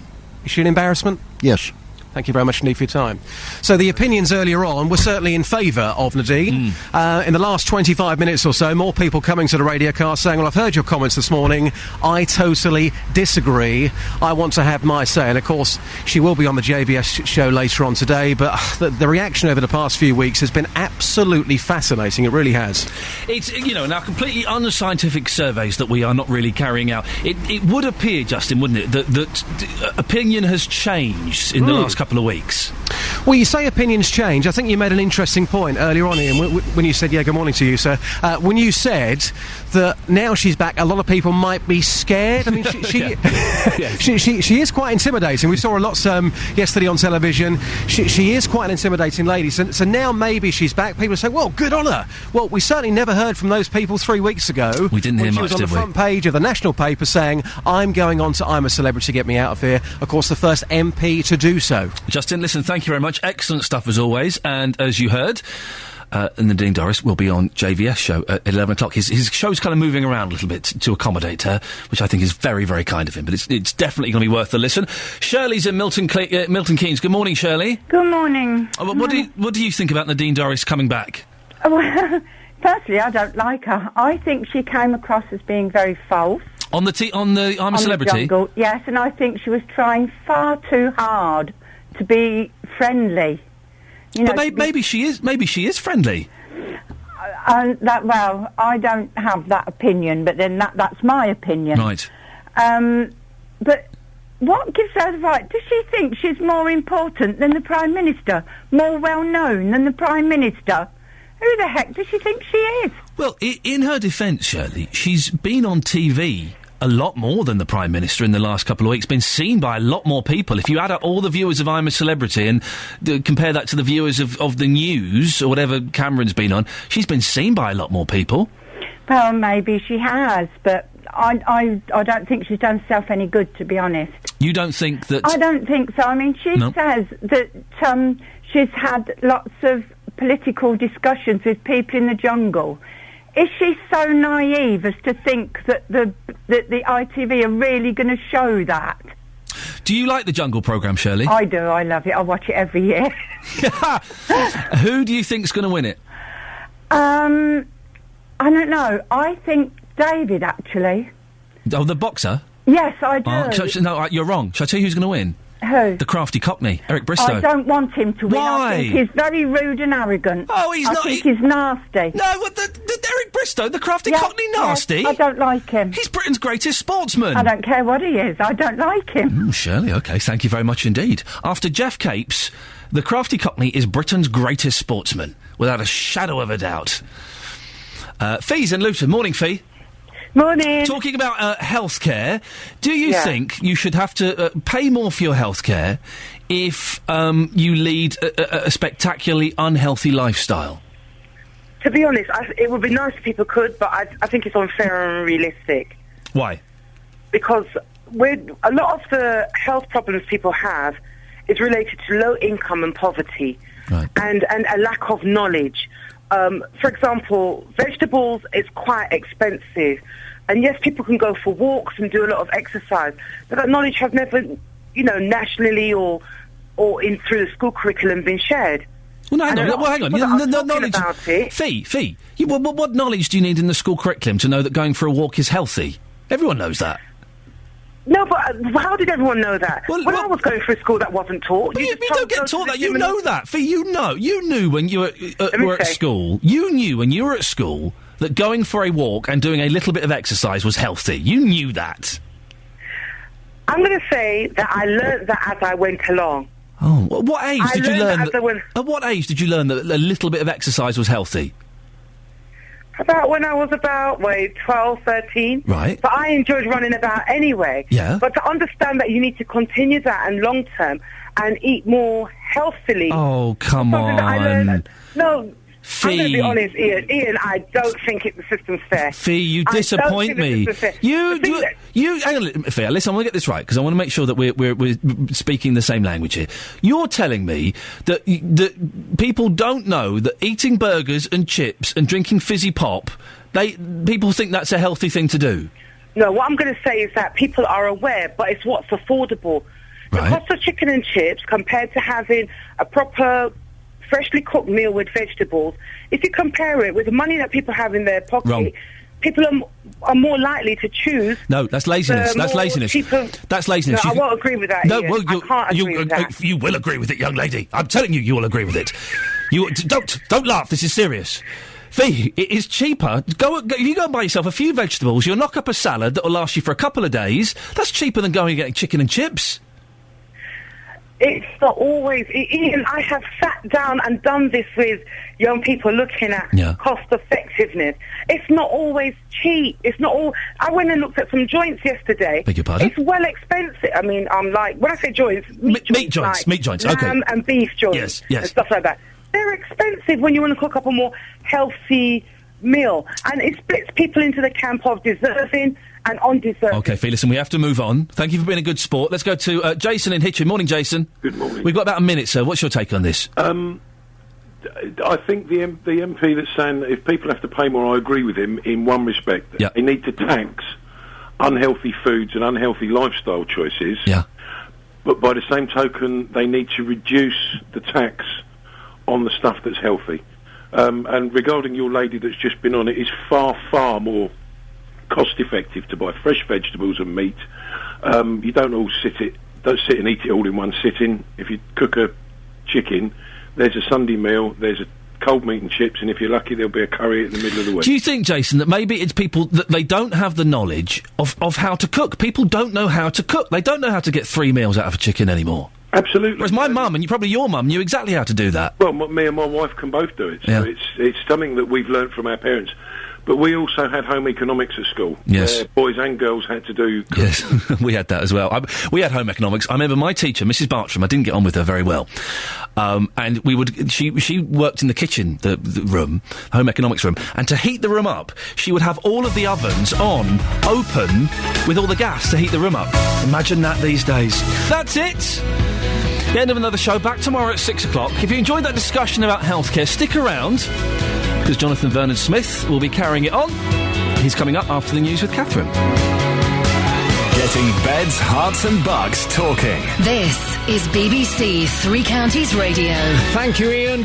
Is she an embarrassment? Yes. Thank you very much indeed for your time. So the opinions earlier on were certainly in favour of Nadine. In the last 25 minutes or so, more people coming to the radio car saying, well, I've heard your comments this morning. I totally disagree. I want to have my say. And, of course, she will be on the JVS show later on today. But the reaction over the past few weeks has been absolutely fascinating. It really has. It's, in our completely unscientific surveys that we are not really carrying out, it would appear, Justin, wouldn't it, that opinion has changed in the last couple of weeks. Well, you say opinions change. I think you made an interesting point earlier on, Ian, when you said, good morning to you, sir. When you said that now she's back, a lot of people might be scared. I mean, she is quite intimidating. We saw her lots yesterday on television. She is quite an intimidating lady. So now maybe she's back. People say, well, good on her. Well, we certainly never heard from those people 3 weeks ago. We didn't hear much, she was on did the front page of the national paper saying, I'm going on to I'm a Celebrity, get me out of here. Of course, the first MP to do so. Justin, listen, thank you very much. Excellent stuff as always. And as you heard, Nadine Dorries will be on JVS show at 11 o'clock. His show's kind of moving around a little bit to accommodate her, which I think is very, very kind of him. But it's definitely going to be worth the listen. Shirley's in Milton Keynes. Good morning, Shirley. Good morning. What do you think about Nadine Dorries coming back? Well, personally, I don't like her. I think she came across as being very false. On the I'm a Celebrity? Yes, and I think she was trying far too hard to be friendly. But maybe she is friendly. I don't have that opinion, but then that's my opinion. Right. But what gives her the right? Does she think she's more important than the Prime Minister? More well-known than the Prime Minister? Who the heck does she think she is? Well, in her defence, Shirley, she's been on TV a lot more than the Prime Minister in the last couple of weeks, been seen by a lot more people. If you add up all the viewers of I'm a Celebrity and compare that to the viewers of the news, or whatever Cameron's been on, she's been seen by a lot more people. Well, maybe she has, but I don't think she's done herself any good, to be honest. You don't think that... I don't think so. I mean, she says that she's had lots of political discussions with people in the jungle. Is she so naive as to think that the ITV are really going to show that? Do you like the Jungle programme, Shirley? I do. I love it. I watch it every year. Who do you think's going to win it? I don't know. I think David, actually. Oh, the boxer? Yes, I do. No, you're wrong. Shall I tell you who's going to win? Who? The crafty Cockney, Eric Bristow. I don't want him to win. Why? I think he's very rude and arrogant. Oh, he's not. I think he's nasty. No, what, the Eric Bristow, the crafty Cockney, nasty? Yes, I don't like him. He's Britain's greatest sportsman. I don't care what he is. I don't like him. Shirley, OK, thank you very much indeed. After Jeff Capes, the crafty Cockney is Britain's greatest sportsman, without a shadow of a doubt. Fee's in Luton. Morning, Fee. Morning. Talking about healthcare, do you think you should have to pay more for your healthcare if you lead a spectacularly unhealthy lifestyle? To be honest, it would be nice if people could, but I think it's unfair and unrealistic. Why? Because a lot of the health problems people have is related to low income and poverty, and a lack of knowledge. For example, vegetables is quite expensive. And yes, people can go for walks and do a lot of exercise, but that knowledge has never, nationally or through the school curriculum been shared. Well, no, hang on. Well, hang on. Knowledge. Fee. What knowledge do you need in the school curriculum to know that going for a walk is healthy? Everyone knows that. No, but how did everyone know that? When I was going through school, that wasn't taught. You don't get taught that. You know that. Fee, you knew when you were at school. You knew when you were at school that going for a walk and doing a little bit of exercise was healthy. You knew that. I'm going to say that I learnt that as I went along. Oh, what age did you learn that? At what age did you learn that a little bit of exercise was healthy? About when I was 12, 13. Right. But I enjoyed running about anyway. Yeah. But to understand that you need to continue that and long term and eat more healthily. Oh, come on. No. Fee. I'm going to be honest, Ian, I don't think the system's fair. Fee, you disappoint me. You hang on, Fee, listen, I want to get this right, because I want to make sure that we're speaking the same language here. You're telling me that people don't know that eating burgers and chips and drinking fizzy pop, people think that's a healthy thing to do? No, what I'm going to say is that people are aware, but it's what's affordable. The cost of chicken and chips compared to having a proper freshly cooked meal with vegetables, if you compare it with the money that people have in their pocket, Wrong. People are more likely to choose. No, that's laziness. That's laziness. That's laziness. No, I won't agree with that. No, Ian. well, I can't agree with that. You will agree with it, young lady. I'm telling you, you will agree with it. Don't laugh. This is serious. Fee, it is cheaper. You go and buy yourself a few vegetables. You'll knock up a salad that will last you for a couple of days. That's cheaper than going and getting chicken and chips. It's not always. Ian, I have sat down and done this with young people looking at cost effectiveness. It's not always cheap. It's not all. I went and looked at some joints yesterday. Beg your pardon? It's well expensive. I mean, I'm like, when I say joints, meat joints, okay. Lamb and beef joints, and stuff like that. They're expensive when you want to cook up a more healthy meal, and it splits people into the camp of deserving and undeserving. OK, Fee, listen, we have to move on. Thank you for being a good sport. Let's go to Jason in Hitchin. Morning, Jason. Good morning. We've got about a minute, sir. What's your take on this? I think the MP that's saying that if people have to pay more, I agree with him in one respect. They need to tax unhealthy foods and unhealthy lifestyle choices. Yeah. But by the same token, they need to reduce the tax on the stuff that's healthy. And regarding your lady that's just been on, it is far, far more cost-effective to buy fresh vegetables and meat. You don't sit and eat it all in one sitting. If you cook a chicken, there's a Sunday meal, there's a cold meat and chips, and if you're lucky, there'll be a curry in the middle of the week. Do you think, Jason, that maybe it's people that they don't have the knowledge of how to cook? People don't know how to cook. They don't know how to get 3 meals out of a chicken anymore. Absolutely. Whereas my mum, and probably your mum, knew exactly how to do that. Well, me and my wife can both do it. So it's something that we've learnt from our parents. But we also had home economics at school. Yes. Where boys and girls had to do... Yes, we had that as well. We had home economics. I remember my teacher, Mrs. Bartram, I didn't get on with her very well. And we would... She worked in the kitchen, the room, home economics room, and to heat the room up, she would have all of the ovens open, with all the gas to heat the room up. Imagine that these days. That's it! The end of another show. Back tomorrow at 6 o'clock. If you enjoyed that discussion about healthcare, stick around, because Jonathan Vernon-Smith will be carrying it on. He's coming up after the news with Catherine. Getting beds, hearts and bugs talking. This is BBC Three Counties Radio. Thank you, Iain.